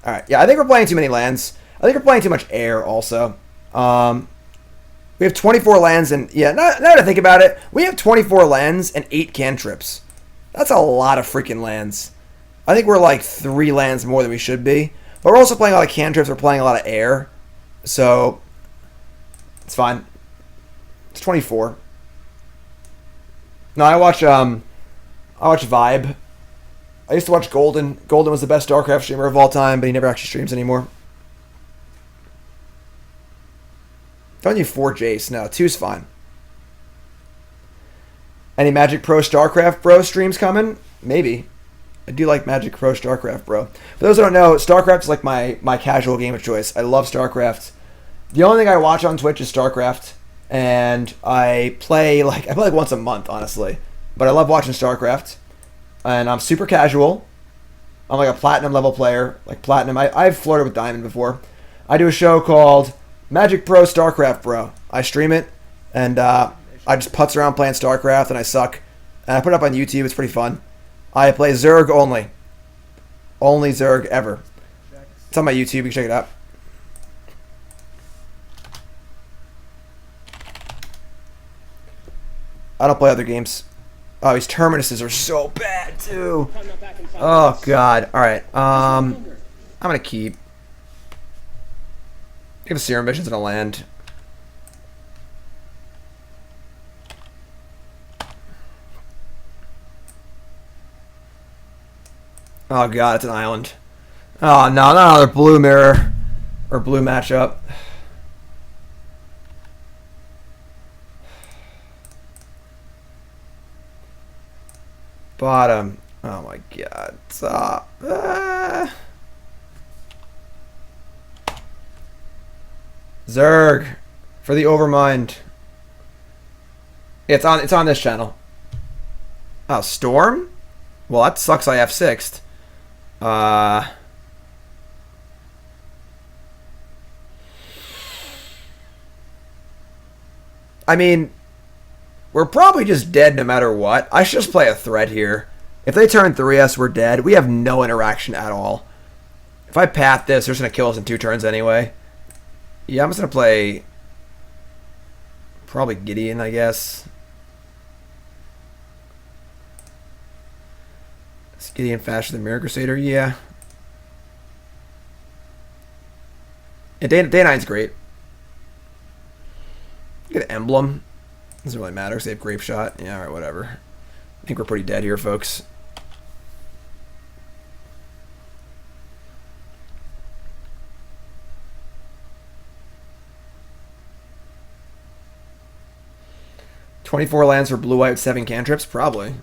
Alright, yeah, I think we're playing too many lands. I think we're playing too much air also. We have 24 lands and... Yeah, now that I think about it, we have 24 lands and 8 cantrips. That's a lot of freaking lands. I think we're like 3 lands more than we should be. But we're also playing a lot of cantrips. We're playing a lot of air. So, it's fine. It's 24. No, I watch Vibe. I used to watch Golden. Golden was the best StarCraft streamer of all time, but he never actually streams anymore. Don't need 4 Jace. No, 2's fine. Any Magic Pro StarCraft Bro streams coming? Maybe. I do like Magic Pro StarCraft Bro. For those who don't know, StarCraft is like my casual game of choice. I love StarCraft. The only thing I watch on Twitch is StarCraft, and I play like once a month, honestly. But I love watching StarCraft, and I'm super casual. I'm like a platinum level player, like platinum. I've flirted with diamond before. I do a show called Magic Pro StarCraft Bro. I stream it, and I just putz around playing StarCraft, and I suck. And I put it up on YouTube. It's pretty fun. I play Zerg only. Only Zerg ever. It's on my YouTube. You can check it out. I don't play other games. Oh, these Terminuses are so bad, too. Oh, God. Alright. I'm going to keep. Give a Serum Visions and a land. Oh, God. It's an island. Oh, no. Not another blue mirror. Or blue matchup. Bottom. Oh my god. Stop. Zerg. For the Overmind. It's on this channel. Oh, Storm? Well, that sucks I F6'd. I mean, we're probably just dead no matter what. I should just play a threat here. If they turn 3S, we're dead. We have no interaction at all. If I path this, they're just going to kill us in 2 turns anyway. Yeah, I'm just going to play probably Gideon, I guess. Is Gideon faster than Mirran Crusader? Yeah. Day 9's great. Get an emblem. Doesn't really matter because they have Grape Shot. Yeah, alright, whatever. I think we're pretty dead here, folks. $24 lands for blue-white 7 cantrips? Probably.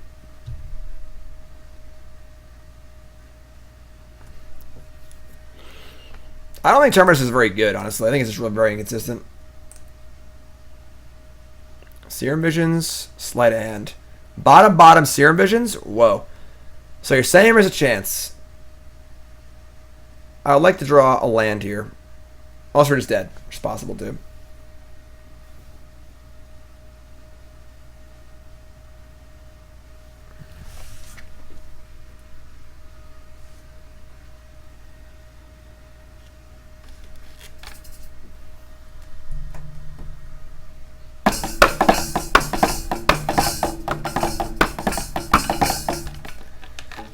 I don't think Terminus is very good, honestly. I think it's just really very inconsistent. Serum Visions, sleight of hand. Bottom, Serum Visions? Whoa. So you're saying there's a chance. I would like to draw a land here. Also, we're just dead, which is possible too.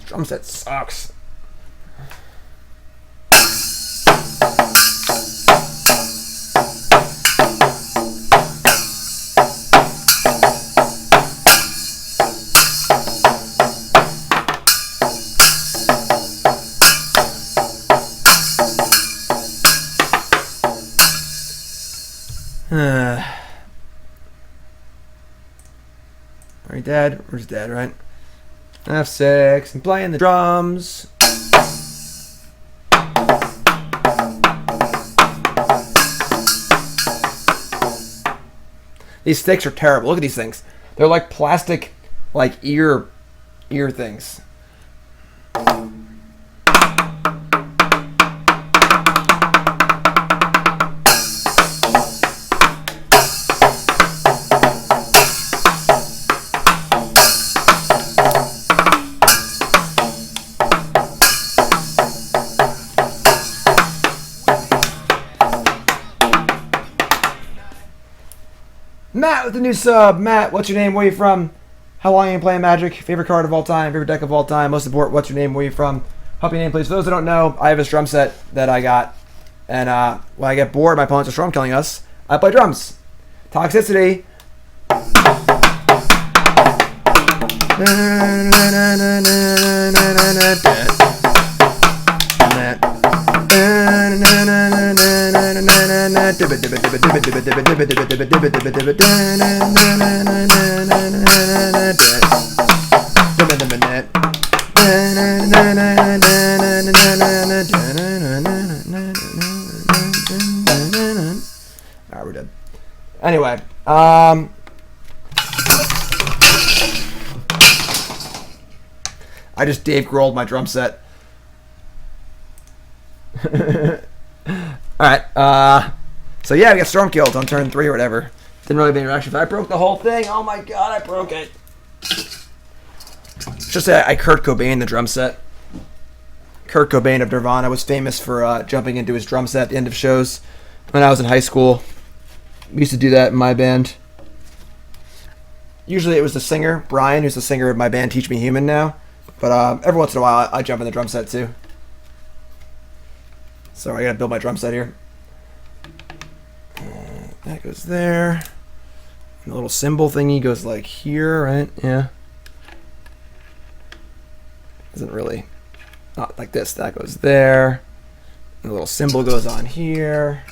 Drum set sucks. Are we dead? We're just dead, right? F6, I'm playing the drums. These sticks are terrible. Look at these things. They're like plastic, like ear things. Matt with the new sub. Matt, what's your name? Where are you from? How long are you playing Magic? Favorite card of all time? Favorite deck of all time? Most important, what's your name? Where are you from? Help your name, please. For those who don't know, I have a drum set that I got. And when I get bored, my opponents are strum killing us. I play drums. Toxicity. Alright, we're dead. Anyway, I just Dave Grohl'd my drum set. Alright, so yeah, we got Storm killed on turn 3 or whatever. Didn't really have any interaction. I broke the whole thing. Oh my god, I broke it. Just say I Kurt Cobain the drum set. Kurt Cobain of Nirvana was famous for jumping into his drum set at the end of shows when I was in high school. We used to do that in my band. Usually it was the singer, Brian, who's the singer of my band Teach Me Human now. But every once in a while I jump in the drum set too. So I gotta build my drum set here. That goes there. And the little symbol thingy goes like here, right? Yeah. Isn't really not like this. That goes there. And the little symbol goes on here.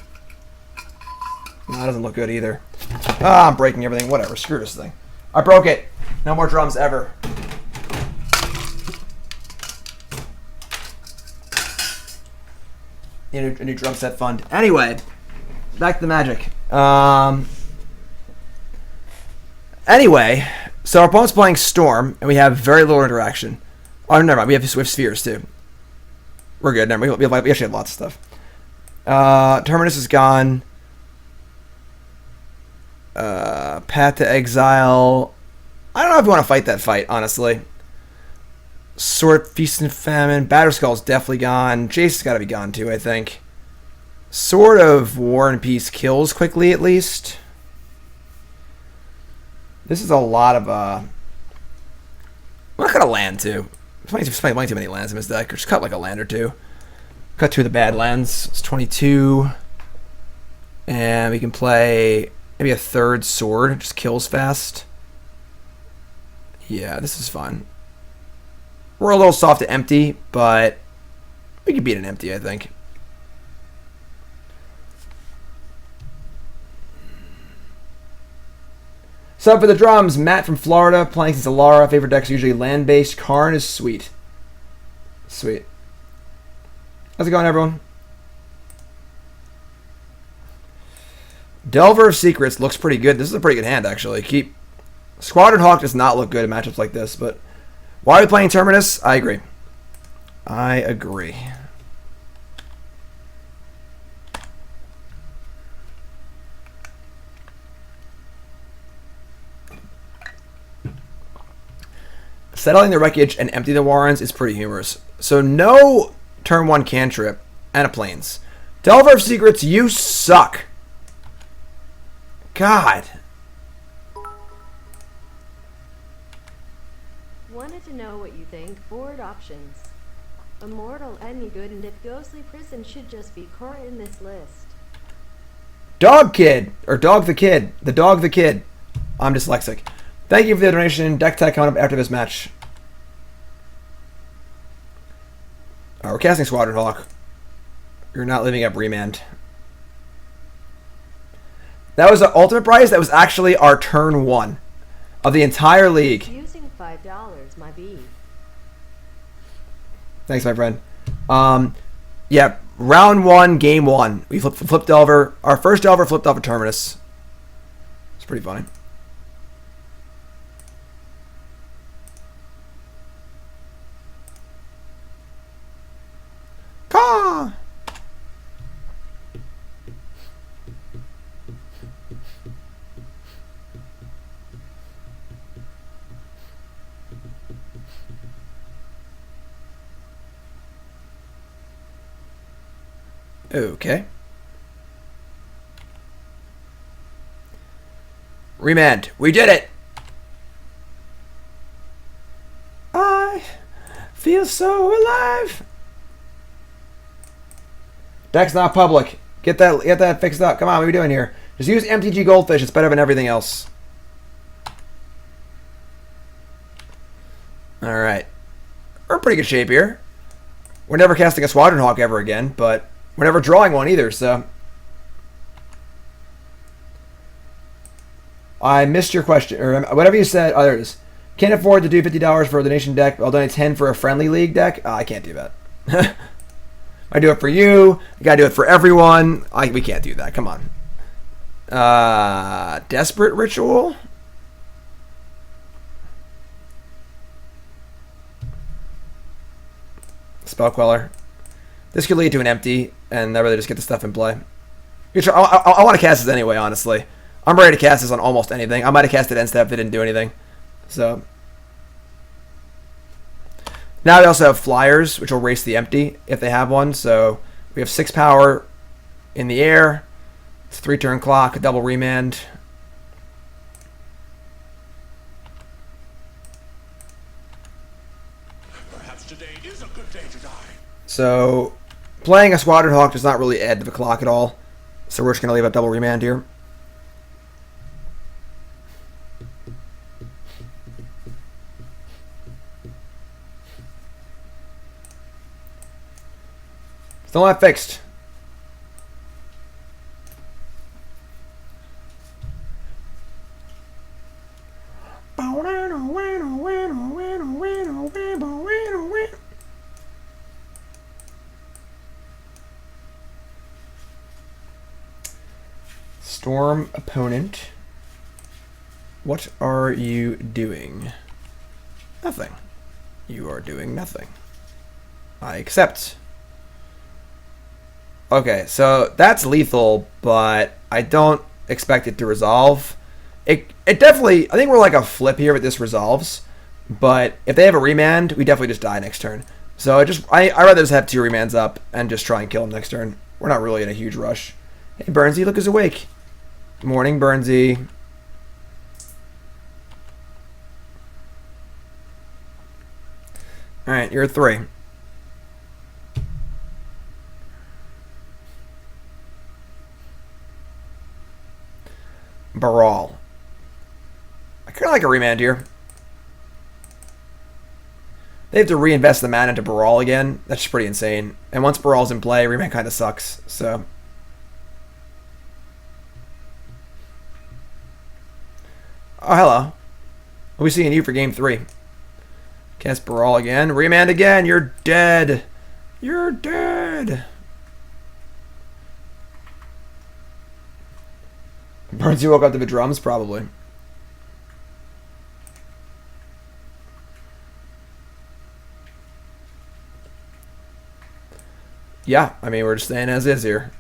No, that doesn't look good either. Ah, I'm breaking everything. Whatever. Screw this thing. I broke it. No more drums ever. A new drum set fund. Anyway, back to the Magic. Anyway, so our opponent's playing Storm, and we have very little interaction. Oh, never mind. We have spheres too. We're good. Never mind. We actually have lots of stuff. Terminus is gone. Path to Exile. I don't know if you want to fight that fight, honestly. Sword, Feast and Famine. Batterskull is definitely gone. Jace has got to be gone too, I think. Sword of War and Peace kills quickly, at least. This is a lot of... I'm not going to land, too. There's way too many lands in his deck. Or just cut like a land or two. Cut 2 of the bad lands. It's 22. And we can play maybe a 3rd sword. It just kills fast. Yeah, this is fun. We're a little soft to empty, but we can beat an empty, I think. Sub for the drums, Matt from Florida, playing since Alara. Favorite deck's usually land-based. Karn is sweet. Sweet. How's it going, everyone? Delver of Secrets looks pretty good. This is a pretty good hand, actually. Squadron Hawk does not look good in matchups like this, but why are we playing Terminus? I agree. I agree. Settling the Wreckage and empty the Warrens is pretty humorous. So no turn 1 cantrip and a Plains. Delver of Secrets, you suck. God. Wanted to know what you think. Board options. Immortal any good, and if Ghostly Prison should just be core in this list. Dog Kid, or Dog the Kid. The Dog the Kid. I'm dyslexic. Thank you for the donation. Deck tech coming up after this match. We're casting Squadron Hawk. You're not living up Remand. That was the ultimate prize. That was actually our turn 1 of the entire league. Using $5, my B. Thanks, my friend. Yeah, round 1, game 1. We flipped Delver. Our first Delver flipped off a Terminus. It's pretty funny. Caw! Okay. Remand. We did it! I feel so alive. Deck's not public. Get that fixed up. Come on, what are we doing here? Just use MTG Goldfish. It's better than everything else. Alright. We're in pretty good shape here. We're never casting a Squadron Hawk ever again, but we're never drawing one either, so. I missed your question, or whatever you said. Oh, there it is. Can't afford to do $50 for a donation deck. I'll donate $10 for a friendly league deck. Oh, I can't do that. I do it for you. I gotta do it for everyone. We can't do that. Come on. Desperate Ritual. Spell Queller. This could lead to an empty, and I really just get the stuff in play. I want to cast this anyway, honestly. I'm ready to cast this on almost anything. I might have cast it end step if it didn't do anything. So. Now they also have Flyers, which will race the empty if they have one. So we have 6 power in the air. It's a 3-turn clock, a double Remand. Perhaps today is a good day to die. So playing a Squadron Hawk does not really add to the clock at all. So we're just going to leave a double Remand here. Still not fixed. Storm opponent. What are you doing? Nothing. You are doing nothing. I accept. Okay, so that's lethal, but I don't expect it to resolve. It definitely, I think we're like a flip here if this resolves, but if they have a Remand, we definitely just die next turn. So I'd rather just have 2 Remands up and just try and kill them next turn. We're not really in a huge rush. Hey, Burnsy, look who's awake. Good morning, Burnsy. Alright, you're a 3. Baral. I kind of like a Remand here. They have to reinvest the mana into Baral again. That's just pretty insane. And once Baral's in play, Remand kind of sucks. So, oh, hello. We'll be seeing you for game 3. Cast Baral again. Remand again. You're dead. You're dead. Burns, you woke up to the drums, probably. Yeah, I mean, we're just staying as is here.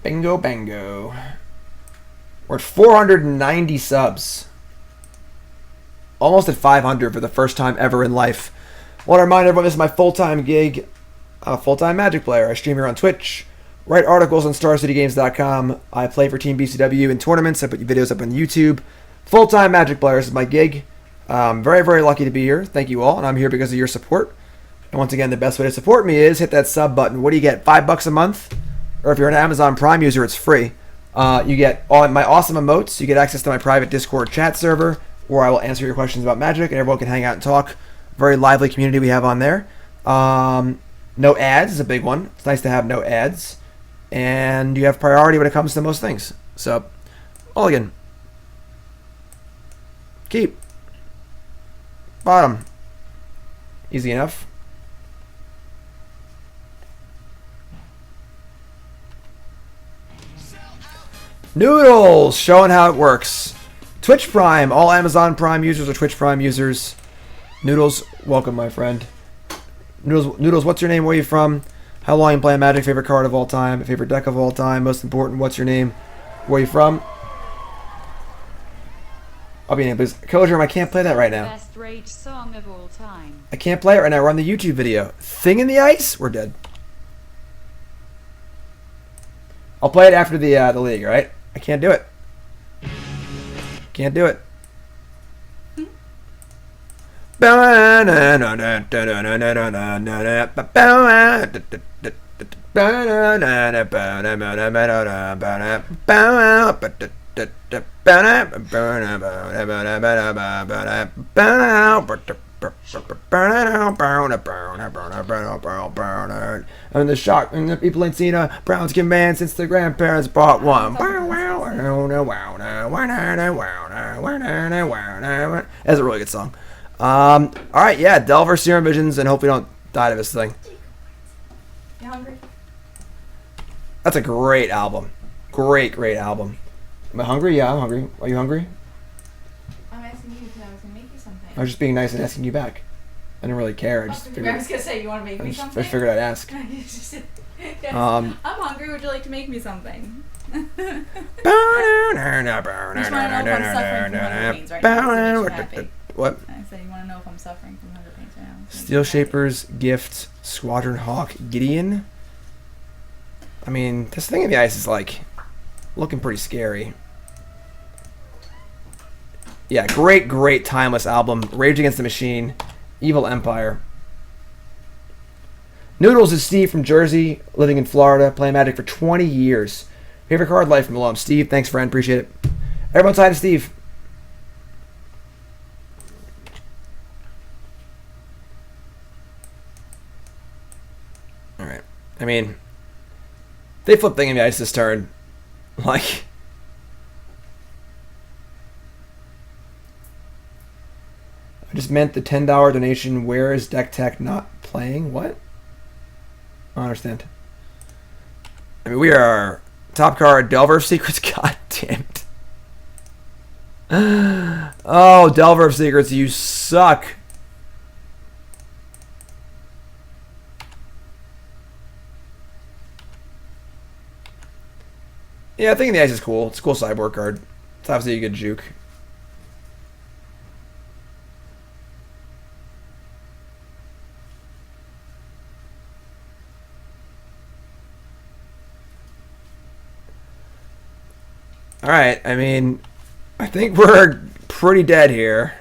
Bingo, bango. We're at 490 subs. Almost at 500 for the first time ever in life. I want to remind everyone this is my full-time gig. I'm a full-time Magic player. I stream here on Twitch. Write articles on StarCityGames.com. I play for Team BCW in tournaments. I put videos up on YouTube. Full-time Magic player. This is my gig. I'm very, very lucky to be here. Thank you all. And I'm here because of your support. And once again, the best way to support me is hit that sub button. What do you get? $5 a month? Or if you're an Amazon Prime user, it's free. You get all my awesome emotes. You get access to my private Discord chat server where I will answer your questions about Magic and everyone can hang out and talk. Very lively community we have on there. No ads is a big one. It's nice to have no ads. And you have priority when it comes to most things. So, all again. Keep. Bottom. Easy enough. Noodles! Showing how it works. Twitch Prime. All Amazon Prime users are Twitch Prime users. Noodles, welcome, my friend. Noodles, what's your name? Where are you from? How long you playing Magic? Favorite card of all time? Favorite deck of all time? Most important, what's your name? Where are you from? I'll be in please. Kojam, I can't play that right now. Best rage song of all time. I can't play it right now. We're on the YouTube video. Thing in the Ice? We're dead. I'll play it after the league, right? I can't do it. Can't do it. And the shock and the people ain't seen a brown skin man since the grandparents bought one. That's a really good song. Alright, yeah, Delver, Serum Visions, and hope we don't die to this thing. You hungry? That's a great album. Great album. Am I hungry? Yeah, I'm hungry. Are you hungry? I'm asking you because I was going to make you something. I was just being nice and asking you back. I didn't really care. I I was going to say, you want to make me something? I just figured I'd ask. Yes. I'm hungry. Would you like to make me something? I just want to know if I'm suffering from hunger pains right now. So happy. What? I said, you want to know if I'm suffering from hunger pains right now. Steelshaper's gift, Squadron Hawk, Gideon. I mean, this thing in the ice is like looking pretty scary. Yeah, great timeless album. Rage Against the Machine, Evil Empire. Noodles is Steve from Jersey, living in Florida, playing Magic for 20 years. Favorite card, Life from Below. Steve, thanks, friend. Appreciate it. Everyone say hi to Steve. Alright. I mean, they flip Thing in the Ice this turn. Like, I just meant the $10 donation. Where is Deck Tech not playing? What? I don't understand. I mean, we are top card, Delver of Secrets. God damn it. Oh, Delver of Secrets, you suck. Yeah, I think the ice is cool. It's a cool sideboard card. It's obviously a good juke. Alright, I mean, I think we're pretty dead here.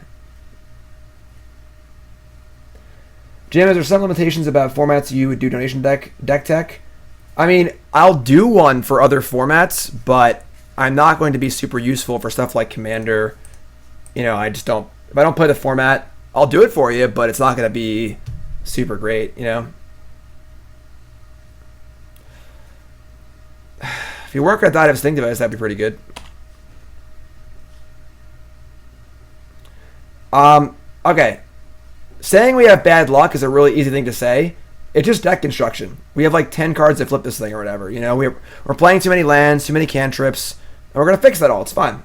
Jim, is there some limitations about formats you would do donation deck tech? I mean, I'll do one for other formats, but I'm not going to be super useful for stuff like Commander. You know, I just don't. If I don't play the format, I'll do it for you, but it's not going to be super great, you know? If you work at that Sting Device, that'd be pretty good. Okay. Saying we have bad luck is a really easy thing to say. It's just deck construction. We have like 10 cards that flip this thing or whatever. You know, we're playing too many lands, too many cantrips, and we're going to fix that all. It's fine.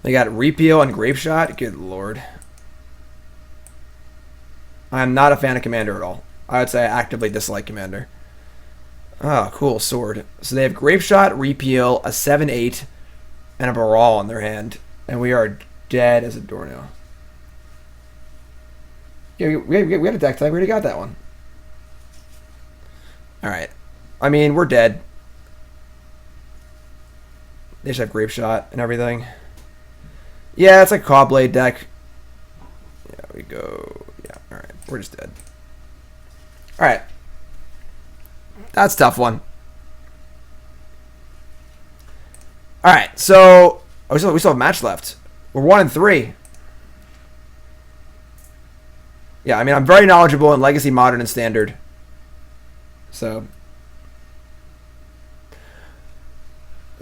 They got Repeal and Grape Shot. Good lord. I'm not a fan of Commander at all. I would say I actively dislike Commander. Oh, cool. Sword. So they have Grape Shot, Repeal, a 7/8, and a Baral in their hand. And we are dead as a doornail. Yeah, we had a deck tag. We already got that one. Alright. I mean, we're dead. They just have Grape Shot and everything. Yeah, it's like a Cawblade deck. Yeah, we go. Yeah, alright. We're just dead. Alright. That's a tough one. Alright, so we still have a match left. We're 1-3. Yeah, I mean, I'm very knowledgeable in Legacy, Modern, and Standard. So,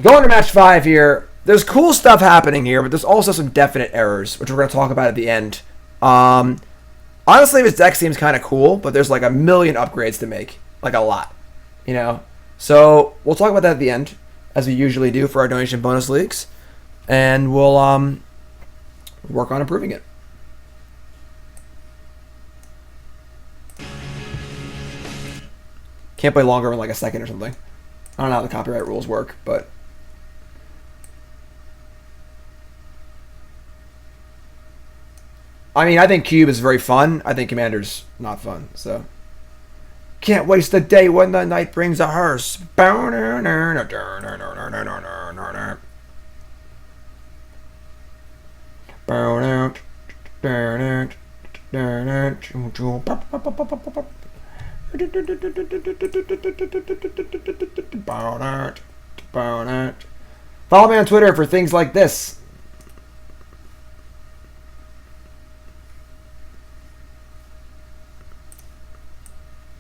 going to match 5 here. There's cool stuff happening here, but there's also some definite errors, which we're going to talk about at the end. Honestly, this deck seems kind of cool, but there's like a million upgrades to make. Like a lot. You know? So, we'll talk about that at the end, as we usually do for our donation bonus leagues. And we'll work on improving it. Can't play longer in like a second or something. I don't know how the copyright rules work, but I mean, I think Cube is very fun. I think Commander's not fun, so can't waste the day when the night brings a hearse. Follow me on Twitter for things like this.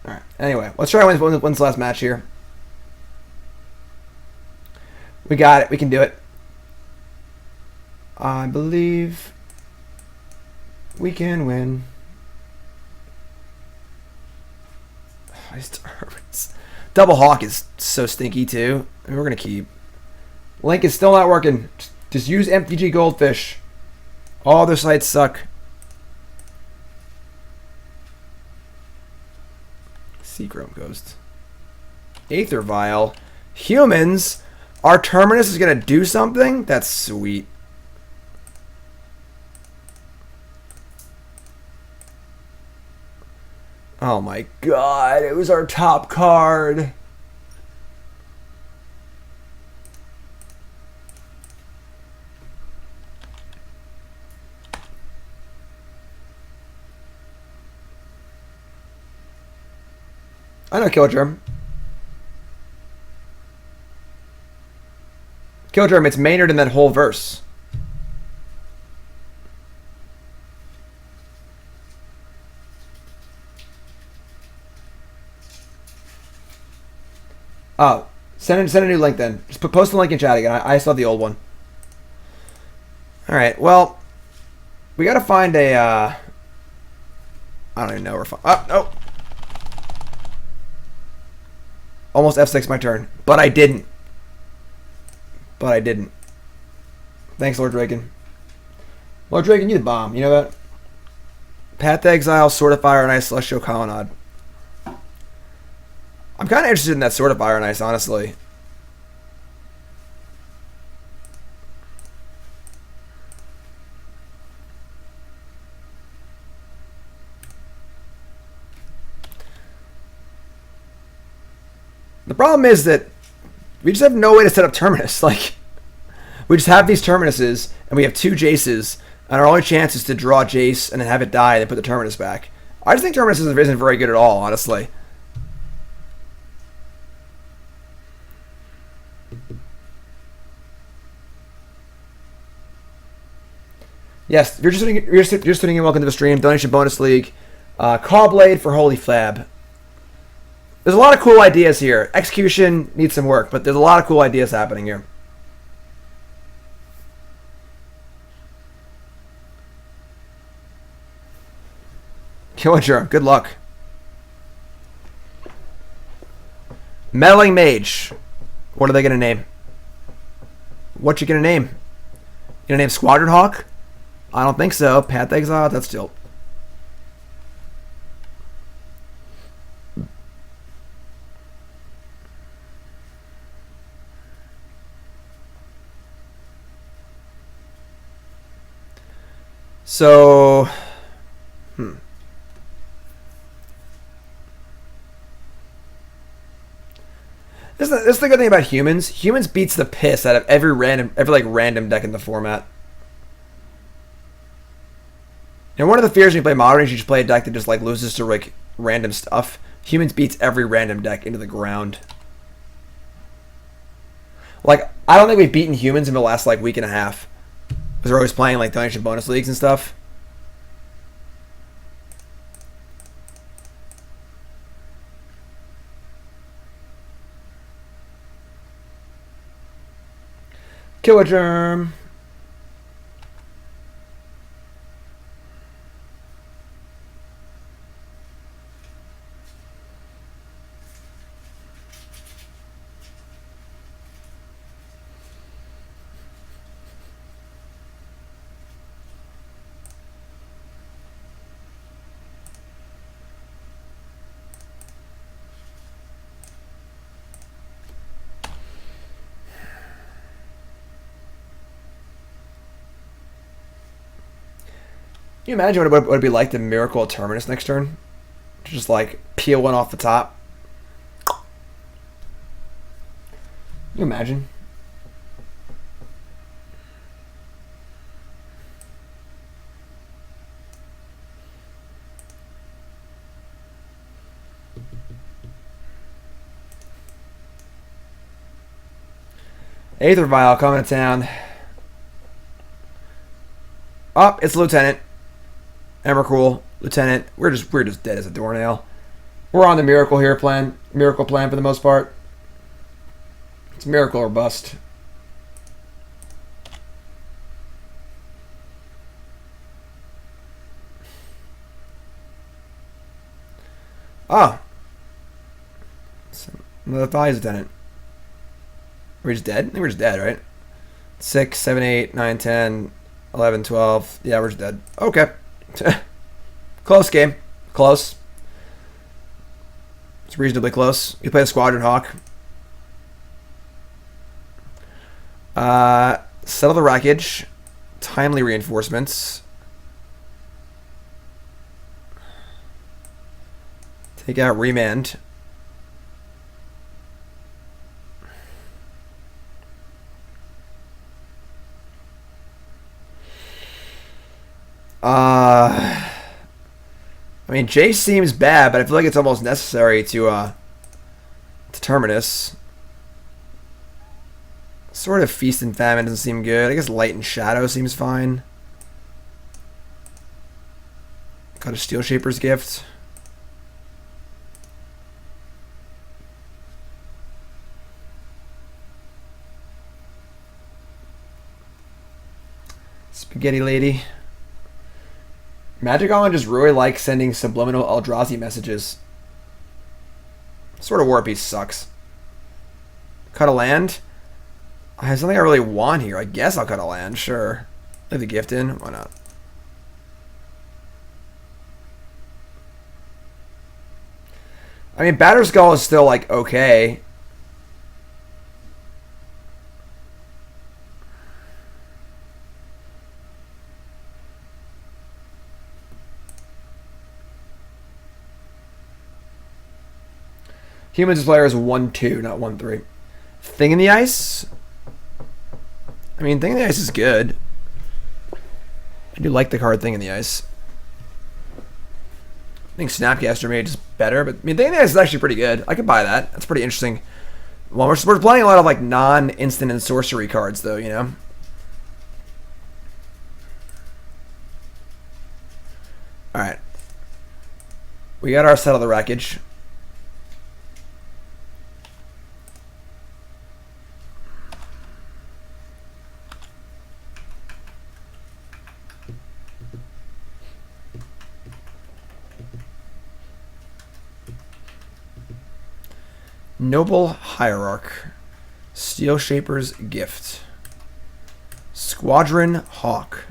Alright, anyway, let's try to win this last match here. We got it. We can do it. I believe we can win. Double Hawk is so stinky too. I mean, we're gonna keep. Link is still not working. Just use MTG Goldfish. All other sites suck. Seachrome Ghost. Aether Vial. Humans. Our Terminus is gonna do something? That's sweet. Oh my god, it was our top card. I know Killgerm. Killgerm, it's Maynard in that whole verse. Oh, send a new link then. Just post the link in chat again. I saw the old one. All right. Well, we gotta find a. I don't even know where. Oh no. Almost F6 my turn, but I didn't. Thanks, Lord Draken. Lord Draken, you the bomb. You know that. Path to Exile, Sword of Fire and Ice, Celestial Colonnade. I'm kind of interested in that Sword of Fire and Ice, honestly. The problem is that we just have no way to set up Terminus. Like, we just have these Terminuses, and we have 2 Jaces, And our only chance is to draw Jace and then have it die and then put the Terminus back. I just think Terminus isn't very good at all, honestly. Yes, you're just tuning in. Welcome to the stream. Donation bonus league. Cawblade for HolyFlab. There's a lot of cool ideas here. Execution needs some work, but there's a lot of cool ideas happening here. Killer, good luck. Meddling Mage. What are they gonna name? What you gonna name? You gonna name Squadron Hawk? I don't think so. Path Exile, that's still. So, This is the good thing about humans. Humans beats the piss out of every random deck in the format. And one of the fears when you play Modern is you just play a deck that just like loses to like random stuff. Humans beats every random deck into the ground. Like, I don't think we've beaten humans in the last like week and a half. Because we're always playing like donation bonus leagues and stuff. Killer Germ. Can you imagine what it would be like to Miracle Terminus next turn? Just like peel one off the top. Can you imagine? Aether Vial coming to town. Oh, it's Lieutenant. Emrakul, Lieutenant. We're just dead as a doornail. We're on the miracle plan for the most part. It's miracle or bust. Oh. Another Thighs Lieutenant. We're just dead? I think we're just dead, right? 6, 7, 8, 9, 10, 11, 12. Yeah, we're just dead. Okay. Close game. Close. It's reasonably close. You play the Squadron Hawk. Settle the Wreckage. Timely Reinforcements. Take out Remand. I mean, Jace seems bad, but I feel like it's almost necessary to Terminus. Sort of Feast and Famine doesn't seem good. I guess Light and Shadow seems fine. Got a Steelshaper's Gift. Spaghetti Lady. Magic Island just really likes sending subliminal Eldrazi messages. Sort of War Piece sucks. Cut a land? I have something I really want here. I guess I'll cut a land, sure. Leave the gift in, why not? I mean, Batterskull is still, like, okay. Humans player is 1-2, not 1-3. Thing in the Ice? I mean, Thing in the Ice is good. I do like the card thing in the ice. I think Snapcaster Mage is better, but I mean, Thing in the Ice is actually pretty good. I could buy that. That's pretty interesting. Well, we're playing a lot of like non-instant and sorcery cards, though, you know. All right, we got our Settle the Wreckage. Noble Hierarch, Steelshaper's Gift, Squadron Hawk,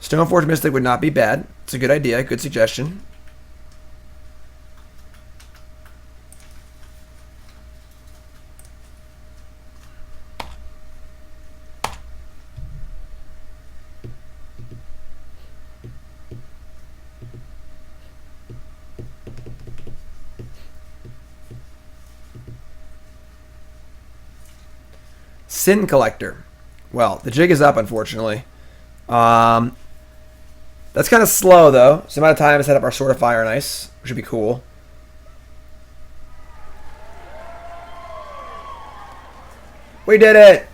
Stoneforge Mystic would not be bad. It's a good idea, good suggestion. Sin Collector. Well, the jig is up, unfortunately. That's kind of slow, though. Some amount of time to set up our Sword of Fire and Ice, which would be cool. We did it!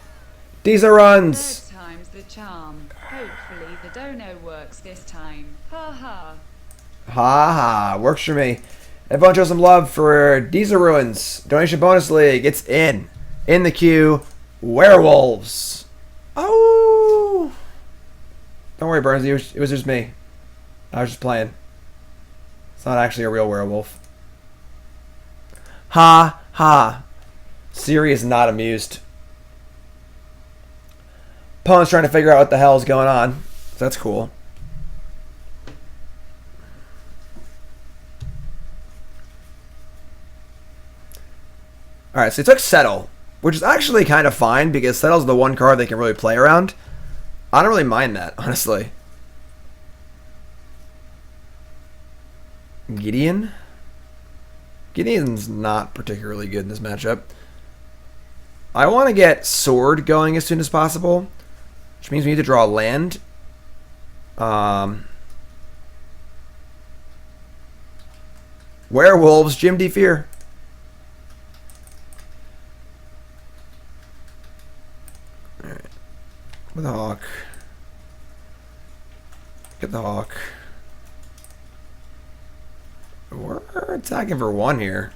These are runs! Third time's the charm. Hopefully the dono works this time. Ha ha. Ha ha, works for me. Everyone show some love for Diesel Ruins. Donation Bonus League. It's in the queue. Werewolves. Oh! Don't worry, Burns. It was just me. I was just playing. It's not actually a real werewolf. Ha ha. Siri is not amused. Opponent's trying to figure out what the hell is going on. So that's cool. Alright, so he took Settle, which is actually kind of fine because Settle's the one card they can really play around. I don't really mind that, honestly. Gideon? Gideon's not particularly good in this matchup. I want to get Sword going as soon as possible, which means we need to draw a land. Werewolves, Jim D. Fear. Alright. With the Hawk. Get the Hawk. We're attacking for 1 here.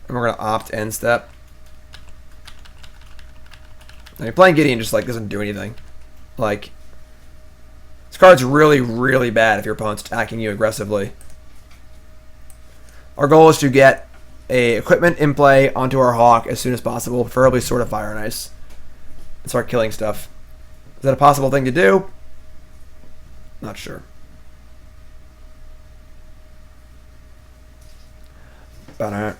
And we're going to opt end step. I mean, playing Gideon just like doesn't do anything. Like, this card's really, really bad if your opponent's attacking you aggressively. Our goal is to get a equipment in play onto our Hawk as soon as possible, preferably Sword of Fire and Ice, and start killing stuff. Is that a possible thing to do? Not sure. We're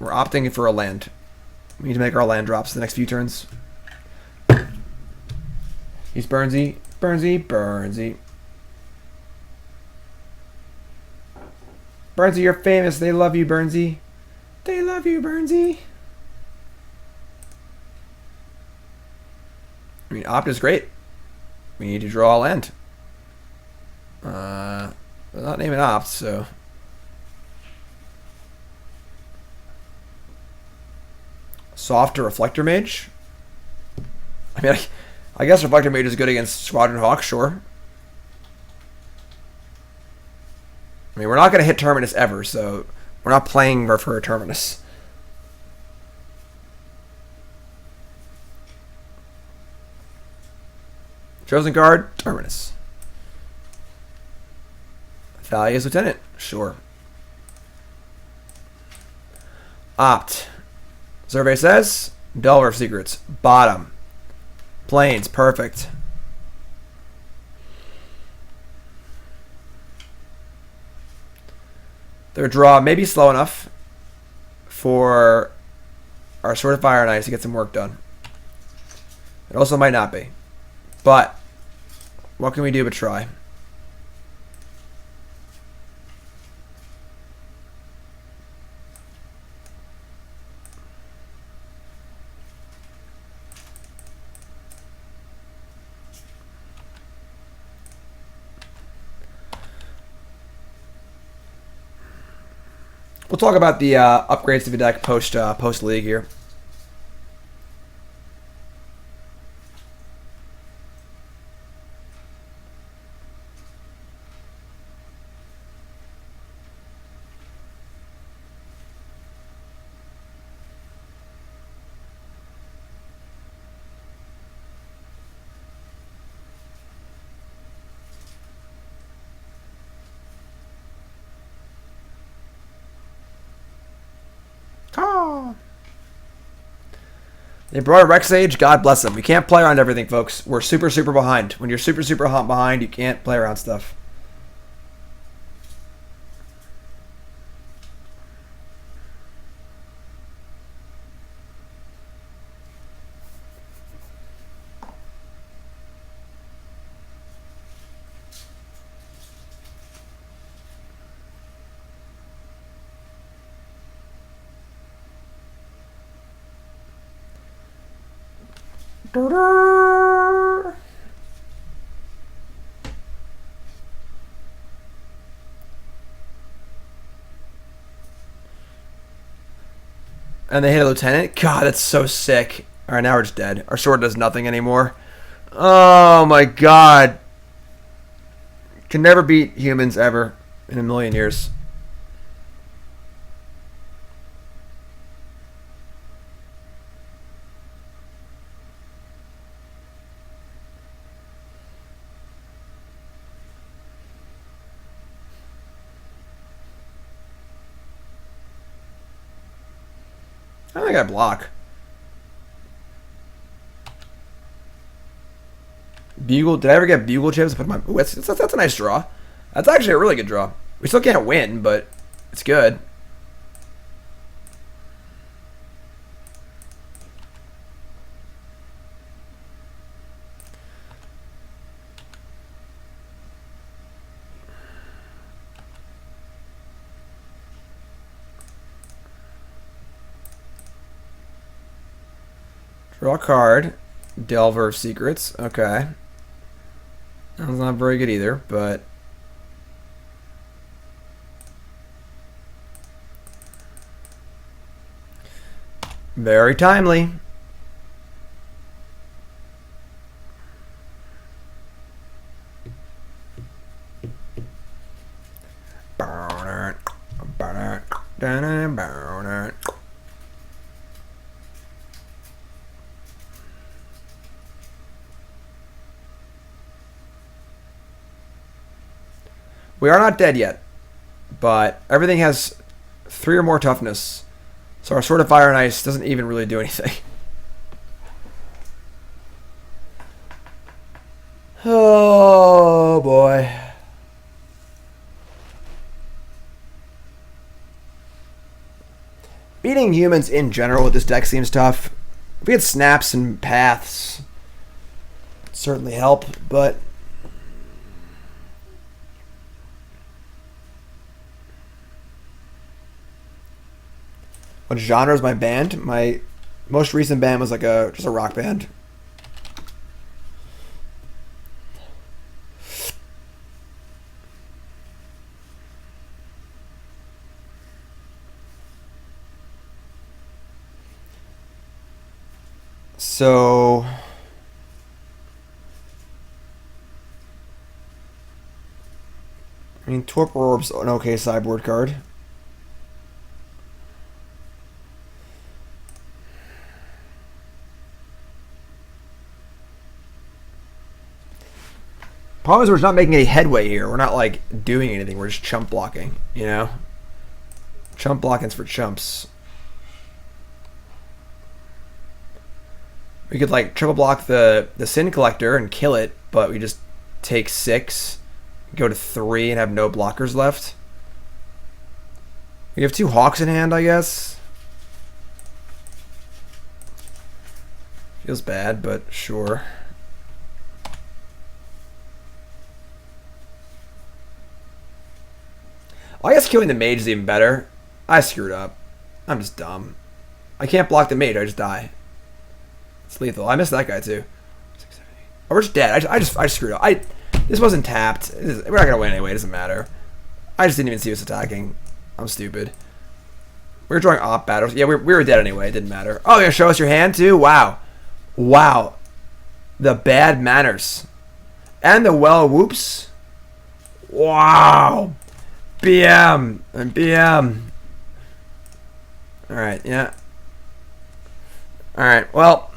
opting for a land. We need to make our land drops the next few turns. He's Burnsy. Burnsy. Burnsy. Burnsy, you're famous. They love you, Burnsy. They love you, Burnsy. I mean, opt is great. We need to draw a land. They're not naming opt, so... Soft to Reflector Mage? I mean, I guess Reflector Mage is good against Squadron Hawk, sure. I mean, we're not going to hit Terminus ever, so we're not playing for a Terminus. Chosen card, Terminus. Thalia's Lieutenant, sure. Opt. Survey says, Delver of Secrets, bottom. Plains, perfect. Their draw may be slow enough for our Sword of Fire and Ice to get some work done. It also might not be. But, what can we do but try? We'll talk about the upgrades to the deck post league here. They brought a Rex Age, God bless them. We can't play around everything, folks. We're super, super behind. When you're super, super behind, you can't play around stuff. And they hit a lieutenant? God, that's so sick. Alright, now we're just dead. Our sword does nothing anymore. Oh my god. Can never beat humans ever in a million years. I think I block. Bugle. Did I ever get bugle chips? Put my. Ooh, that's a nice draw. That's actually a really good draw. We still can't win, but it's good. Draw a card. Delver of Secrets. Okay. That was not very good either, but... very timely. We are not dead yet, but everything has 3 or more toughness, so our Sword of Fire and Ice doesn't even really do anything. Oh boy. Beating humans in general with this deck seems tough. If we had snaps and paths, it'd certainly help, but... what genre is my band? My most recent band was like just a rock band. So I mean, Torpor Orb's an okay sideboard card. Problem is we're just not making any headway here. We're not like doing anything. We're just chump blocking, you know? Chump blocking's for chumps. We could like triple block the Sin Collector and kill it, but we just take 6, go to 3 and have no blockers left. We have 2 Hawks in hand, I guess. Feels bad, but sure. I guess killing the mage is even better. I screwed up. I'm just dumb. I can't block the mage, I just die. It's lethal. I missed that guy too. 6, 7, 8. Oh, we're just dead. I just screwed up. This wasn't tapped. We're not gonna win anyway, it doesn't matter. I just didn't even see us attacking. I'm stupid. We were drawing op battles. Yeah, we were dead anyway. It didn't matter. Oh, you're gonna show us your hand too? Wow. Wow. The bad manners. And the well whoops. Wow. BM. And BM. Alright, yeah. Alright, well.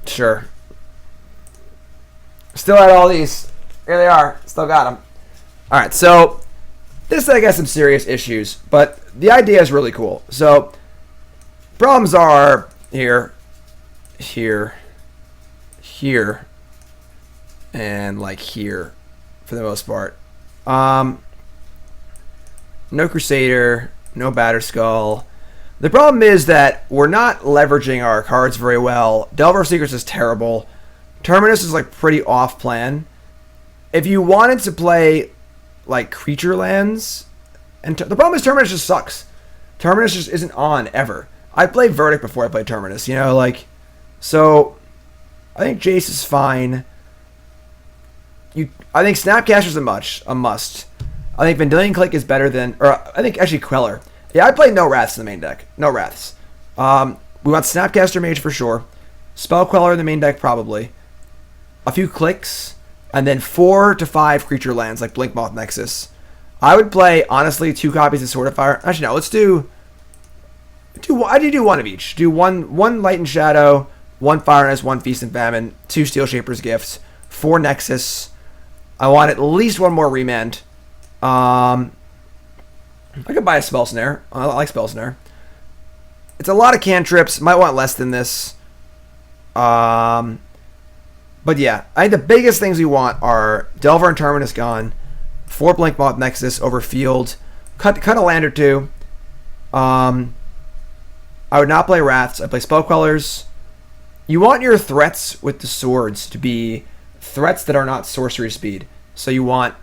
Sure. Still had all these. Here they are. Still got them. Alright, so this I got some serious issues, but the idea is really cool. So problems are here, and like here for the most part. No Crusader, no Batterskull. The problem is that we're not leveraging our cards very well. Delver of Secrets is terrible. Terminus is like pretty off plan. If you wanted to play like creature lands, and the problem is Terminus just sucks. Terminus just isn't on ever. I played Verdict before I played Terminus, you know, like, so I think Jace is fine. I think Snapcaster is a must. I think Vendilion Click is better than, or I think actually Queller. Yeah, I play no Wraths in the main deck. No Wraths. We want Snapcaster Mage for sure. Spell Queller in the main deck probably. A few clicks, and then 4 to 5 creature lands like Blinkmoth Nexus. I would play, honestly, 2 copies of Sword of Fire. Actually, no, let's do one of each. Do one Light and Shadow, 1 Fire and Ice, 1 Feast and Famine, 2 Steelshaper's Gifts, 4 Nexus. I want at least 1 more Remand. I could buy a Spell Snare. I like Spell Snare. It's a lot of cantrips. Might want less than this. But yeah, I think the biggest things we want are Delver and Terminus gone, 4 Blinkmoth Nexus over field, cut a land or 2. I would not play Wraths. I'd play Spell Quellers. You want your threats with the swords to be threats that are not sorcery speed. So you want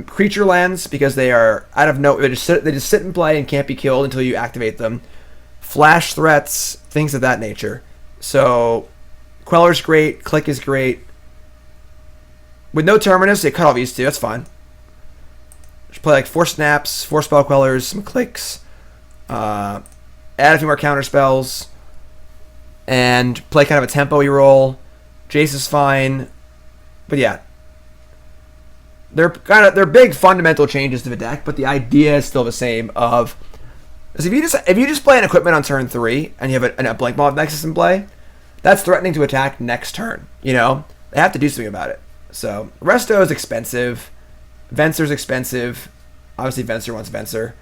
creature lands because they are out of no. They just sit and play and can't be killed until you activate them. Flash threats, things of that nature. So Queller's great. Click is great. With no Terminus, they cut all these 2. That's fine. Just play like 4 snaps, 4 Spell Quellers, some clicks. Add a few more counter spells. And play kind of a tempo-y role. Jace is fine. But yeah. They're big fundamental changes to the deck, but the idea is still the same of if you just play an equipment on turn 3 and you have a Blinkmoth Nexus in play, that's threatening to attack next turn. You know? They have to do something about it. So Resto is expensive. Venser's expensive. Obviously Venser wants Venser.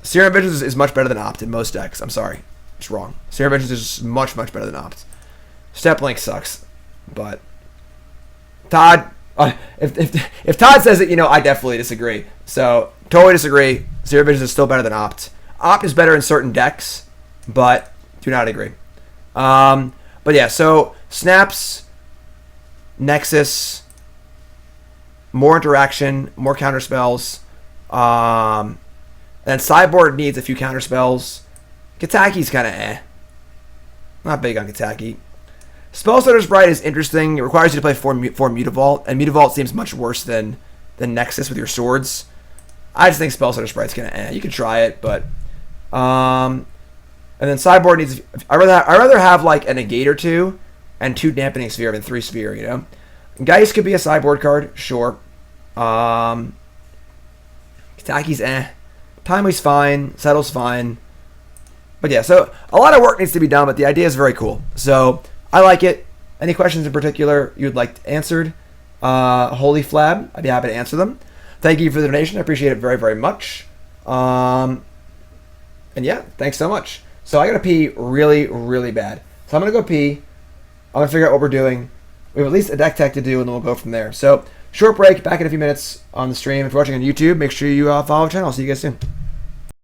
Serum Visions is much better than Opt in most decks. I'm sorry. It's wrong. Serum Visions is much better than Opt. Step Link sucks. But Todd, if Todd says it, you know, I definitely disagree. So totally disagree. Serum Visions is still better than Opt. Opt is better in certain decks, but do not agree. But yeah, so snaps, Nexus, more interaction, more counter spells. And Sideboard needs a few counter spells. Kataki's kind of not big on Kataki. Spellsetter's Bright is interesting. It requires you to play 4 Mutavault, and Mutavault seems much worse than Nexus with your swords. I just think Spellsetter's Bright's kind of You can try it, but and then Sideboard needs. I rather have like a Negate or 2 and 2 Dampening Sphere than 3 Sphere. You know, Geist could be a sideboard card, sure. Kataki's Timely's fine. Settle's fine. But yeah, so a lot of work needs to be done, but the idea is very cool. So I like it. Any questions in particular you'd like answered? HolyFlab, I'd be happy to answer them. Thank you for the donation. I appreciate it very much. And yeah, thanks so much. So I gotta pee really bad. So I'm gonna go pee. I'm gonna figure out what we're doing. We have at least a deck tech to do, and then we'll go from there. So short break, back in a few minutes on the stream. If you're watching on YouTube, make sure you follow the channel. I'll see you guys soon.